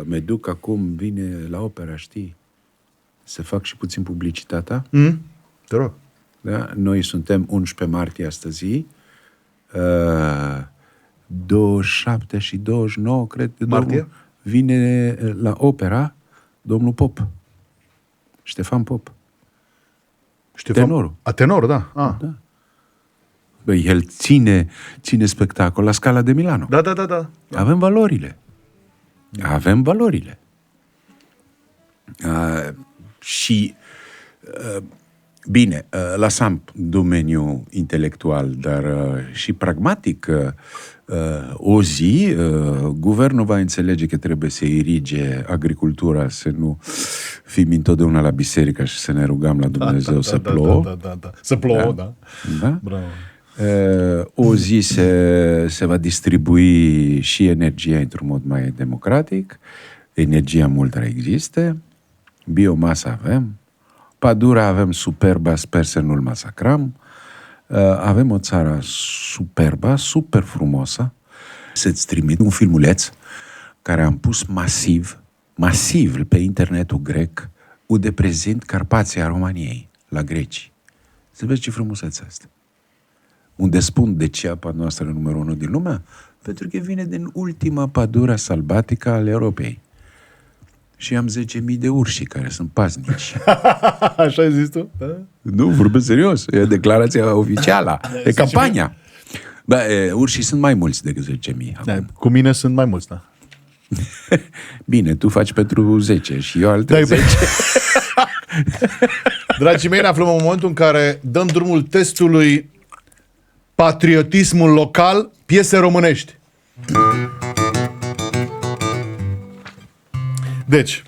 Mă duc acum, vine la opera, știi? Să fac și puțin publicitatea. Te rog. Da? Noi suntem 11 martie astăzi, 27 și 29, cred, martie? Vine la opera domnul Pop. Ștefan Pop. Tenorul. Tenorul, da. Da. Băi, el ține spectacol la Scala de Milano. Da. Avem valorile. Avem valorile. Și bine, lăsam domeniul intelectual, dar și pragmatic. O zi, guvernul va înțelege că trebuie să irige agricultura, să nu fim întotdeauna la biserică și să ne rugăm la Dumnezeu să plouă. Da. Să plouă, da. Bravo. O zi se va distribui și energia într-un mod mai democratic, energia multă există, biomasa avem, pădura avem superba, sper să nu-l masacrăm, avem o țară superbă, super frumoasă. Să-ți trimit un filmuleț care am pus masiv pe internetul grec, unde prezint Carpația României, la greci. Să vezi ce frumusețe asta. Unde spun de ce apa noastră e numărul 1 din lume? Pentru că vine din ultima pădure sălbatică al Europei. Și am 10.000 de urși care sunt paznici. Așa ai zis tu? Nu, vorbesc serios. E declarația oficială. E campania. Bă, urșii sunt mai mulți decât 10.000. Cu mine sunt mai mulți, da. Bine, tu faci pentru 10 și eu alte 10. Dragii mei, ne aflăm în momentul în care dăm drumul testului patriotismul local, piese românești. Deci,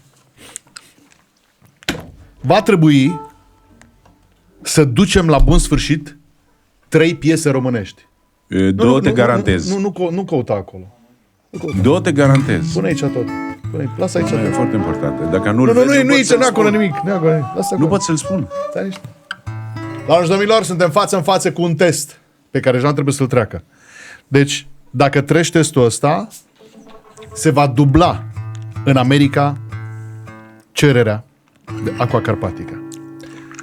va trebui să ducem la bun sfârșit 3 piese românești. Două te garantez. Nu căuta acolo. Două te garantez. Pune aici tot. Lasă aici tot. E foarte important. Dacă nu nu e aici, nu acolo nimic. Nu pot să-l spun. Doamnelor și domnilor, suntem față în față cu un test pe care Jean trebuie să-l treacă. Deci, dacă treci testul ăsta, se va dubla în America cererea de aqua carpatica.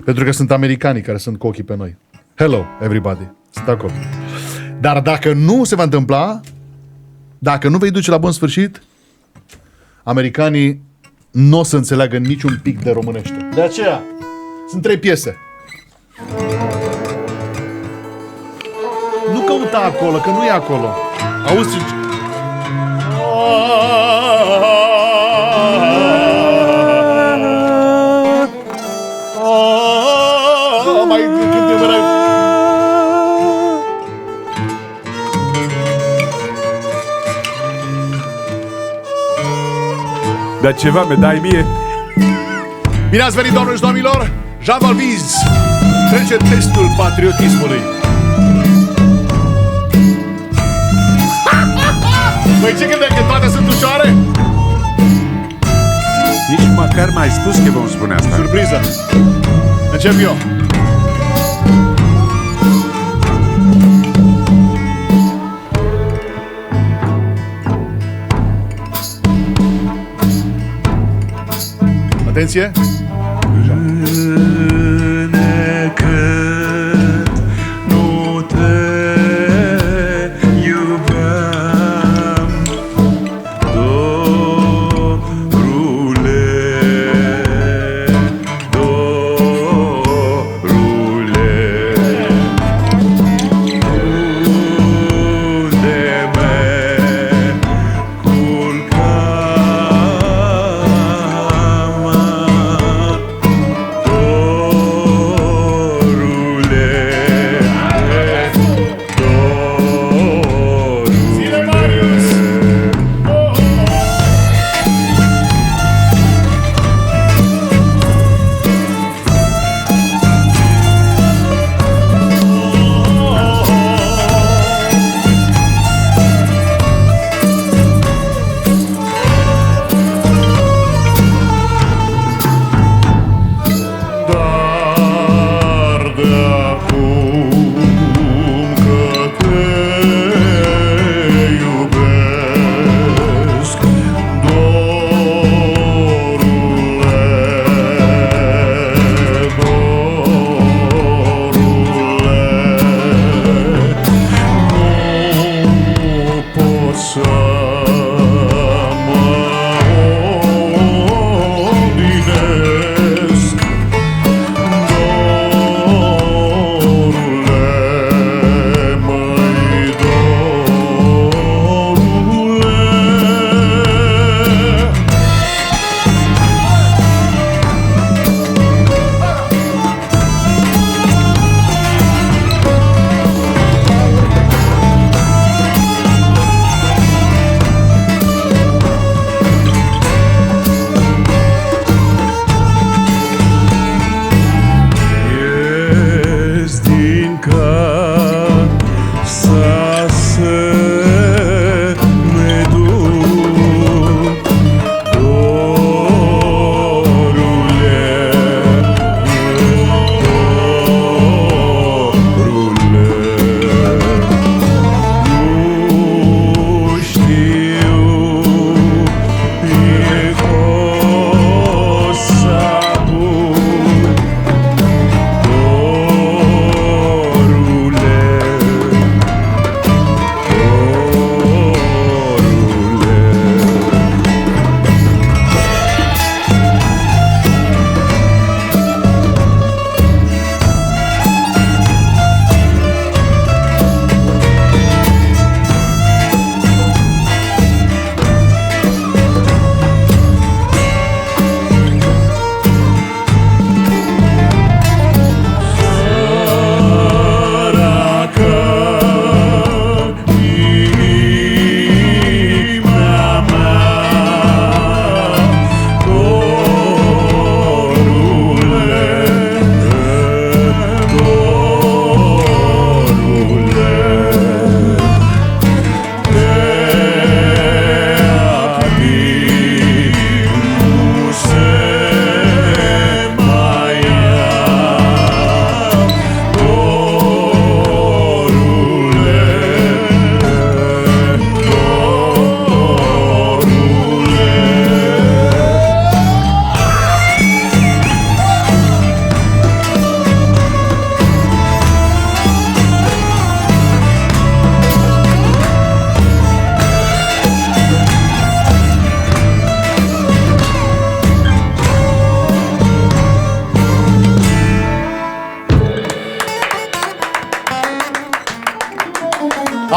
Pentru că sunt americanii care sunt cu ochii pe noi. Hello, everybody. Sunt acolo. Dar dacă nu se va întâmpla, dacă nu vei duce la bun sfârșit, americanii nu o să înțeleagă niciun pic de românește. De aceea, sunt 3 piese. Nu căuta acolo, că nu e acolo. Auzi ce... Mai când e mărai... Dar ceva mi dai mie? Bine ați venit, doamnelor și domnilor! Jean Valviz trece testul patriotismului. Păi ce credeai că toate sunt ușoare? Nici măcar m-ai spus că vom spune asta. Surpriză! Încep eu. Atenție! Nu te iubeam, dorule, dorule.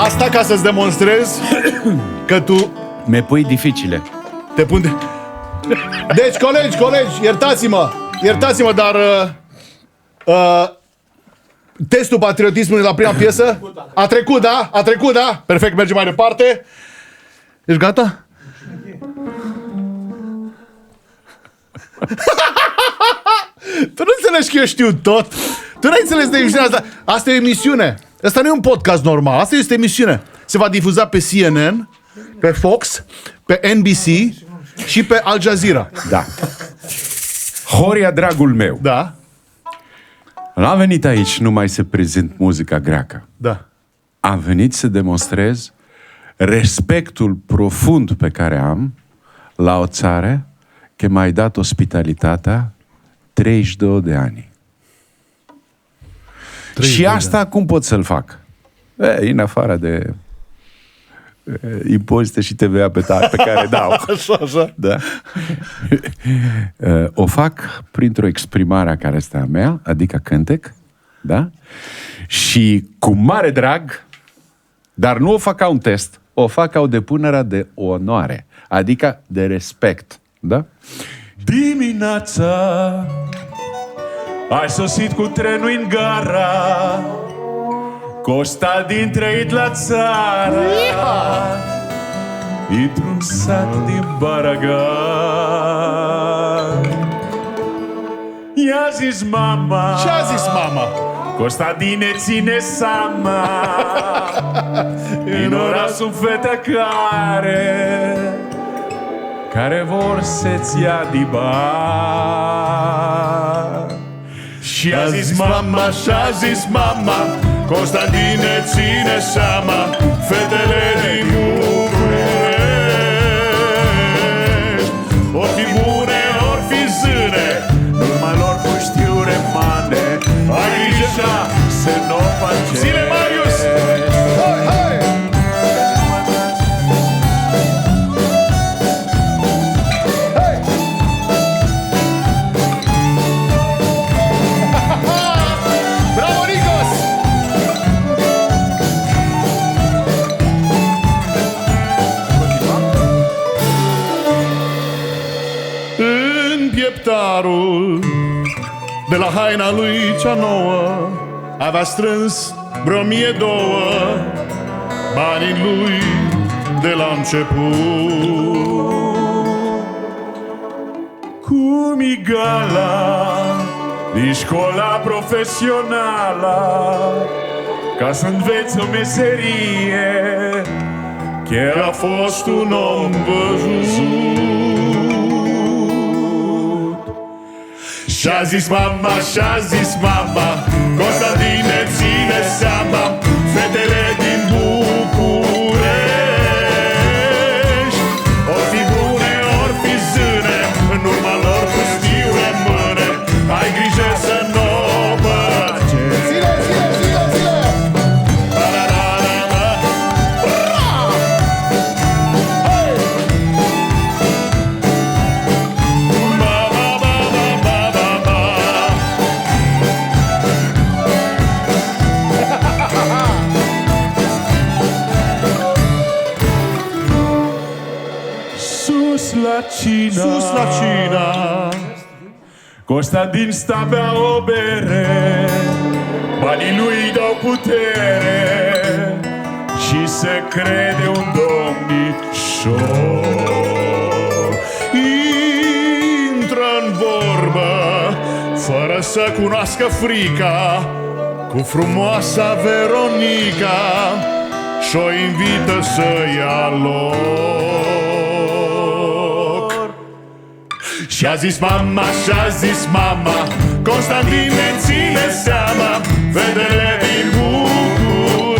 Asta ca să-ți demonstrez că tu Me pui dificile. te pun de... Deci, colegi, iertați-mă, dar testul patriotismului la prima piesă a trecut, da? A trecut, da? Perfect, mergem mai departe. Ești gata? Tu nu înțelegi că eu știu tot. Tu nu ai înțeles de emisiunea asta. Asta e o emisiune. Asta nu e un podcast normal. Asta este o emisiune. Se va difuza pe CNN, pe Fox, pe NBC și pe Al Jazeera. Da. Horia, dragul meu, Da? n-am venit aici numai să prezint muzica greacă. Da. Am venit să demonstrez respectul profund pe care am la o țară că m-ai dat ospitalitatea 32 de ani. Și asta cum pot să-l fac? În afară de impozite și TVA pe care dau. Așa. Da. O fac printr-o exprimare care este a mea, adică cântec, da? Și cu mare drag, dar nu o fac ca un test, o fac ca o depunere de onoare, adică de respect, da? Dimineața ai sosit cu trenul în gara, Costa din trăit la țară, într-un sat din Baragan. I-a zis mama, Ce-a zis mama? Costadine, ține seama, în oraș sunt fete care vor să-ți ia de bani. Și-a zis mama, Constantine, ține seama, fetele din București, ori fi bune, ori fi zâne, numai lor cu știu remane. Ai grijă să n-o faci. Zile, Marius! Hai! Bravo, Nikos! În pieptarul de la haina lui cea nouă avea strâns vreo 1002 banii lui de la început. Cu migala din școala profesională, ca să înveți o meserie, chiar a fost un om văzut. Și-a zis mama, Constantine, ține seama, fetele din București, ori fi bune, ori fi zâne, în urma lor cu știu rămâne. Ai grijă să n-o băce. Zile! Sus la cina, Costadin sta bea o bere, banii lui dau putere și se crede un domnișor. Intră în vorbă fără să cunoască frica cu frumoasa Veronica și-o invită să ia loc. Și-a zis mama, Constantine, ține seama, fetele din București,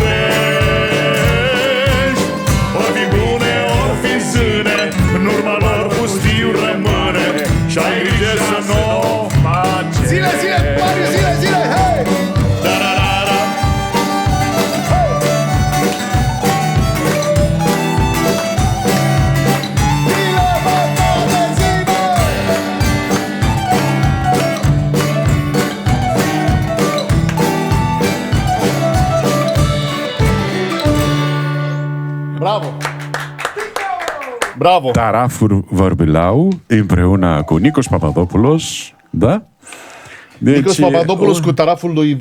ori fi bune, ori fi zâne, în urma lor pustiu rămâne. Și-ai grijă să n-o face. Zile, Mariu, zile, hei! Da-da-da-da. Bravo! Taraful Vorbilau împreună cu Nikos Papadopoulos, da? Deci, Nikos Papadopoulos cu taraful lui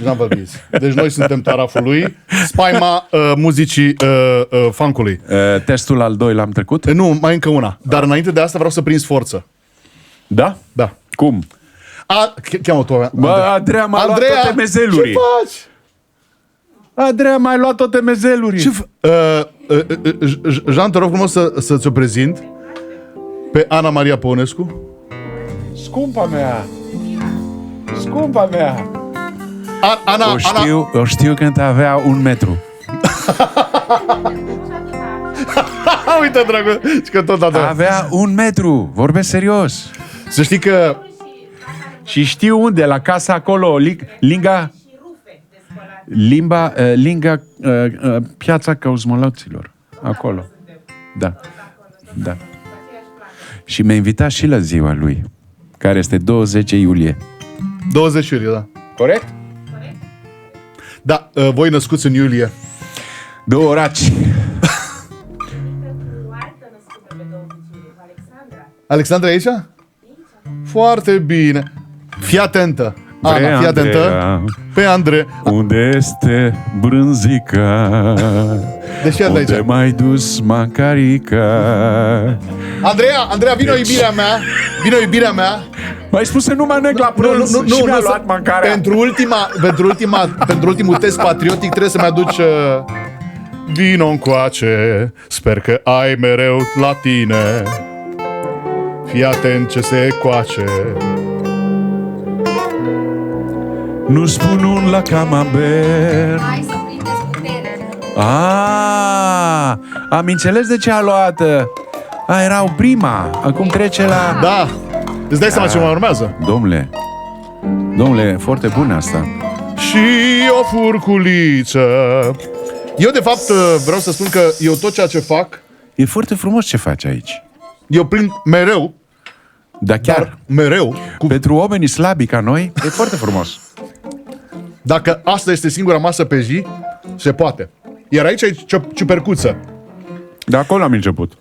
Jean Valvis. Deci noi suntem taraful lui. Spaima muzicii funkului. Testul al doilea am trecut? Nu, mai încă una. Dar înainte de asta vreau să prind Sforță. Da? Da. Cum? Cheamă tu, Bă, Andreea m-a luat toate mezelurii. Ce faci? Andreea m-a luat toate mezelurii. Jean, te rog frumos să ți-o prezint pe Ana Maria Păunescu. Scumpa mea! Scumpa mea! Ana, O știu când avea 1 metru. Uite, dragă, că tot atât. Avea 1 metru, vorbesc serios. Să știi că Și știu unde, la casa acolo, lângă piața Cosmoloților. Acolo. Da. Da. Și m-a invitat și la ziua lui, care este 20 iulie. 20 iulie, da. Corect? Da, voi născuți în iulie. 2 oraci. Alexandra e aici? Foarte bine. Fii atentă. Ana, fii atentă. Pe Andrei. Unde este brânzica? Deci de Unde aici. m-ai dus, Macarica? Andreea, vino iubirea mea. Vino iubirea mea. M-ai spus să nu mănânc la prânz și mi-a luat mâncarea. Pentru ultimul test patriotic trebuie să-mi aduci vino încoace. Sper că ai mereu la tine. Fii atent ce se coace. Nu spun un la camembert. Hai să prindeți putere. Am înțeles de ce a luat. Era o prima. Acum trece la... Da. Îți dai seama ce mai urmează? Domnule, foarte bună asta. Și o furculiță. Eu, de fapt, vreau să spun că eu tot ceea ce fac, E foarte frumos ce faci aici. eu prind mereu, Dar chiar, dar mereu, pentru oamenii slabi ca noi, e foarte frumos. dacă asta este singura masă pe zi, se poate. Iar aici e ciupercuță. De acolo am început.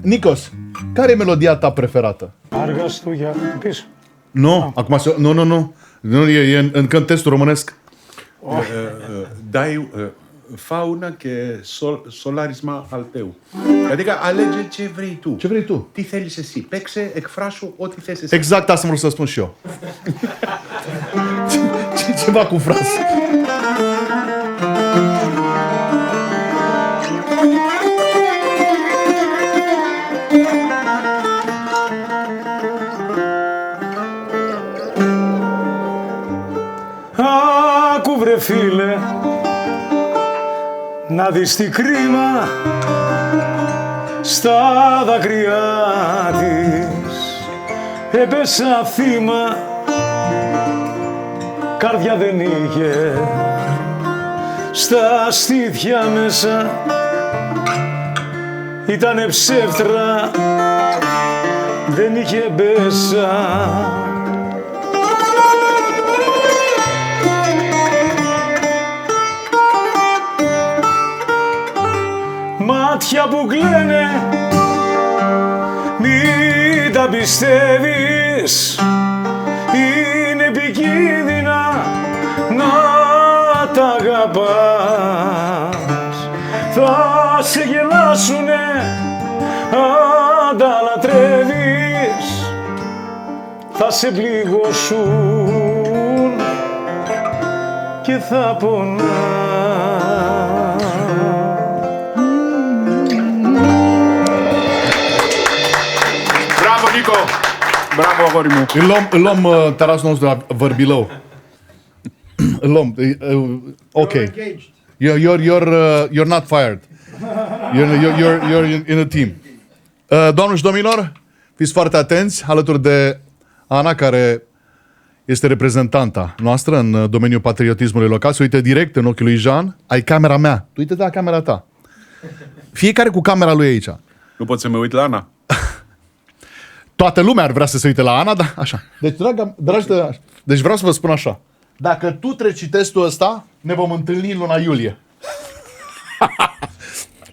Nikos, care e melodia ta preferată? Άργα στο για πίσω. Nu, acum nu, e în contextul românesc. Dai fauna că solarisma al tău. Adică alege ce vrei tu. Ce vrei tu? Τι θέλεις εσύ. Παίξε, εκφράσου ό,τι θες εσύ. Exact asta vreau să spun și eu. Ceva cu frasă. Άκου βρε φίλε, να δεις τι κρίμα στα δάκρυά της. Έπεσα θύμα, καρδιά δεν είχε, στα στήθια μέσα ήτανε ψεύτρα, δεν είχε μπέσα. Μάτια που κλαίνε, μην τα πιστεύεις, είναι επικίνδυνα να τα αγαπάς. Θα σε γελάσουνε αν τα λατρεύεις, θα σε πληγώσουν και θα πονάς. Bravo, Nico! Bravo, agori mu. Îl luăm terasul nostru la Vărbilău. Îl luăm. Ok. You're not fired. You're in a team. Doamnelor și domnilor, fiți foarte atenți alături de Ana, care este reprezentanta noastră în domeniul patriotismului local. Se uite direct în ochii lui Jean. Ai camera mea. Tu uite-te la camera ta. Fiecare cu camera lui aici. Nu pot să mă uit la Ana? Toată lumea ar vrea să se uite la Ana, dar așa. Deci, deci vreau să vă spun așa. Dacă tu treci testul ăsta, ne vom întâlni în luna iulie.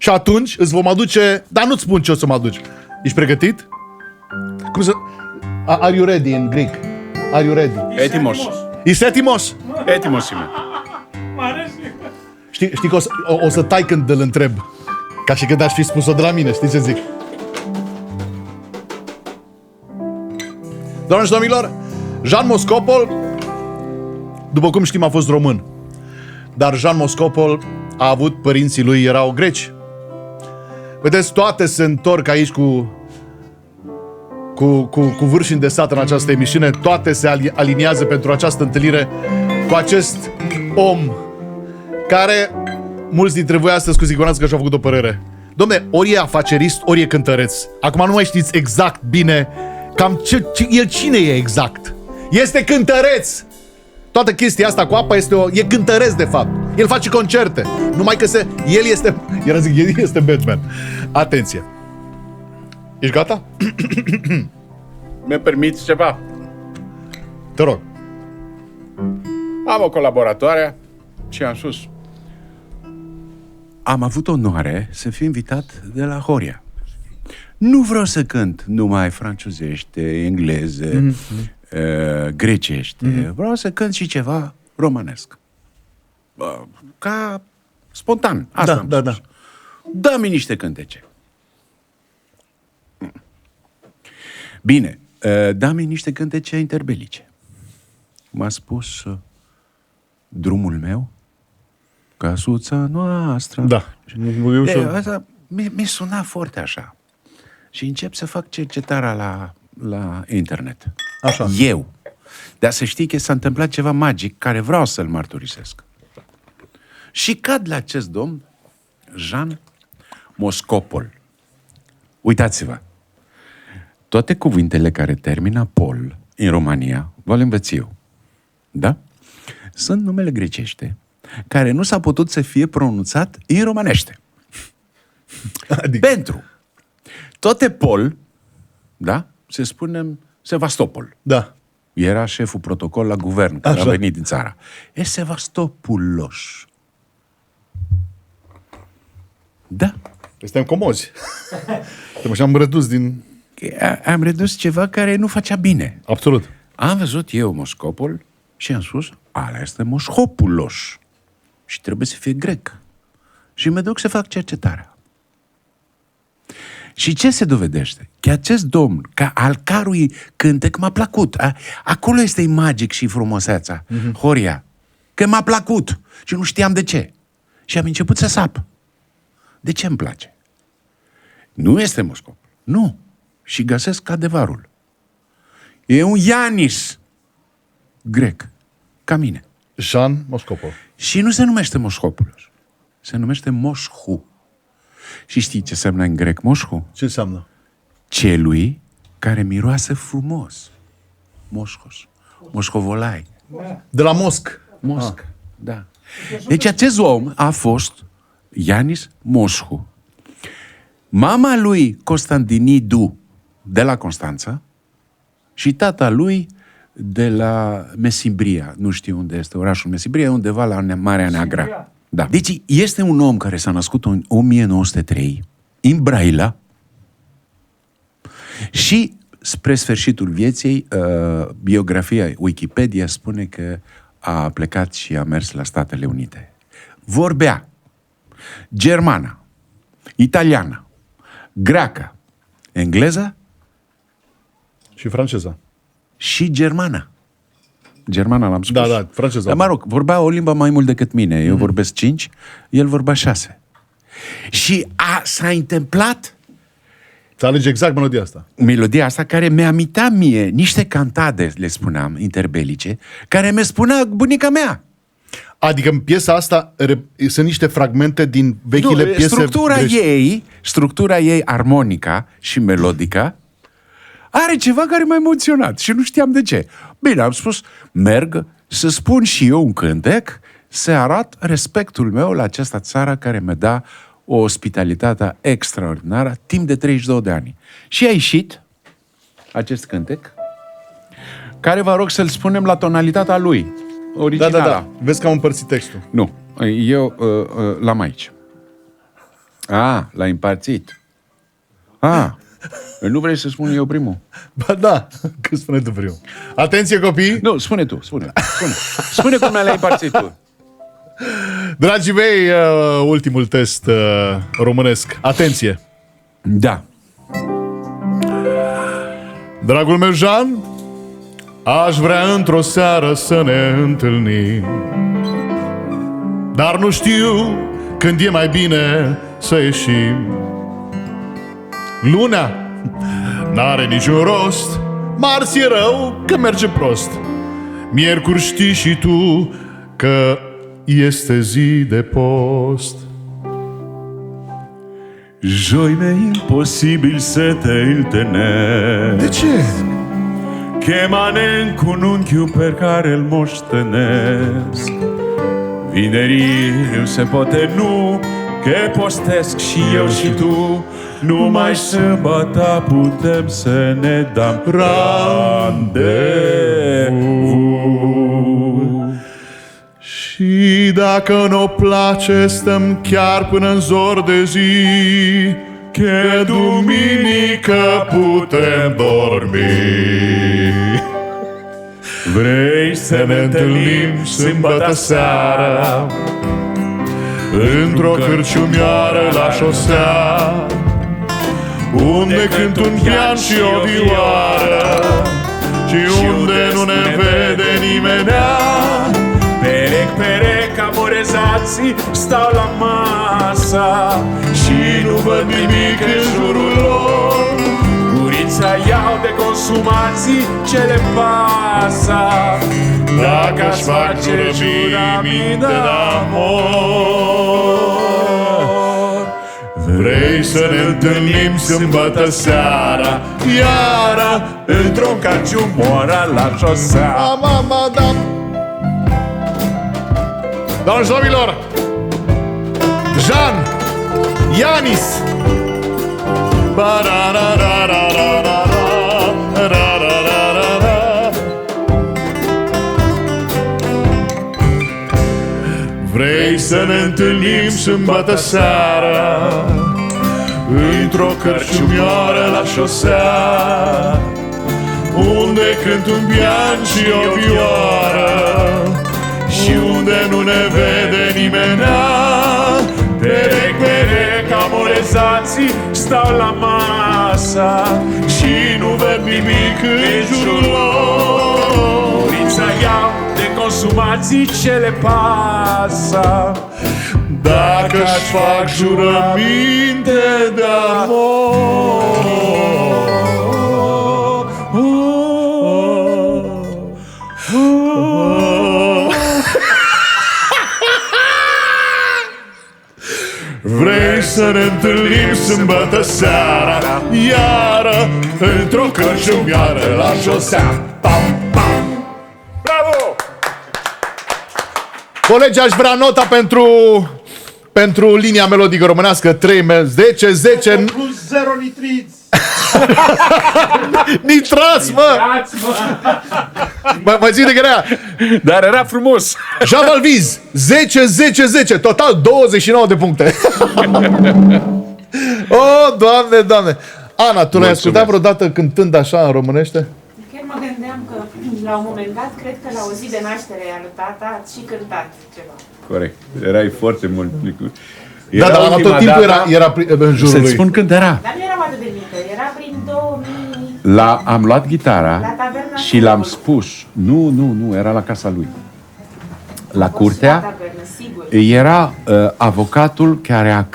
Și atunci îți vom aduce... Dar nu-ți spun ce o să mă aduci. Ești pregătit? Cum să... Are you ready in Greek? Are you ready? Έτοιμος. Είσαι έτοιμος? Έτοιμος είμαι. Știi că o să tai când îl întreb. Ca și când aș fi spus-o de la mine, știi ce zic? Doamne și domnilor, Jean Moscopol, după cum știm, a fost român. Dar Jean Moscopol a avut, părinții lui erau greci. Vedeți, toate se întorc aici cu vârșini de sat în această emisiune. Toate se aliniază pentru această întâlnire cu acest om care, mulți dintre voi astăzi cu siguranță că și-au făcut o părere. Dom'le, ori e afacerist, ori e cântăreț. Acum nu mai știți exact bine cam el cine e exact. Este cântăreț! Toată chestia asta cu apa e cântăreț de fapt. El face concerte. Numai că el este Batman. Atenție. Ești gata? Mi permiți ceva? Te rog. Am o colaboratoare și am spus: am avut onoare să fiu invitat de la Horia. Nu vreau să cânt numai franțuzește, engleze, grecește. Vreau să cânt și ceva românesc. Ca spontan. Asta am spus. Dă-mi niște cântece. Bine, dă-mi niște cântece interbelice. M-a spus drumul meu, căsuța noastră. Da. Asta mi suna foarte așa. Și încep să fac cercetarea la internet. Așa. Eu. Dar să știi că s-a întâmplat ceva magic care vreau să-l mărturisesc. Și cad la acest domn, Jean Moscopol. Uitați-vă. Toate cuvintele care termină pol în România, vă le învăț eu. Da? Sunt numele grecește care nu s-a putut să fie pronunțat în românește. Adică... Pentru toate pol, da? Se spune Sevastopol. Da. Era șeful protocol la guvern care a venit din țara. E Sevastopulos. Da. Suntem comozi. Am redus din... Am redus ceva care nu facea bine. Absolut. Am văzut eu Moscopol și am spus, ala este Moscopulos. Și trebuie să fie grec. Și mă duc să fac cercetarea. Și ce se dovedește? Că acest domn, al cărui cântec m-a plăcut. Acolo este magic și frumusețea. Horia. Că m-a plăcut. Și nu știam de ce. Și am început să sap. De ce îmi place? Nu este Moscopol. Nu. Și găsesc adevărul. E un Ianis grec. Ca mine. Jean Moscopol. Și nu se numește Moscopulos. Se numește Moshu. Și știi ce înseamnă în grec Moshu? Ce înseamnă? Celui care miroase frumos. Moschos. Moșcovolai. De la Mosc. Mosc. Da. Deci acest om a fost Ianis Moshu. Mama lui Constantinidu de la Constanța și tata lui de la Mesimbria. Nu știu unde este orașul Mesimbria, undeva la Marea Neagră. Da. Deci este un om care s-a născut în 1903 în Braila și spre sfârșitul vieții biografia Wikipedia spune că a plecat și a mers la Statele Unite. Vorbea germană, italiană, greacă, engleză și franceză. Și germană. Germana l-am spus. Da, franceză. Dar mă rog, vorbea o limbă mai mult decât mine. Eu vorbesc 5, el vorbea 6. Și s-a întâmplat să alegi exact melodia asta. Melodia asta care mi-a amintit mie niște cantade, le spuneam, interbelice, care mi spunea bunica mea. Adică în piesa asta sunt niște fragmente din vechile piese. Structura ei armonica și melodica are ceva care m-a emoționat și nu știam de ce. Bine, am spus, merg să spun și eu un cântec, să arăt respectul meu la această țară care mi-a dat o ospitalitate extraordinară timp de 32 de ani. Și a ieșit acest cântec, care vă rog să-l spunem la tonalitatea lui, originală. Da. Vezi că am împărțit textul. Nu, eu l-am aici. L-a împărțit. Nu vrei să spun eu primul? Ba da, că spune tu primul. Atenție, copii! Nu, spune tu, spune. Spune cum le-ai împărțit tu. Dragii mei, ultimul test românesc. Atenție! Da. Dragul meu Jean, aș vrea într-o seară să ne întâlnim, dar nu știu când e mai bine să ieșim. Lunea n-are niciun rost, marți e rău că merge prost, miercuri știi și tu că este zi de post. Joi mi-e imposibil să te întâlnesc. De ce? Che manen cu un unchiul pe care îl moștenesc. Vinerii nu se poate nu, că postesc și eu și tu. Numai sâmbătă putem să ne dăm randevu. Și dacă n-o place, stăm chiar până în zor de zi, că duminică putem dormi. Vrei să ne întâlnim sâmbătă seara într-o cârciumioară la șosea, unde cânt un pian și o vioară și unde nu ne vede nimenea. Perec, amorezații stau la masa Și nu văd nimic în jurul lor. Gurița iau de consumații, ce le pasa? Dacă aș face jurăminte d'amor. Vrei să ne întâlnim sâmbătă seara, iară, într-o carciumoră la șosea. Mama, da. Doamne și domnilor, Jean Yanis. Vrei să ne întâlnim sâmbătă seara într-o cărciumioară la șosea, unde cânt un pian și o vioară și unde nu ne vede nimenea. Perec, amorezații stau la masa și nu văd nimic în jurul lor. Gurița iau de consumații, ce le pasa? Dacă aș fac jurăminte de-amor. Vrei să ne întâlnim sâmbătă seara, iară, într-o cărciumioară la șosea. Pam, pam. Bravo! Colegi, aș vrea nota pentru linia melodică românească 3, 10, 10. Plus 0 nitriți. Nitrați, mă! Mă ține că era. Dar era frumos. Jean Valviz, 10, 10, 10. Total 29 de puncte. Oh, Doamne, Doamne. Ana, tu l-ai ascultat vreodată cântând așa în românește? Chiar mă gândeam că la un moment dat, cred că la o zi de naștere a lui tata ați și cântat ceva. Corect. Erai foarte mult. Da, dar la tot timpul era în jurul lui. Să-ți spun când era. Dar nu eram atât de mică, era prin 2000... Am luat gitara La taverna și l-am spus. Nu, era la casa lui. La curtea. Tavernă, sigur. Era avocatul care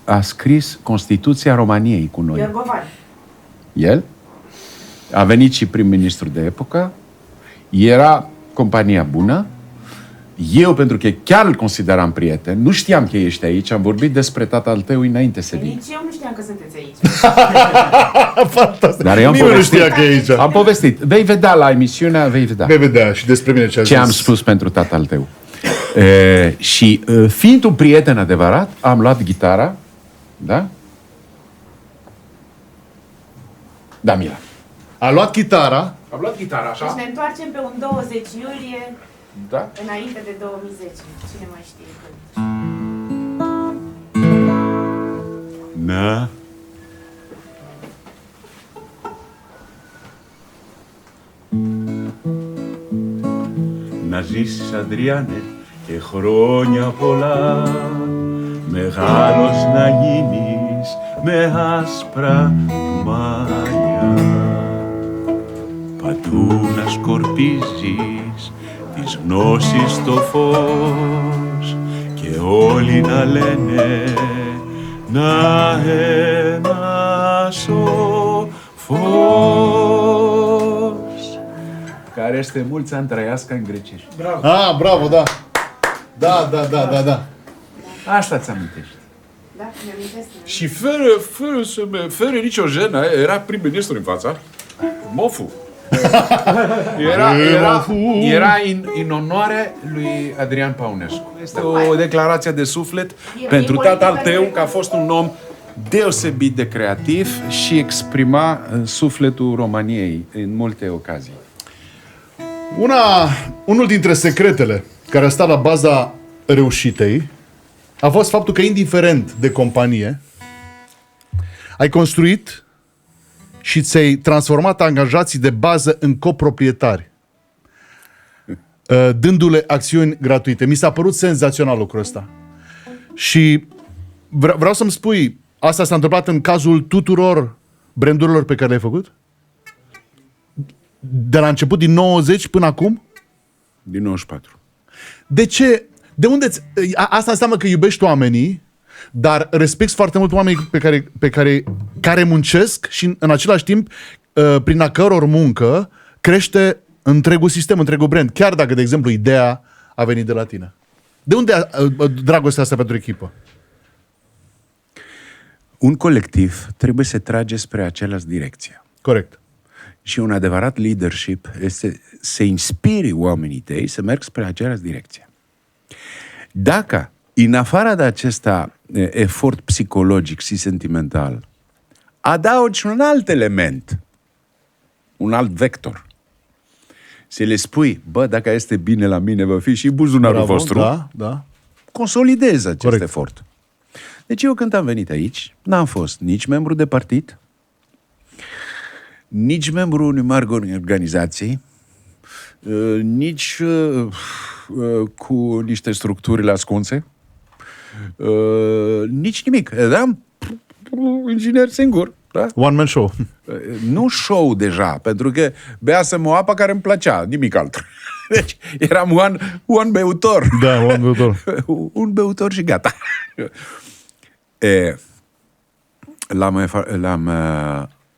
a scris Constituția României cu noi. Iorgovan. El a venit și prim-ministru de epocă. Era compania bună. Eu, pentru că chiar îl consideram prieten, nu știam că ești aici, am vorbit despre tatăl tău înainte să vin. Nici eu nu știam că sunteți aici. Fantastic. Dar eu am Nimeni nu povestit. știa că e aici. Am povestit. Vei vedea la emisiunea, vei vedea. Vei vedea și despre mine ce a zis. Ce am spus pentru tatăl tău. Și fiind un prieten adevărat, am luat gitara, da? Da, Mila. A luat chitara. Am luat gitara, așa? Deci ne întoarcem pe un 20 iulie, Da? înainte de 2010. Cine mai știe când? Na. Να ζήσεις, Αντριάνε, και χρόνια πολλά, μεγάλος να γίνεις με άσπρα μαλλιά. Παντού να σκορπίζεις της γνώσης το φως και όλοι να λένε να ένας ο φως. Care este mulți ani trăiască în grecești. Ah, bravo, da. Da. Asta ți amintești. Da, mi-amintesc. Și fără nicio jenă, era prim-ministru în fața, Mofu. Era în onoare lui Adrian Paunescu. Este o declarație de suflet pentru tatăl tău, că a fost un om deosebit de creativ și exprima sufletul României în multe ocazii. Unul dintre secretele care a stat la baza reușitei a fost faptul că, indiferent de companie, ai construit și ți-ai transformat angajații de bază în coproprietari, dându-le acțiuni gratuite. Mi s-a părut senzațional lucrul ăsta. Și vreau să-mi spui, asta s-a întâmplat în cazul tuturor brandurilor pe care le-ai făcut? De la început, din 90 până acum? Din 94. De ce? De unde asta înseamnă că iubești oamenii, dar respecti foarte mult oamenii care muncesc și în același timp, prin a căror muncă, crește întregul sistem, întregul brand. Chiar dacă, de exemplu, ideea a venit de la tine. De unde dragostea asta pentru echipă? Un colectiv trebuie să trage spre aceeași direcție. Corect. Și un adevărat leadership este să inspiri oamenii tăi să merg spre aceeași direcție. Dacă, în afară de acest efort psihologic și sentimental, adaugi un alt element, un alt vector, să le spui, bă, dacă este bine la mine, va fi și buzunarul vostru, da. Consolidezi acest Corect. efort. Deci eu când am venit aici, n-am fost nici membru de partid, nici membru unui mari organizații, nici cu niște structuri ascunse, nici nimic. Eram inginer singur. Da? One man show. Nu show deja, pentru că beasem o apă care îmi plăcea, nimic alt. Deci eram un beutor. Da, un beutor. Un beutor și gata.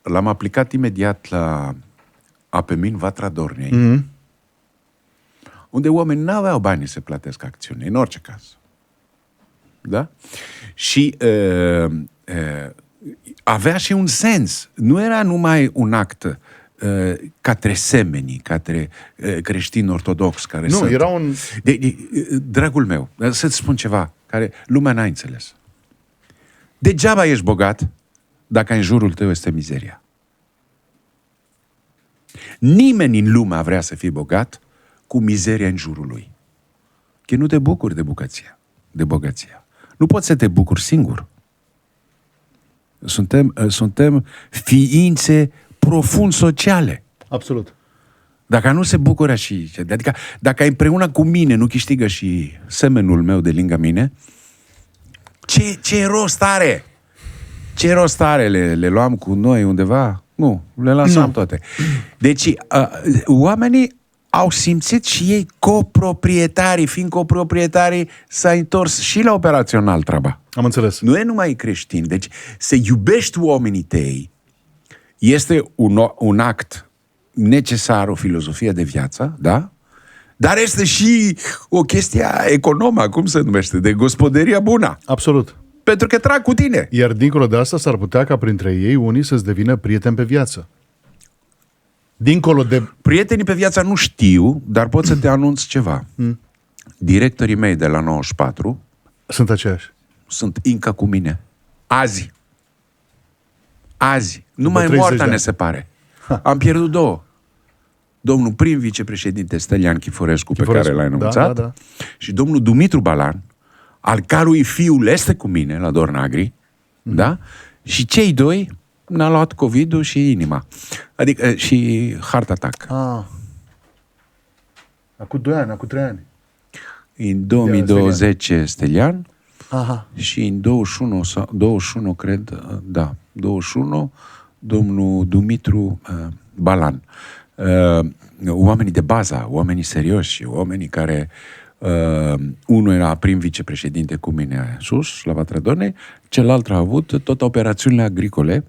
L-am aplicat imediat la Apemin Vatra Dornei, unde oamenii n-aveau bani să plătesc acțiuni, în orice caz. Da? Și avea și un sens. Nu era numai un act către semenii, către creștini ortodox. Care nu, era un... Dragul meu, să-ți spun ceva care lumea n-a înțeles. Degeaba ești bogat dacă în jurul tău este mizeria. Nimeni în lume vrea să fie bogat cu mizeria în jurul lui. Că nu te bucuri de bogăția. Nu poți să te bucuri singur. Suntem ființe profund sociale. Absolut. Dacă nu se bucură și... Adică dacă împreună cu mine nu câștigă și semenul meu de lângă mine, ce rost are? Ce rost are? Le luam cu noi undeva? Nu, le lansam toate. Deci, oamenii au simțit și ei coproprietarii, fiind coproprietarii, s-a întors și la operațional treaba. Am înțeles. Nu e numai creștin. Deci, să iubești oamenii tăi este un act necesar, o filozofie de viață, da? Dar este și o chestie economă, cum se numește, de gospodăria bună. Absolut. Pentru că trag cu tine. Iar dincolo de asta s-ar putea ca printre ei unii să-ți devină prieteni pe viață. Dincolo de... Prietenii pe viață nu știu, dar pot să te anunț ceva. Directorii mei de la 94 sunt aceiași. Sunt încă cu mine. Azi. Numai moartea ne separe. Am pierdut două. Domnul prim vicepreședinte Stelian Chiforescu, pe care l-ai anunțat, da. Și domnul Dumitru Balan, al cărui fiul este cu mine la Dornagri, Da? Și cei doi ne-a luat COVID-ul și inima. Adică și heart attack. Acum 2 ani, acum 3 ani. În 2020 Stelian Aha. și în 21 cred, da, 21 domnul Dumitru Balan. Oamenii de bază, oamenii serioși, oamenii care unul era prim vicepreședinte cu mine sus, la Vatradone, celălalt a avut tot operațiunile agricole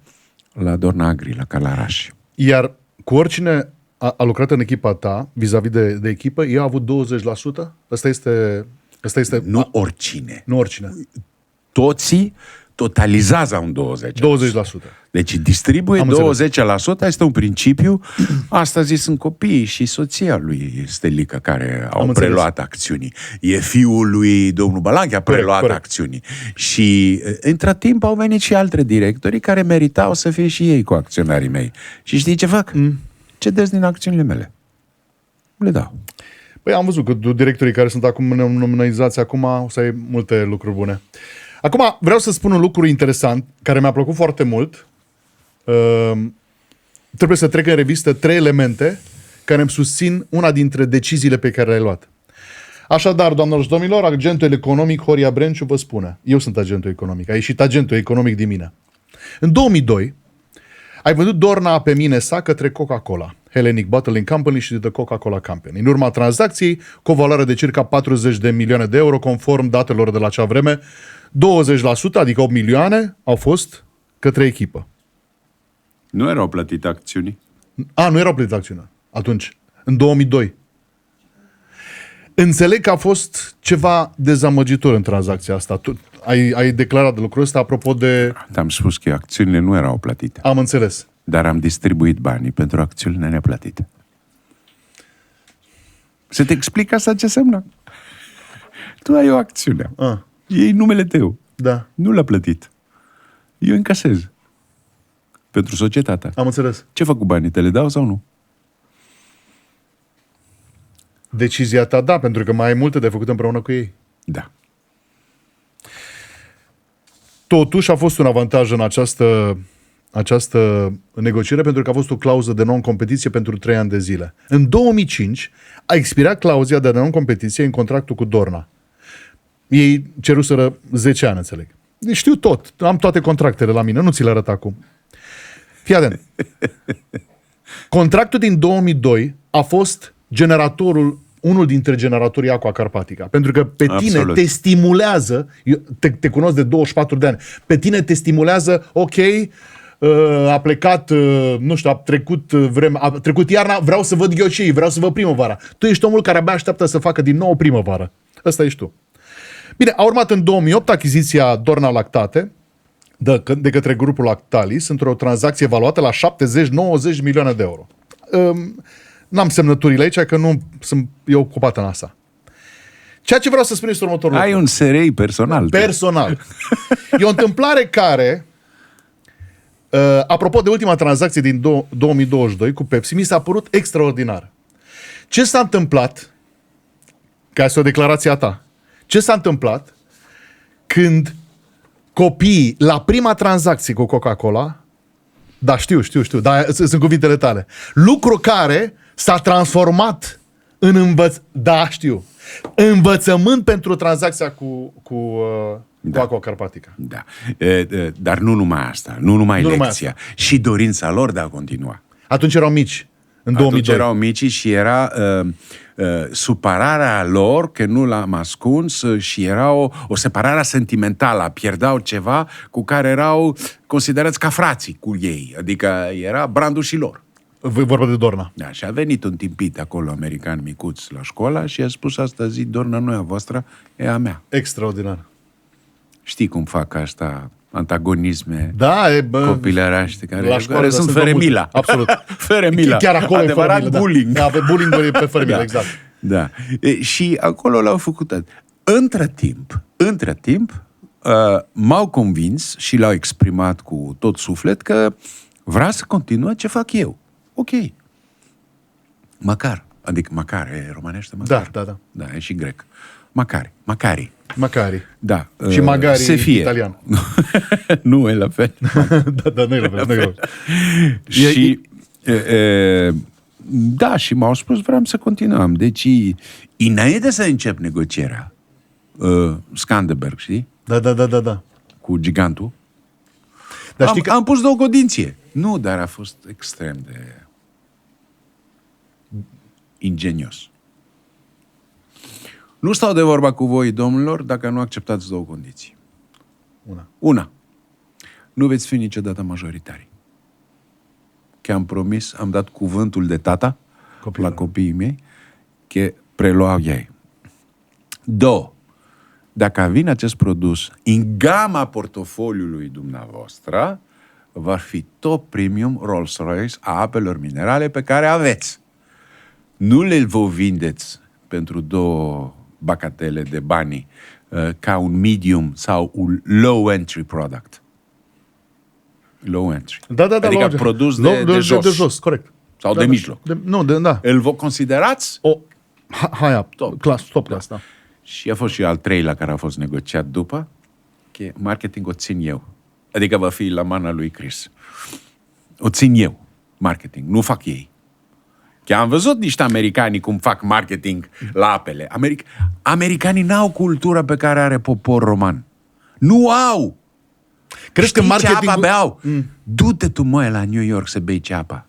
la Dorna Agri, la Calaraș. Iar cu oricine a lucrat în echipa ta, vis-a-vis de echipă, ea a avut 20%? Asta este... Nu oricine. Nu oricine. Toții totalizează un 20%. 20%. Deci distribuie Am 20%, este un principiu. Astăzi sunt copiii și soția lui Stelica care au preluat acțiunii. E fiul lui domnul Balanche a preluat acțiunii. Și între timp au venit și alți directori care meritau să fie și ei cu acționarii mei. Și știi ce fac? Cedez din acțiunile mele. Le dau. Păi am văzut că directorii care sunt acum nominalizați acum o să ai multe lucruri bune. Acum vreau să spun un lucru interesant care mi-a plăcut foarte mult. Trebuie să trec în revistă 3 elemente care îmi susțin una dintre deciziile pe care le-ai luat. Așadar, doamnelor și domnilor, agentul economic Horia Brenciu vă spune. Eu sunt agentul economic. A ieșit agentul economic din mine. În 2002 ai vândut Dorna pe mine sa către Coca-Cola, Hellenic Bottling Company și The Coca-Cola Company. În urma tranzacției, cu o valoare de circa 40 de milioane de euro, conform datelor de la acea vreme, 20%, adică 8 milioane, au fost către echipă. Nu erau plătite acțiuni? Nu erau plătite acțiuni. Atunci, în 2002. Înțeleg că a fost ceva dezamăgitor în tranzacția asta. Tu ai declarat de lucrul ăsta apropo de... Am spus că acțiunile nu erau plătite. Am înțeles. Dar am distribuit banii pentru acțiunile neplătite. Să te explic asta ce înseamnă? Tu ai o acțiune. Iei numele tău. Da. Nu l-a plătit. Eu încasez. Pentru societatea. Am înțeles. Ce fac cu banii? Te le dau sau nu? Decizia ta, da, pentru că mai ai multe de făcut împreună cu ei. Da. Totuși a fost un avantaj în această negociere pentru că a fost o clauză de non-competiție pentru 3 ani de zile. În 2005 a expirat clauza de non-competiție în contractul cu Dorna. Ei ceruseră 10 ani, înțeleg. Deci știu tot. Am toate contractele la mine. Nu ți le arăt acum. Fii atent. Contractul din 2002 a fost unul dintre generatorii Aqua Carpatica. Pentru că pe tine te stimulează, te cunosc de 24 de ani, pe tine te stimulează, ok, a plecat, nu știu, a trecut iarna, vreau să văd ghiocei, vreau să văd primăvara. Tu ești omul care abia așteaptă să facă din nou primăvară. Ăsta ești tu. Bine, a urmat în 2008 achiziția Dorna Lactate de către grupul Lactalis într-o tranzacție evaluată la 70-90 milioane de euro. N-am semnăturile aici, că nu sunt eu ocupat în asta. Ceea ce vreau să spun este următorul lucru. Ai un SRI personal. Personal. E o întâmplare care, apropo de ultima tranzacție din 2022 cu Pepsi, mi s-a părut extraordinar. Ce s-a întâmplat, ca este o declarație a ta, ce s-a întâmplat când copiii, la prima tranzacție cu Coca-Cola, da, știu, dar sunt cuvintele tale, lucru care s-a transformat în învățământ pentru tranzacția cu Aqua Carpatica. Da. Dar nu numai asta, nu numai lecția, și dorința lor de a continua. Atunci erau mici, în 2002. Atunci erau mici și era supărarea lor că nu l-am ascuns și era o separare sentimentală. Pierdeau ceva cu care erau considerați ca frații cu ei. Adică era brandul și lor. Vorba de Dorna. Da, și a venit un timpit acolo, american micuț, la școală și a spus astăzi, Dorna nu e a voastră, e a mea. Extraordinar. Știi cum fac asta, antagonisme, da, copilăraște, care sunt fără milă. Absolut. Fără milă. Chiar acolo adevărat e fără milă, bullying. Da, bullying-ul e pe fără milă, exact. Da. Și acolo l-au făcut. Între timp, m-au convins și l-au exprimat cu tot suflet că vrea să continue ce fac eu. Ok. Măcar. Adică măcar, e românește măcar. Da. Da, e și grec. Macari. Da. Și magari se fie. italian. Nu e la fel. Da, nu e la fel. Nu e la fel. Și da, și m-au spus vreau să continuăm. Deci, înainte să încep negocierea, Skanderberg, știi? Da. Cu gigantul. Dar știi că... Am pus 2 condiții. Nu, dar a fost extrem de ingenios. Nu stau de vorba cu voi, domnilor, dacă nu acceptați 2 condiții. Una. Nu veți fi niciodată majoritari. Că am promis, am dat cuvântul de tata la copiii mei, că preluau ei. 2. Dacă vine acest produs în gama portofoliului dumneavoastră, va fi top premium Rolls-Royce a apelor minerale pe care aveți. Nu le vă vindeți pentru 2 bacatele de bani ca un medium sau un low entry product. Low entry. Da, adică produs de jos. De jos, corect. Sau de mijloc. Da. Îl vă considerați? Top class, da. Și a fost și al 3-lea care a fost negociat după, că marketing o țin eu. Adică va fi la mana lui Chris. O țin eu, marketing, nu fac ei. Că am văzut niște americani cum fac marketing la apele. Americanii n-au cultura pe care are popor roman. Nu au! Crezi că marketingul... ce apă beau? Du-te tu, măi, la New York să bei ce apă.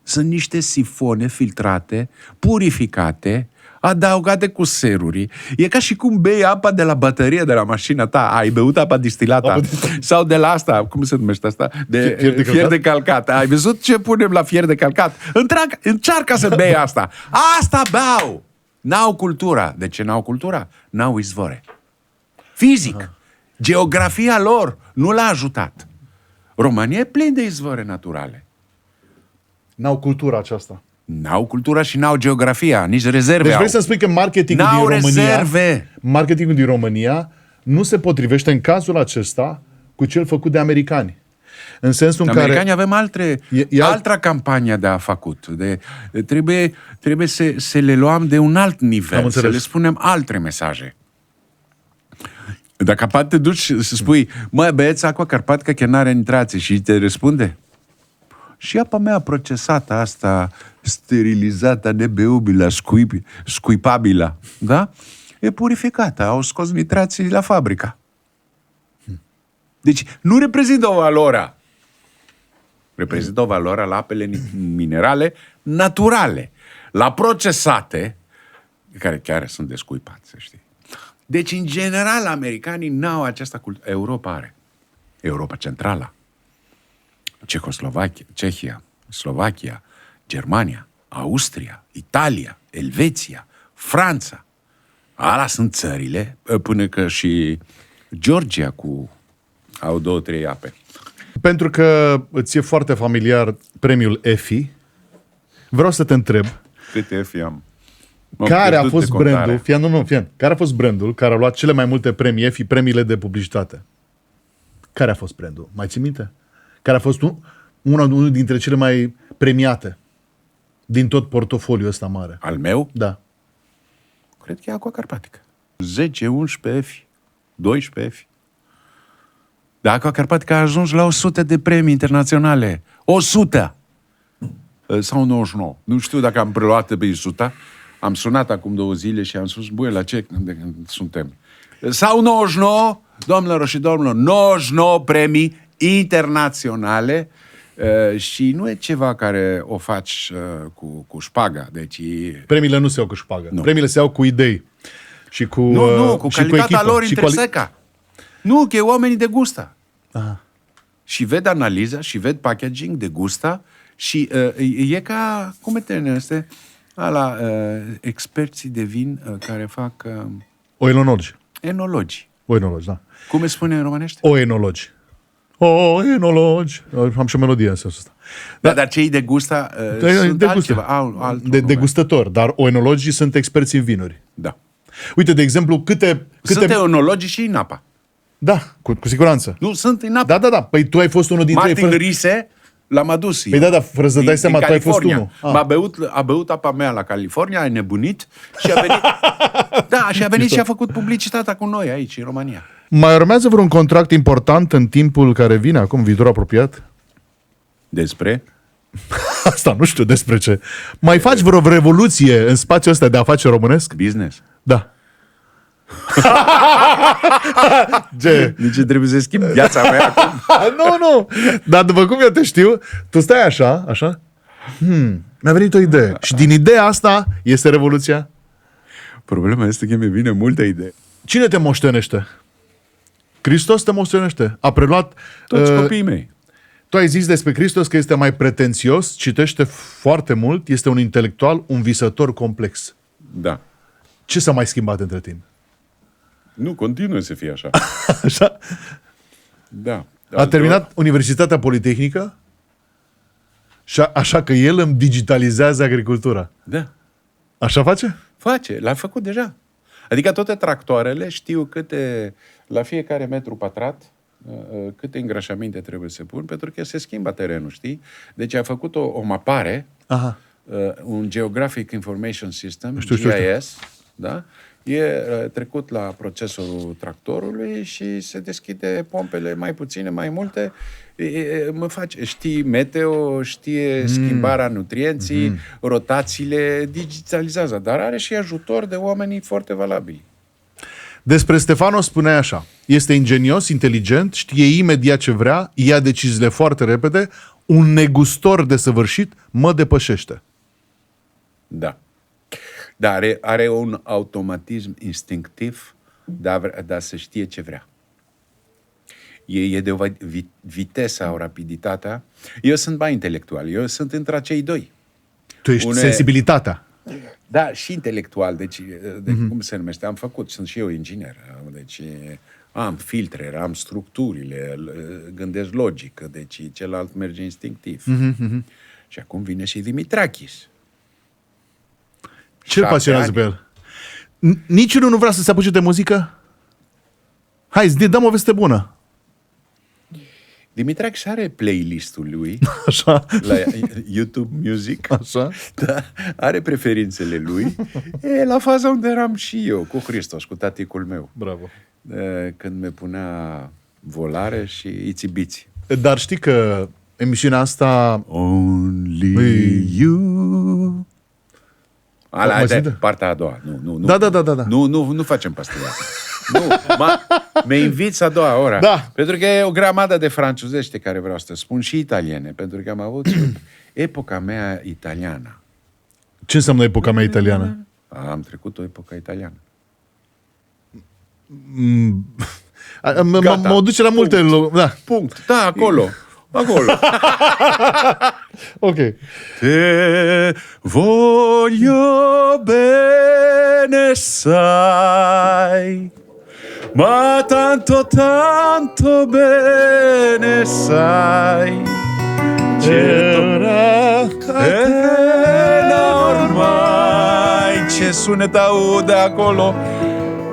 Sunt niște sifone filtrate, purificate, adăugate cu seruri. E ca și cum bei apa de la baterie de la mașina ta. Ai beut apa distilată. Sau de la asta, cum se numește asta? Fier de calcat. Ai văzut ce punem la fier de calcat? Încearcă să bei asta. Asta beau! N-au cultura. De ce n-au cultura? N-au izvore. Fizic. Geografia lor nu l-a ajutat. România e plin de izvore naturale. N-au cultura aceasta. N-au cultura și n-au geografia, nici rezerve. Deci vrei să spui că marketingul din România nu se potrivește în cazul acesta cu cel făcut de americani. În sensul în americani care... avem altă campanie de a făcut. Trebuie să le luăm de un alt nivel, să le spunem alte mesaje. Dacă poate te duci să spui, mă, băieți, Aqua Carpatica că n-are nitrație și te răspunde. Și apa mea procesată asta, sterilizată, nebeobilă, scuipabilă, da? E purificată, au scos nitrații la fabrică. Deci nu reprezintă o valoare. Reprezintă o valoare la apele minerale naturale, la procesate, care chiar sunt descuipate, să știi. Deci, în general, americanii n-au această cultură. Europa are. Europa Centrală. Cehoslovacia, Cehia, Slovacia, Germania, Austria, Italia, Elveția, Franța. Ala sunt țările, până că și Georgia au 2-3 ape. Pentru că îți e foarte familiar premiul EFI, vreau să te întreb. Câte EFI am? Care a fost brandul, care a fost brandul care a luat cele mai multe premii EFI, premiile de publicitate? Care a fost brandul? Mai ții minte? Care a fost unul dintre cele mai premiate din tot portofoliul ăsta mare? Al meu? Da. Cred că e Aqua Carpatica. 10, 11 EFI, 12 EFI. Dar Aqua Carpatica a ajuns la 100 de premii internaționale. 100! Sau 99. Nu știu dacă am preluat pe 100. Am sunat acum 2 zile și am spus, băi, la ce suntem? Sau 99, doamnelor și domnilor, 99 premii internaționale și nu e ceva care o faci cu șpaga. Deci... Premiile nu se iau cu șpagă. Nu. Premiile se iau cu idei. Și cu, cu calitatea lor intrinsecă. Nu, că oamenii degustă. Aha. Și ved analiza, și ved packaging, degustă și e ca, cum este ala, experții de vin care fac... Oenologi. Enologi. Oenologi, da. Cum îi spune în românește? Oenologi. Oenologi. Am și o melodie în sensul ăsta. Da, dar cei degustă sunt altceva. Degustători, dar oenologii sunt experți în vinuri. Da. Uite, de exemplu, Sunt enologi și în apa. Da, cu siguranță. Nu, sunt în apă. Da. Păi tu ai fost unul dintre Martin Rise L-am adus. Păi da, fără să dai seama, tu ai fost California. unul. A băut apa mea la California, a nebunit și a venit. Da, și a venit și a făcut publicitatea cu noi aici, în România. Mai urmează vreun contract important în timpul care vine, acum, viitor apropiat? Despre? Asta nu știu despre ce. Mai faci vreo revoluție în spațiul ăsta de afaceri românesc? Business. Da. Ce? Nici trebuie să schimb viața mea acum. Nu. Dar după cum eu te știu, tu stai așa. Mi-a venit o idee. Și din ideea asta este revoluția? Problema este că mi vine multă idee. Cine te moștenește? Hristos te moștenește. A preluat... Toți copiii mei. Tu ai zis despre Hristos că este mai pretențios, citește foarte mult, este un intelectual, un visător complex. Da. Ce s-a mai schimbat între timp? Nu, continuă să fie așa. Așa? Da. A terminat Universitatea Politehnică și așa că el îmi digitalizează agricultura. Da. Așa face? Face, l-a făcut deja. Adică toate tractoarele știu câte, la fiecare metru pătrat, câte îngrășăminte trebuie să pun, pentru că se schimbă terenul, știi? Deci a făcut o mapare, un Geographic Information System, GIS, da? E trecut la procesorul tractorului și se deschide pompele mai puține, mai multe. Știi meteo, știe schimbarea nutrienții, rotațiile, digitalizează, dar are și ajutor de oamenii foarte valabili. Despre Stefano spunea așa: este ingenios, inteligent, știe imediat ce vrea, ia deciziile foarte repede, un negustor desăvârșit, mă depășește. Da. Dar are un automatism instinctiv, dar să știe ce vrea. E de o vitesă, o rapiditatea. Eu sunt mai intelectual, eu sunt între acei doi. Tu ești sensibilitatea. Da, și intelectual, deci cum se numește, am făcut, sunt și eu inginer, deci am filtre, am structurile, gândesc logic, deci celălalt merge instinctiv. Și acum vine și Dimitrakis. Ce-l pasionează pe el? Niciunul nu vrea să se apuce de muzică? Hai, dăm o veste bună. Dimitrakis are playlistul lui. Așa. La YouTube Music. Așa. Da, are preferințele lui. La faza unde eram și eu, cu Hristos, cu taticul meu. Bravo. Când mi punea volare și ițibiți. Dar știi că emisiunea asta... Only you... Ala, partea a doua. Nu. Da. Nu facem pastila. Nu, mă inviți a doua ora. Da. Pentru că e o grămadă de franțuzește care vreau să spun și italiene. Pentru că am avut epoca mea italiană. Ce înseamnă epoca mea italiană? Am trecut o epoca italiană. Mă duce la multe locuri. Da. Punct. Da, acolo. Ok. Te voglio bene, sai, ma tanto bene, sai, ormai ce sunet aude acolo,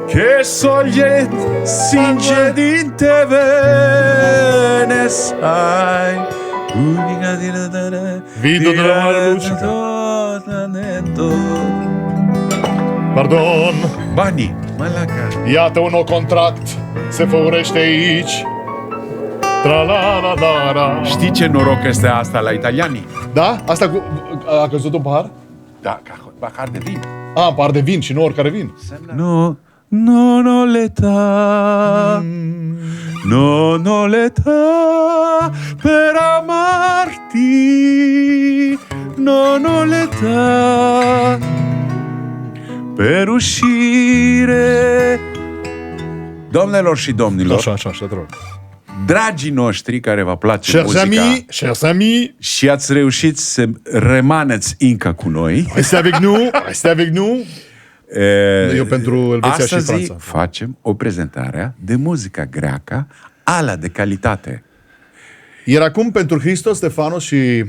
che soglie singe din te bene, sai. Vido de la mare lucică. Pardon. Banii, malaca. Iată un nou contract. Se făurește aici. Tra-la-la-la-la. Știi ce noroc este asta la italiani? Da? Asta cu... A căzut un pahar? Da, pahar de vin. Pahar de vin și nu oricare vin. No l'età, no l'età per amarti, no l'età per uscire. Doamnelor și domnilor, Așa, te rog. dragii noștri care vă place muzica, chers amis, și ați reușit să rămâneți încă cu noi. Restez avec nous. Eu pentru Elveția și Franța. Astăzi facem o prezentare de muzica greacă, ala de calitate. Iar acum, pentru Hristos, Stefano și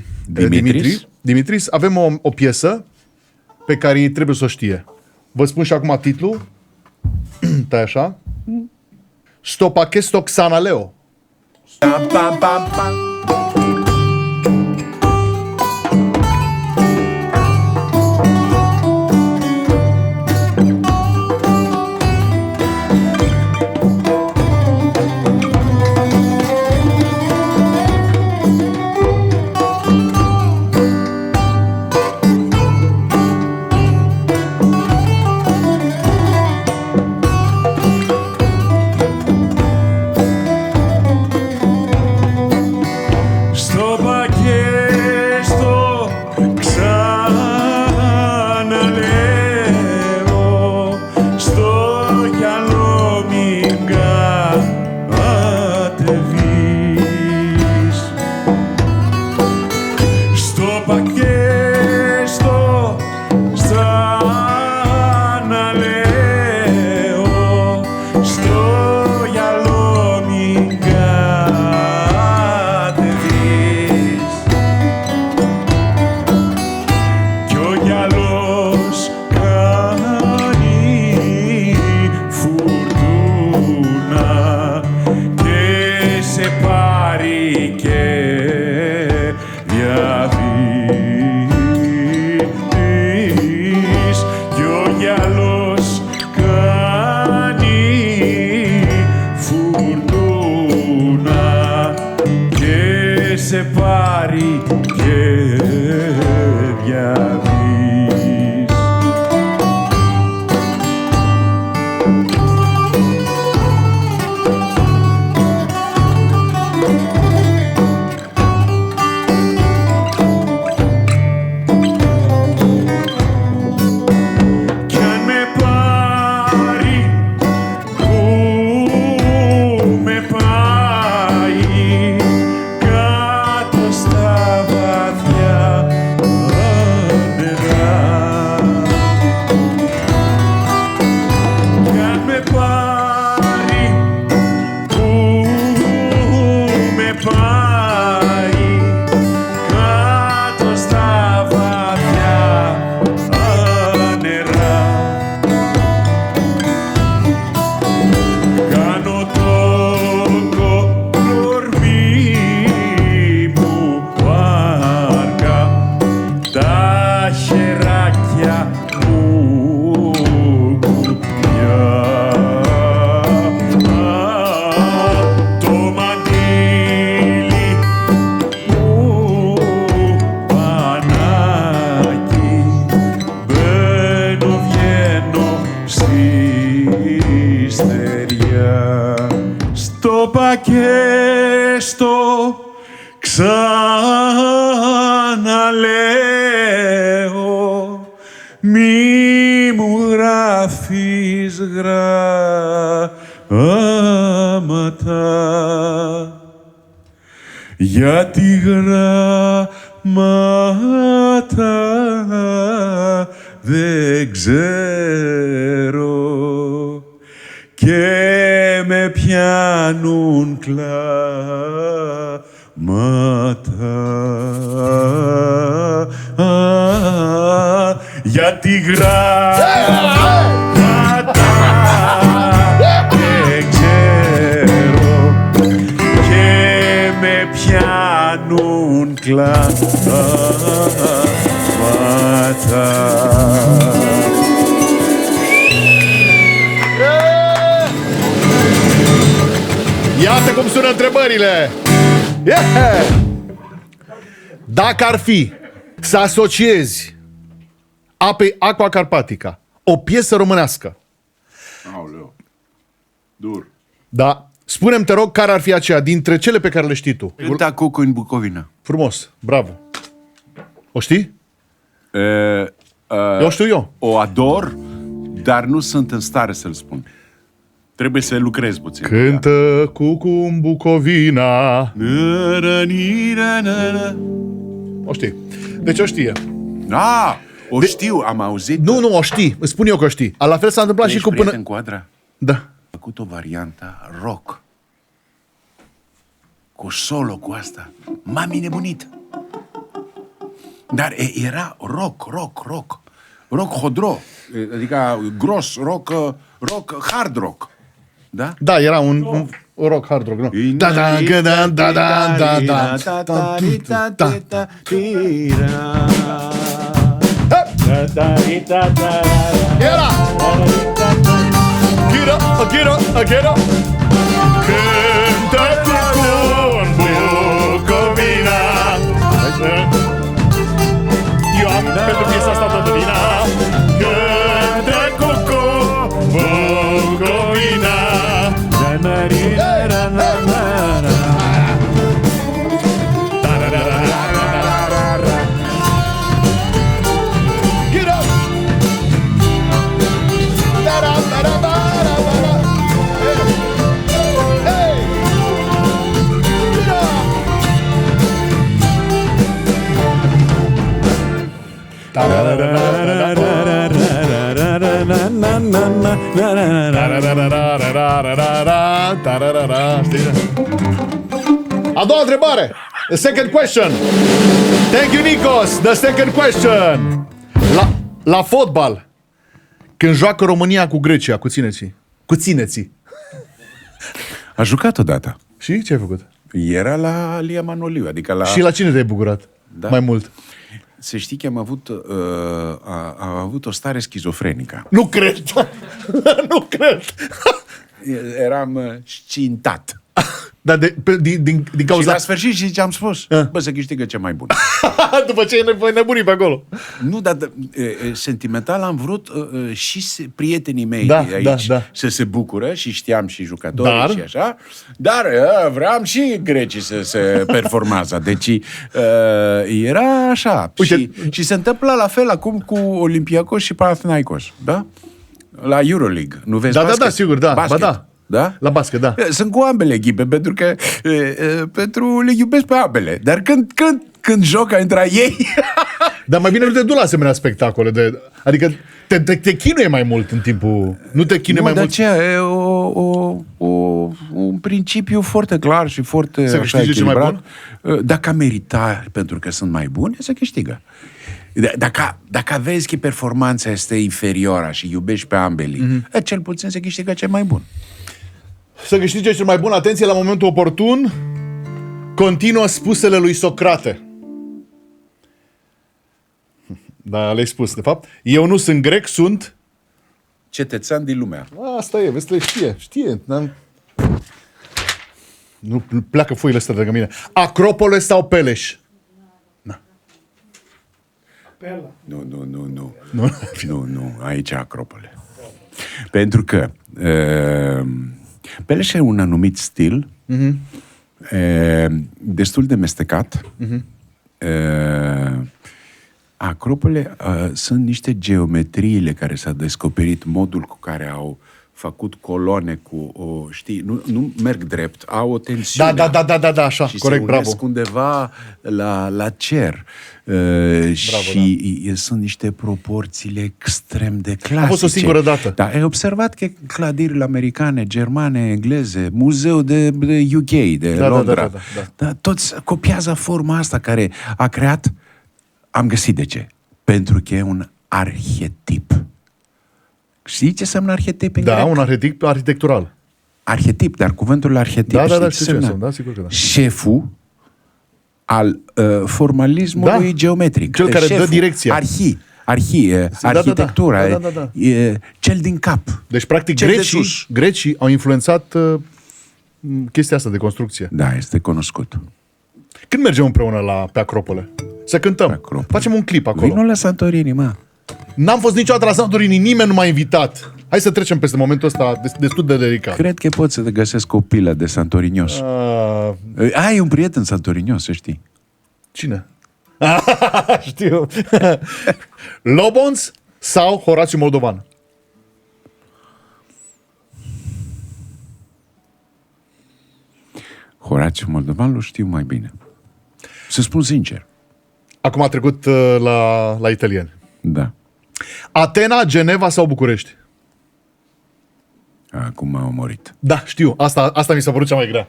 Dimitris, avem o piesă pe care ei trebuie să o știe. Vă spun și acum titlul. Tai așa. Stopa Kesto Xanaleo. Pam, pam, pam, pam. μη μου γράφεις γράμματα, γιατί γράμματα δεν ξέρω και με πιάνουν κλάματα. Γιατί γράμματα δεν ξέρω και με πιάνουν κλάματα. Iată cum sună întrebările! Yeah! Dacă ar fi să asociezi Aqua Carpatica, o piesă românească, Aoleu. Dur. da, spune-mi, te rog, care ar fi aceea dintre cele pe care le știi tu? Cânta Cucu în Bucovina. Frumos, bravo. O știi? Eu știu eu. O ador, dar nu sunt în stare să-l spun. Trebuie să lucrez puțin. Cântă Cucu în Bucovina. O știi. Deci o știe. O știu, am auzit. Nu, o știi. Îți spun eu că o știi. La fel s-a întâmplat și cu până... În Quadra Da. a făcut o variantă rock. Cu solo cu asta. M-am nebunit. Dar era rock. Rock hodro. Adică gros, rock, hard rock. Da? Da, era un rock hard rock, nu? Era! Get up! Cântă Cucu în Bucovina. Eu am pentru piesa asta toată vina. Cântă Cucu Bucovina. Get up! A doua întrebare. The second question. Thank you, Nikos. The second question. La fotbal, când joacă România cu Grecia, cu țineții. A jucat odată. Și ce ai făcut? Era la Lia Manoliu, adică la... Și la cine te-ai bucurat? Da. Mai mult. Să știi că am avut o stare schizofrenică. Nu cred! Nu cred! Eram scintat. Dar din Și cauza... la sfârșit și ce am spus? Bă, să câștigă ce mai bun. După ce ai nebunit pe acolo. Nu, dar sentimental am vrut și prietenii mei Da, aici da. să se bucură și știam și jucătorii Dar? și așa. Dar vreau și grecii să se performează. Deci era așa. Uite. Și se întâmplă la fel acum cu Olympiacos și Panathinaikos. Da? La Euroleague. Nu vezi basket? Da, sigur, da. Basket. Ba da. Da? La basket, da. Sunt cu ambele echipe, pentru că pentru le iubesc pe ambele. Dar când joc între ei... Dar mai bine nu te duci la asemenea spectacole. Adică te chinuie mai mult în timpul... Nu te chinuie mai mult. Ce e un principiu foarte clar și foarte Să câștige cel mai bun? Dacă merita, pentru că sunt mai buni, să câștigă. Dacă vezi că performanța este inferioară și iubești pe ambele, cel puțin să câștigă cel mai bun. Să câștige cel mai bun, atenție la momentul oportun, continuă spusele lui Socrate. Da, le-ai spus, de fapt. Eu nu sunt grec, sunt... Cetățean din lumea. Asta e, vezi, știe. Nu pleacă foile astea de lângă mine. Acropole sau Peleș? Nu, aici Acropole. Pentru că Peleș e un anumit stil destul de mestecat Acropole sunt niște geometriile care s-a descoperit, modul cu care au făcut coloane cu o, știi, nu merg drept, au o tensiune. Da, așa, și corect, se bravo. unesc undeva la cer. Și sunt niște proporțiile extrem de clasice. A fost o singură dată. Da, ai observat că clădirile americane, germane, engleze, muzeul de UK, de Londra, da, toți copiază forma asta care a creat. Am găsit de ce. Pentru că e un arhetip. Știi ce înseamnă arhetip în grec? Un arhetip arhitectural. Arhetip, dar cuvântul arhetip Da, știi știu ce înseamnă? da, sigur că da. Șeful al formalismului geometric. Cel care dă direcția. Arhitectura, e cel din cap. Deci, practic, grecii au influențat chestia asta de construcție. Da, este cunoscut. Când mergem împreună pe Acropole? Să cântăm. Facem un clip acolo. Vino la Santorini, mă. N-am fost niciodată la Santorini, nimeni nu m-a invitat. Hai să trecem peste momentul ăsta destul de delicat. Cred că poți să te găsesc o pilă de santorinios. Ai un prieten santorinios, să știi. Cine? Știu. Lobons sau Horațiu Moldovan? Horațiu Moldovan îl știu mai bine. Să spun sincer. Acum a trecut la italieni. Da. Atena, Geneva sau București? Acum m-a omorit. Da, știu. Asta mi s-a părut cea mai grea.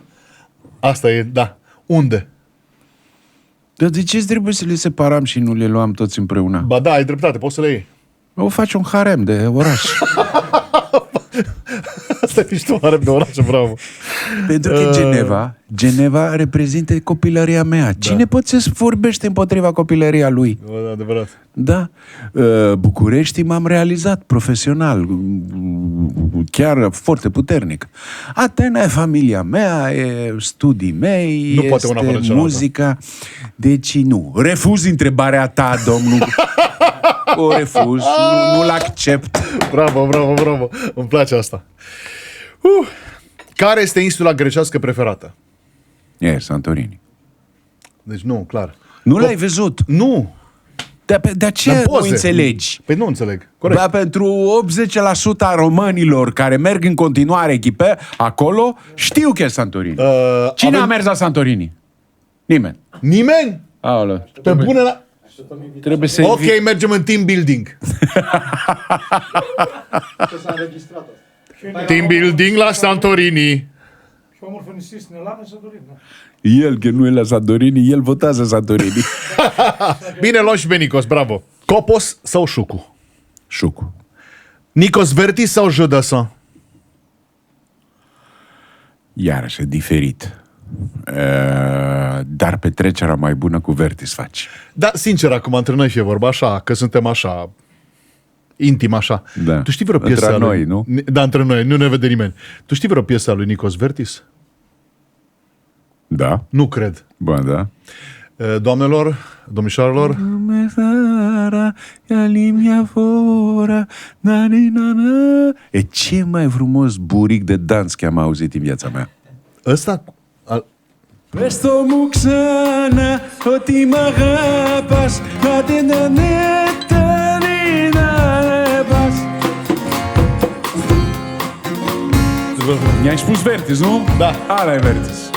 Asta e, da. Unde? Dar de ce trebuie să le separăm și nu le luăm toți împreună? Ba da, ai dreptate, poți să le iei. O faci un harem de oraș. Asta e mișto, harem de oraș, bravo. Pentru că Geneva reprezintă copilăria mea. Cine poate să vorbește împotriva copilăria lui? Adevărat. Da. București m-am realizat profesional, chiar foarte puternic. Atena e familia mea, e studii mei, nu poate una fără muzica. Deci nu. Refuz întrebarea ta, domnul. O refuz, nu-l accept. Bravo. Îmi place asta. Care este insula grecească preferată? E Santorini. Deci nu, clar. Nu l-ai văzut? Nu. De ce nu înțelegi? Păi nu înțeleg. Corect. Dar pentru 80% a românilor care merg în continuare echipe acolo, știu că e Santorini. Cine a mers la Santorini? Nimeni. Nimeni? Aoleu. Pe bune la... Trebuie să ok, mergem în team building. Team building la Santorini. Și omul fănisist în Elana, Santorini, da? El, că nu e la Santorini, el votează Santorini. Bine, luăm și pe Nikos, bravo. Copos sau Șucu? Șucu. Nikos Vertis sau Jodassin? Iarăși, diferit. Dar petrecerea mai bună cu Vertis faci. Da, sincer, acum între noi fie vorba așa, că suntem așa intim așa. Da. Tu știi vreo piesă între noi, nu? Da, între noi, nu ne vede nimeni. Tu știi vreo piesă a lui Nikos Vertis? Da. Nu cred. Bă, da. Doamnelor, domnișoarelor, e ce mai frumos buric de dans că am auzit în viața mea. Ăsta... Πες το μου ξανά ότι μ' αγάπας, μα δεν τον πας. Mi-ai spus Vertis, nu? Da. Ala e Vertis.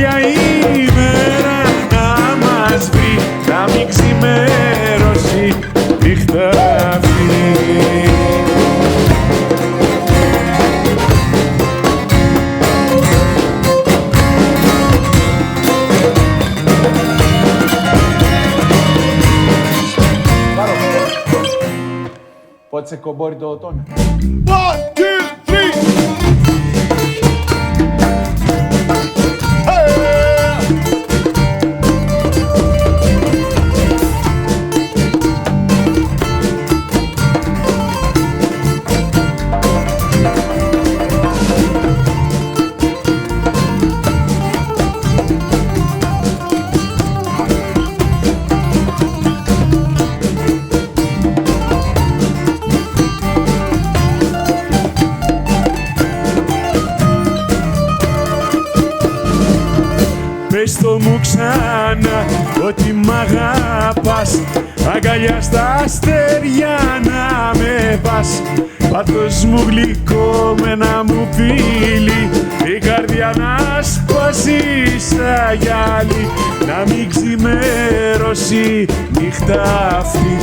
αγκαλιά η μέρα να μας βρει, να μην ξημερώσει νύχτα αυτή. Poți să cobori 2 tone? 1, 2, 3! Πες το μου ξανά ότι μ' αγαπάς, αγκαλιά στα αστέρια να με πας. Πάθος μου γλυκό με ένα μου φίλι, η καρδιά να σπάσει σαν γυάλι, να μην ξημερώσει νύχτα αυτή.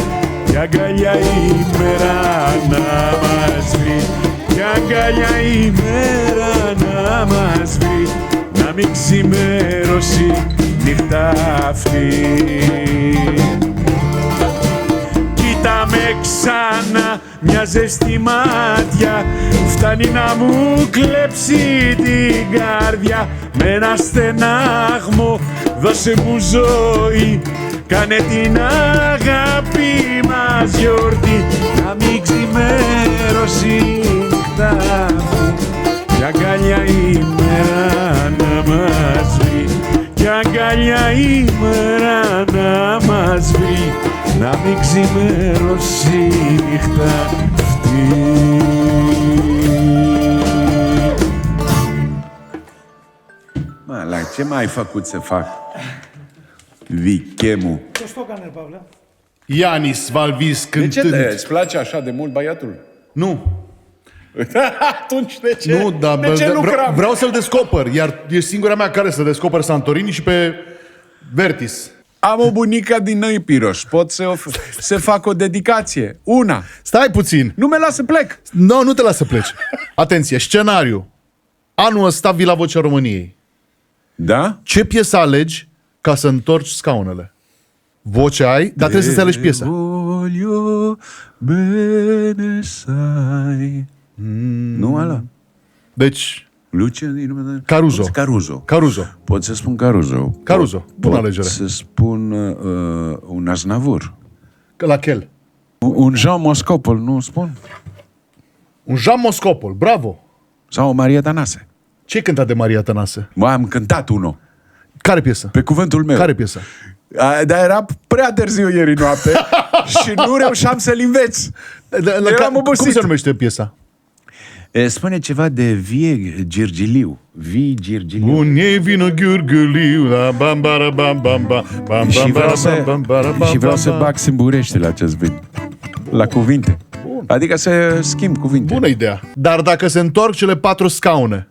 Κι αγκαλιά η μέρα να μας βρει, κι αγκαλιά η μέρα να μας βρει, να μην ξημερώσει νύχτα αυτή. Κοίτα με ξανά μια ζεστή μάτια, φτάνει να μου κλέψει την καρδιά. Με ένα στενάγμο δώσε μου ζωή, κάνε την αγάπη μας γιορτή, να μην ξημερώσει νύχτα αυτή. Κι αγκαλιά η μέρα να μας βρει, κι αγκαλιά η μέρα να μας βρει, να μην ξημερώσει νύχτα αυτή. Mă, la ce m-ai făcut să fac? Vichemu. Ποιος το έκανε, Παύλε? Ianis Valvis De ce cântând. îți place așa de mult băiatul? Nu, Atunci de ce? nu, dar de ce lucram? vreau să-l descoper, iar e singura mea care să descoper Santorini și pe Vertis. Am o bunică din Ipiros. Pot să fac o dedicație. Una. Stai puțin. Nu me lasă plec. Nu, nu te las să pleci. Atenție, scenariu. Anul ăsta vii la Vocea României. Da? Ce piesă alegi ca să întorci scaunele? Voce ai, dar trebuie să alegi piesa. Voglio bene sai. Nu ăla? Deci, Lucian din nume. Caruso. Caruso. Caruso. Pot să spun Caruso. Caruso. Bună Pot alegere. să spun un Aznavour. La Chel. Un Jean Moscopol, nu spun? Un Jean Moscopol, bravo. Sau o Maria Tănase. Ce cânta de Maria Tănase? Mă, am cântat unul. Care piesă? Pe cuvântul meu. Care piesă? Dar era prea târziu ieri noapte și nu reușeam să-l înveț. Eram obosit. Cum se numește piesa? Spune ceva de Vie Girgiliu. Vie Girgiliu. Bun, ei vino Gheorghiuliu, la bam bara bam bam bam bam Și bam bara bam vreau să, și vreau bam să bam. bag sâmbureștile acest vin. La cuvinte. Adică să schimb cuvinte. Bună ideea. Dar dacă se întorc cele 4 scaune,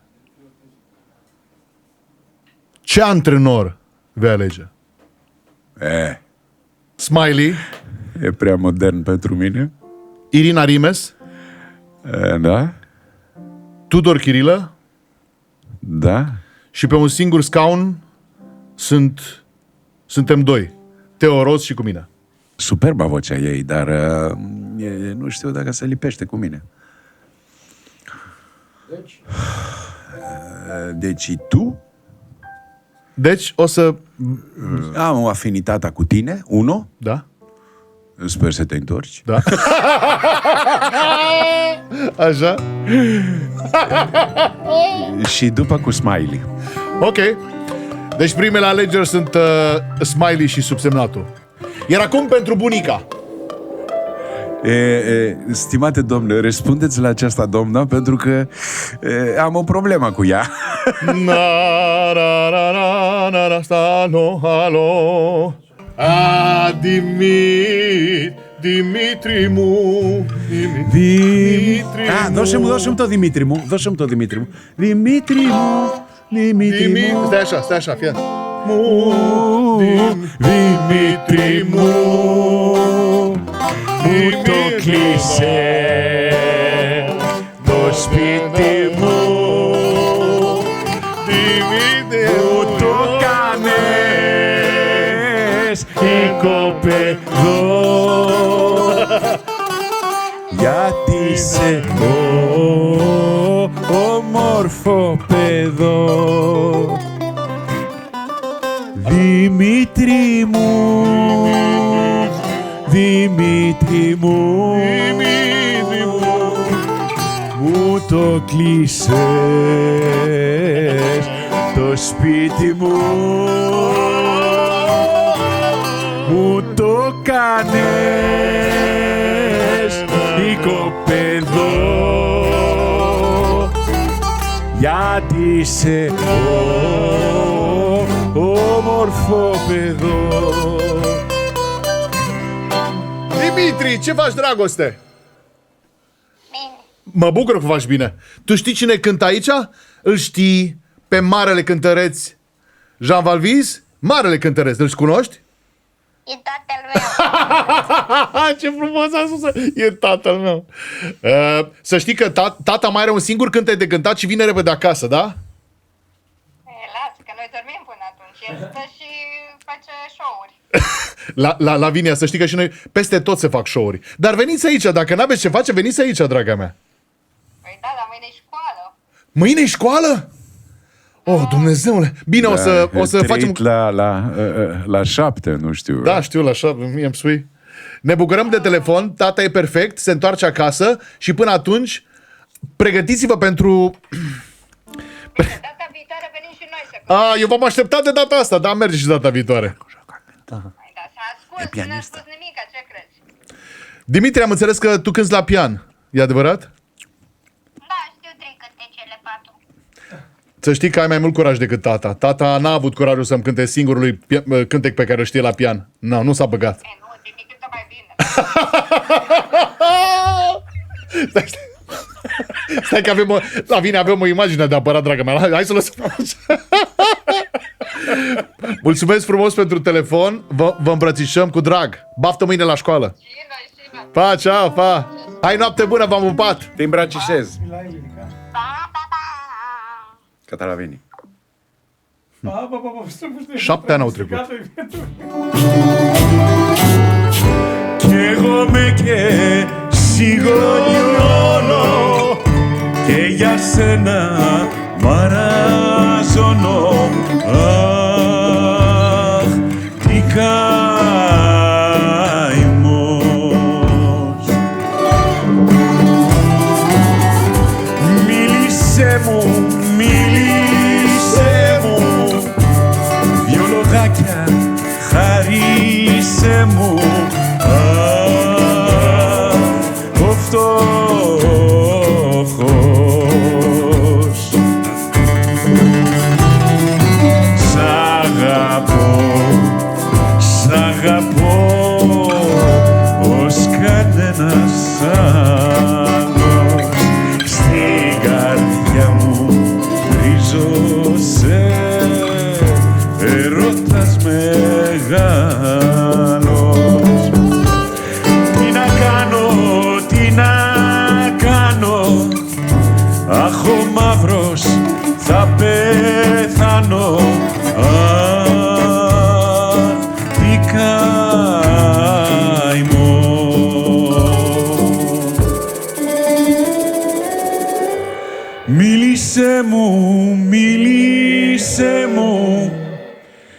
ce antrenor vei alege? Smiley, E prea modern pentru mine. Irina Rimes, Da? Tudor Chirilă Da? și pe un singur scaun suntem 2. Teo Roz și cu mine. Superba vocea ei, dar nu știu dacă se lipește cu mine. Deci tu? Deci o să... Am o afinitate cu tine, uno. Da? Sper să te întorci. Da. Așa? Și după cu Smiley. Ok. Deci primele alegeri sunt Smiley și subsemnatul. Iar acum pentru bunica. Stimate domnule, răspundeți la aceasta, doamna, pentru că am o problemă cu ea. Na, na, na, na, na, na, sta, no, alo. Dimitri mu. Δώσε μου το Δημήτρη μου. Δημήτρη μου. Dimitri, stai așa, fii. Δημήτρη μου, μου το κλείσε το σπίτι μου, μου το κάνες οικοπεδό, γιατί είσαι όμορφο παιδό. Δημήτρη μου, Δημήτρη μου, μου το κλείσες το σπίτι μου, μου το κάνες οικοπεδό, γιατί είσαι όμορφο παιδό. Dimitri, ce faci, dragoste? Mă bucur că faci bine. Tu știi cine cântă aici? Îl știi pe marele cântăreț Jean Valvis? Marele cântăreț, îl cunoști? E tatăl meu. Ce frumos a spus! E tatăl meu. Să știi că tata mai are un singur cântec de cântat și vine repede acasă, da? Lasă, că noi dormim până atunci. El stă și face show-uri. La Lavinia, să știi că și noi peste tot se fac show-uri. Dar veniți aici, dacă n-aveți ce face, veniți aici, draga mea. Păi da, dar mâine e școală. Mâine e școală? Oh, Dumnezeule! Bine, o să facem... La 7, nu știu. Da, știu, la 7, mie îmi spui. Ne bucurăm de telefon, tata e perfect, se întoarce acasă și până atunci pregătiți-vă pentru... Bine, data viitoare venim și noi să Eu v-am așteptat de data asta, da, merge și data viitoare. Păi da, să ascult, nu ne-a spus nimic, ce crezi? Dimitri, am înțeles că tu cânti la pian. E adevărat? Da, știu 3 cântecele 4. Să știi că ai mai mult curaj decât tata. Tata n-a avut curajul să-mi cânte singurul cântec pe care îl știe la pian. Nu s-a băgat. Nu, Dimi cântă mai bine. Stai că avem o imagine de apărat, dragă mea. Hai să lăsăm așa. Mulțumesc frumos pentru telefon. Vă îmbrățișăm cu drag. Baftă mâine la școală. Pa, ceau, pa. Hai, noapte bună, v-am pupat. Te îmbrățișez. Pa, pa, pa. Cata la veni. 7 ani au trecut. Κι εγώ με και σιγωνιώνω και για σένα μαραζώνω. Αχ, τι καημός. Μίλησέ μου, μίλησέ μου, δυο λογάκια χαρίσέ μου. Ο φτωχός. Σ' αγαπώ ως κανένας άλλος. Στην καρδιά μου ρίζωσε ερώτας μεγάλος. Τι να κάνω, αχ ο μαύρος θα πεθάνω. Αχ, τι καημός. Μίλησέ μου,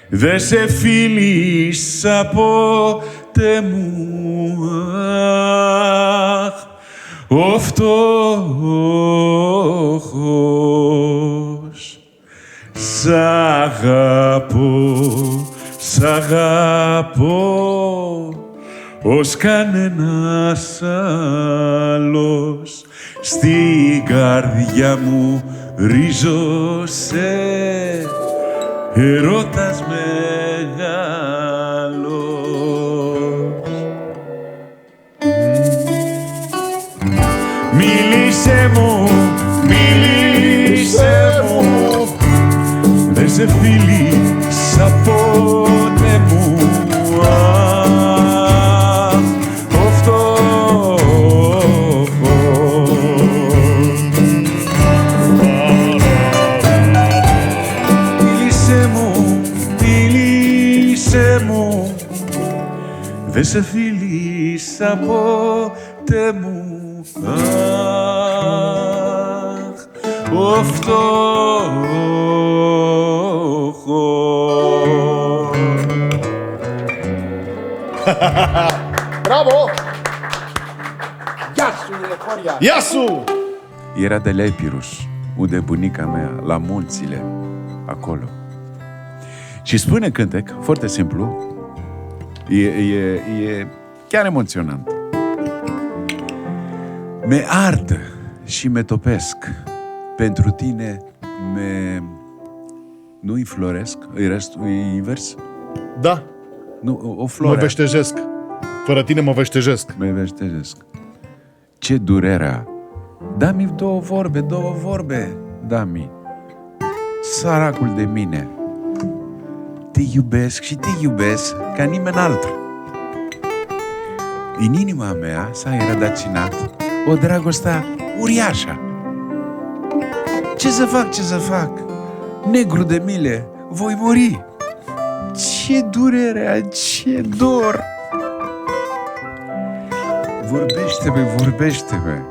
δε σε φίλησα ποτέ μου. Αχ, ο φτωχός. Σ' αγαπώ ως κανένας άλλος. Στην καρδιά μου ρίζωσε ερώτας μεγάλος. Μίλησέ μου, σαπότε μου. Δεν σε φίλησα ποτέ μου. Αχ, ο φτώχος. Bravo! Γεια σου, Ηλεχώρια! Γεια σου! Era de la Epirus, unde bunica mea, la munțile, acolo. Și spune cântec, foarte simplu, e chiar emoționant. Me ard și me topesc, pentru tine nu înfloresc, restul e invers? Da. Nu, o floare. Mă veștejesc. Fără tine mă veștejesc. Mă veștejesc. Ce durerea. Da-mi două vorbe, da-mi. Săracul de mine. Te iubesc și te iubesc ca nimeni altul. În inima mea s-a rădăcinat o dragoste uriașă. Ce să fac? Negru de mile, voi muri. Ce durerea, ce dor! Vorbește-me.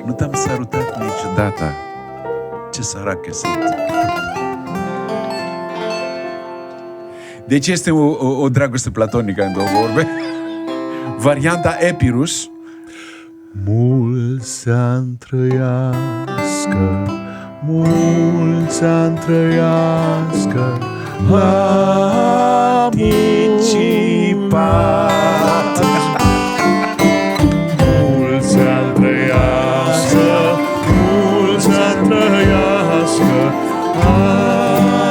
Nu te-am sărutat niciodată. Ce săracă sunt. Deci este o dragoste platonică în două vorbe. Varianta Epirus. Mulți ani trăiască la anticipat. Mulți ani trăiască anticipat.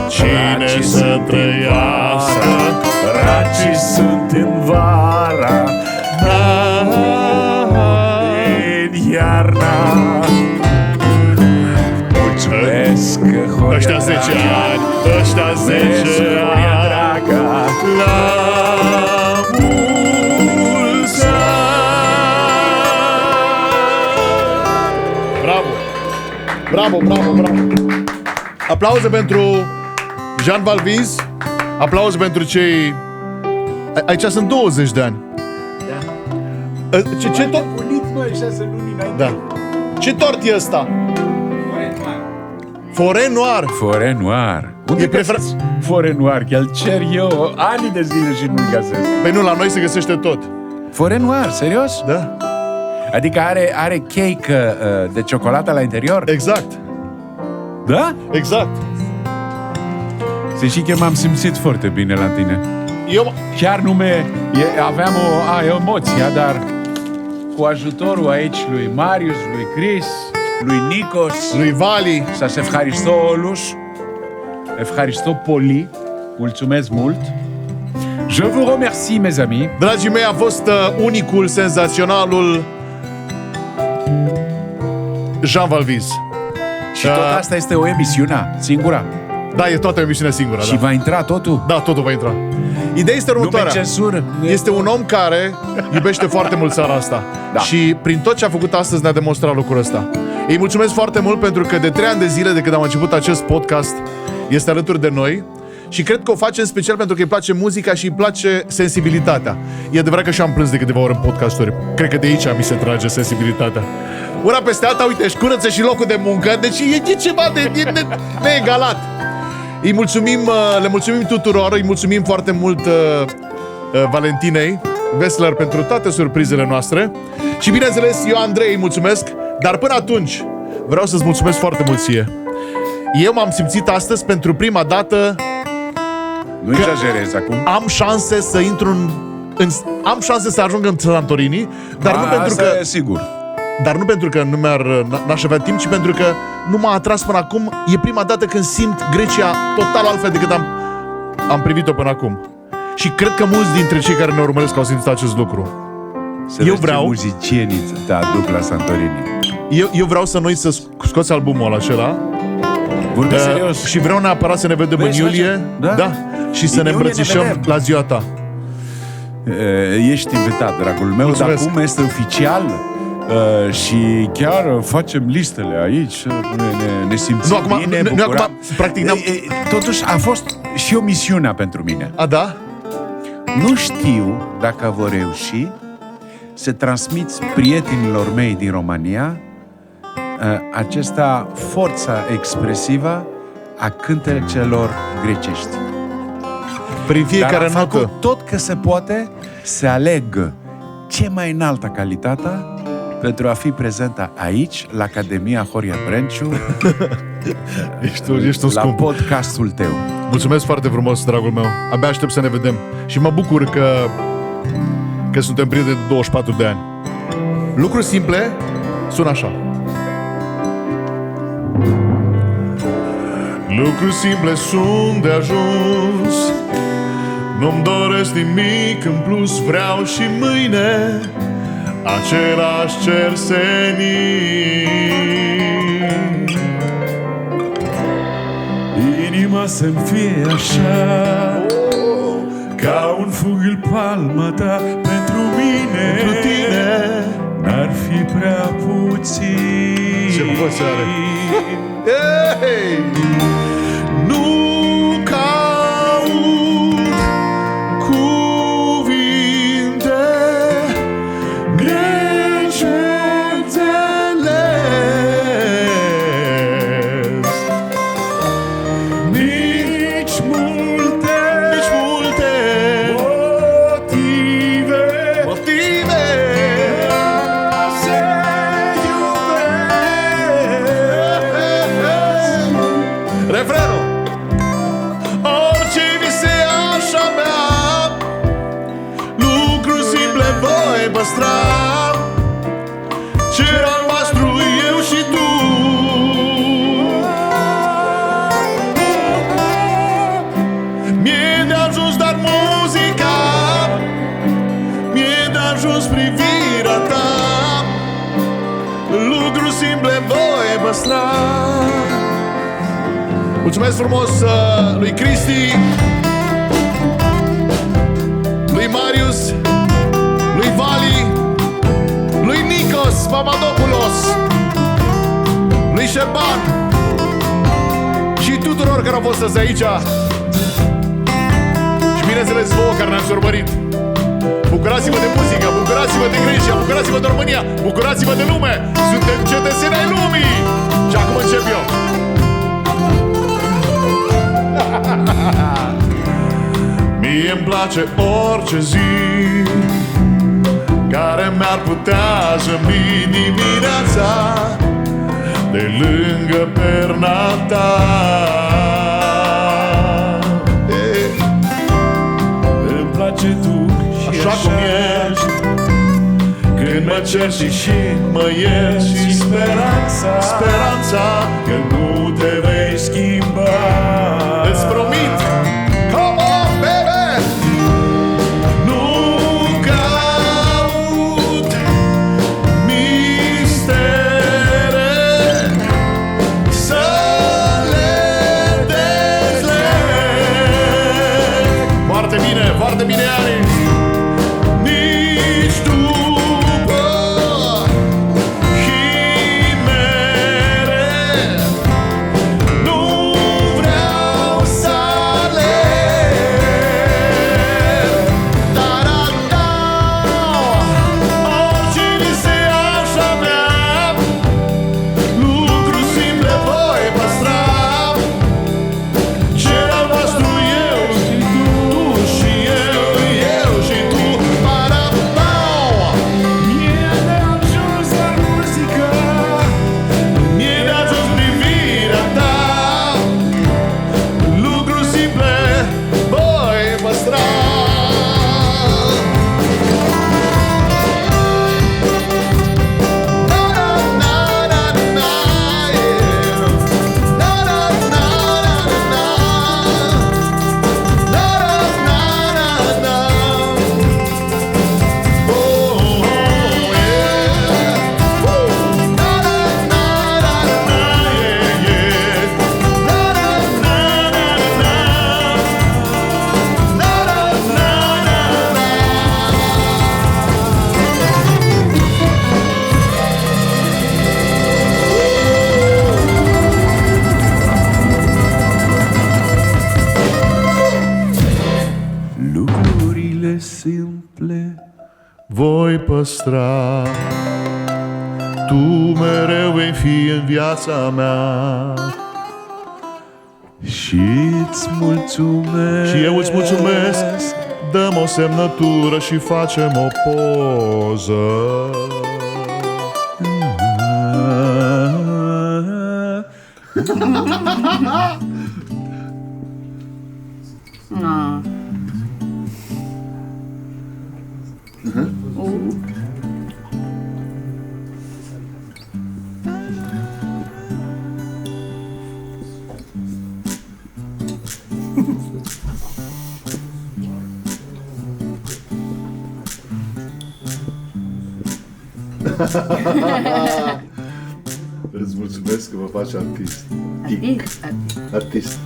Cine să trăiască, racii sunt în vara, în iarna. Mulțumesc, Horia ăștia 10 ani, ăștia 10 ani, dragă, la mulți ani. Bravo. Aplauze pentru Jean Valviz. Aplauze pentru cei... Aici sunt 20 de ani. Da. Ce tort? Unit, mă, 6 luni înainte. Da. Ce tort e ăsta? Forêt Noir. Unde găsesc Forêt Noir? Că îl cer eu ani de zile și nu-l găsesc. Păi nu, la noi se găsește tot. Forêt Noir, serios? Da. Adică are cake de ciocolată la interior? Exact. Da? Exact. Să știi că m-am simțit foarte bine la tine. Eu... Chiar aveam o emoție, dar cu ajutorul aici lui Marius, lui Chris, lui Nikos, lui Vali, σας ευχαριστώ όλους. Ευχαριστώ πολύ. Mulțumesc mult. Je vous remercie, mes amis. Dragii mei, a fost unicul, senzaționalul Jean Valviz. Și tot asta este o emisiune singura. Da, e toată emisiunea singură. Și va intra totul? Da, totul va intra. Ideea este următoarea. Este un om care iubește foarte mult țara asta. Da. Și prin tot ce a făcut astăzi ne-a demonstrat lucrul ăsta. Îi mulțumesc foarte mult pentru că de 3 ani de zile de când am început acest podcast este alături de noi. Și cred că o face în special pentru că îi place muzica și îi place sensibilitatea. E adevărat că și-am plâns de câteva ori în podcasturi. Cred că de aici mi se trage sensibilitatea. Una peste alta, uite, își curăță și locul de muncă. Deci e ceva de neegalat. Îi mulțumim, le mulțumim tuturor, îi mulțumim foarte mult Valentinei Vesler pentru toate surprizele noastre. Și bineînțeles, eu, Andrei, îi mulțumesc. Dar până atunci, vreau să-ți mulțumesc foarte mult ție. Eu m-am simțit astăzi pentru prima dată nu exagerez acum. Am șanse să intru am șanse să ajung în Santorini, dar nu pentru că... sigur. Dar nu pentru că n-aș avea timp, ci pentru că nu m-a atras până acum. E prima dată când simt Grecia total altfel decât am privit-o până acum. Și cred că mulți dintre cei care ne urmăresc au simțit acest lucru. Eu vreau... Ce muzicienii te aduc la Santorini. Eu vreau să noi să scoți albumul acela. Vorbesc serios. Și vreau neapărat să ne vedem în iulie. Da. Și să ne îmbrățișăm la ziua ta. Ești invitat, dragul meu. Mulțumesc. Dar acum este oficial și chiar facem listele aici. Ne simțim bine, bucuram. Practic, totuși a fost și o misiune pentru mine. A, da? Nu știu dacă vor reuși să transmiți prietenilor mei din România acesta forța expresivă a cântecelor grecești. Prin fiecare Dar am notă. făcut tot că se poate să aleg ce mai înaltă calitate pentru a fi prezentă aici, la Academia Horia Brenciu, Ești un la scump. podcastul tău. Mulțumesc foarte frumos, dragul meu. Abia aștept să ne vedem. Și mă bucur că suntem prieteni de 24 de ani. Lucruri simple sună așa. Lucruri simple sunt de ajuns. Nu-mi doresc nimic în plus. Vreau și mâine același cer senin. Inima să-mi fie așa, ca un fugil palma ta. Pentru mine, Pentru tine n-ar fi prea puțin. Ce voce are! Hey! Nu caut cuvinte, nici înțeles, Nici multe motive se iubesc. Refrenul. Orice vise aș avea, lucruri simple voi păstra. Cer albastru eu și tu. Mi-e de ajuns dar muzica, mi-e de ajuns privirea ta. Lucruri simple voi păstra. Mulțumesc frumos lui Cristi, lui Marius, lui Vali, lui Nikos Mamadopoulos, lui Șerban și tuturor care au fost azi aici. Și bineînțeles vouă care ne-ați urmărit. Bucurați-vă de muzică, bucurați-vă de Grecia, bucurați-vă de România, bucurați-vă de lume. Suntem cetățeni ai lumii. Și acum încep eu. Mie-mi place orice zi care mi-ar putea zâmbi dimineața de lângă perna ta. Îmi place tu și Așa cum ești, când mă cerți și mă ierți, și speranța că nu te vei schimba. îți promit. Come on, baby! Nu caut mistere să le dezleg. Foarte bine, Ari! Nici după chimere nu vreau să alerg. Da-da-da! Orice vise aș avea, lucruri simple voi păstra. Cer albastru eu și tu și eu. voi păstra. Tu mereu vei fi în viața mea. Și-ți mulțumesc. Și eu îți mulțumesc. Dăm o semnătură și facem o poză. No. Îți mulțumesc că mă faci artist. Artist.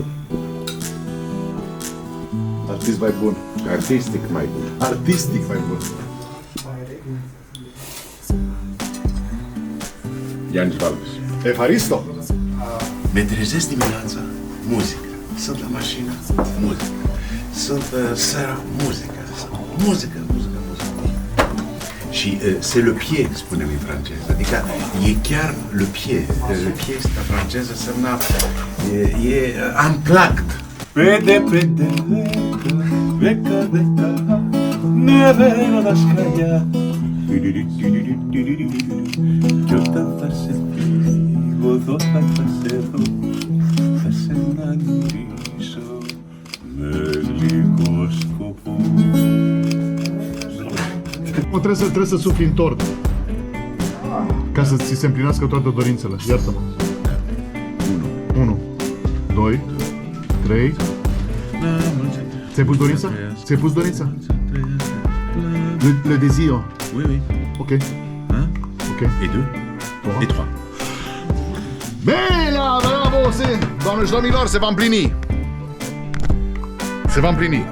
Artist mai bun. Artistic mai bun. Artistic mai bun. Ionuț Valdes. Evharisto. Me trezesc dimineața, muzică. Sunt la mașină, muzică. Sunt seara, muzică. Muzică. Și c'est le pied, spunem în franceză. Adică e chiar le pied. Le pied în franceză înseamnă e unplugged. Pede, veca, nevera da scaglia. Yo tanta sentivo, tanta sedo, fascinantiso, melicoscopo. Trebuie să sufli în tort ca să ți se împlinească toate dorințele. Iartă-mă. 1, 2, 3. Ți-ai pus dorința? Ți-ai pus dorința? Le désir. Oui. Ok. Ok. Et deux. Et trois. Bine, bravo! Doamne și domnilor, se va împlini! Se va împlini!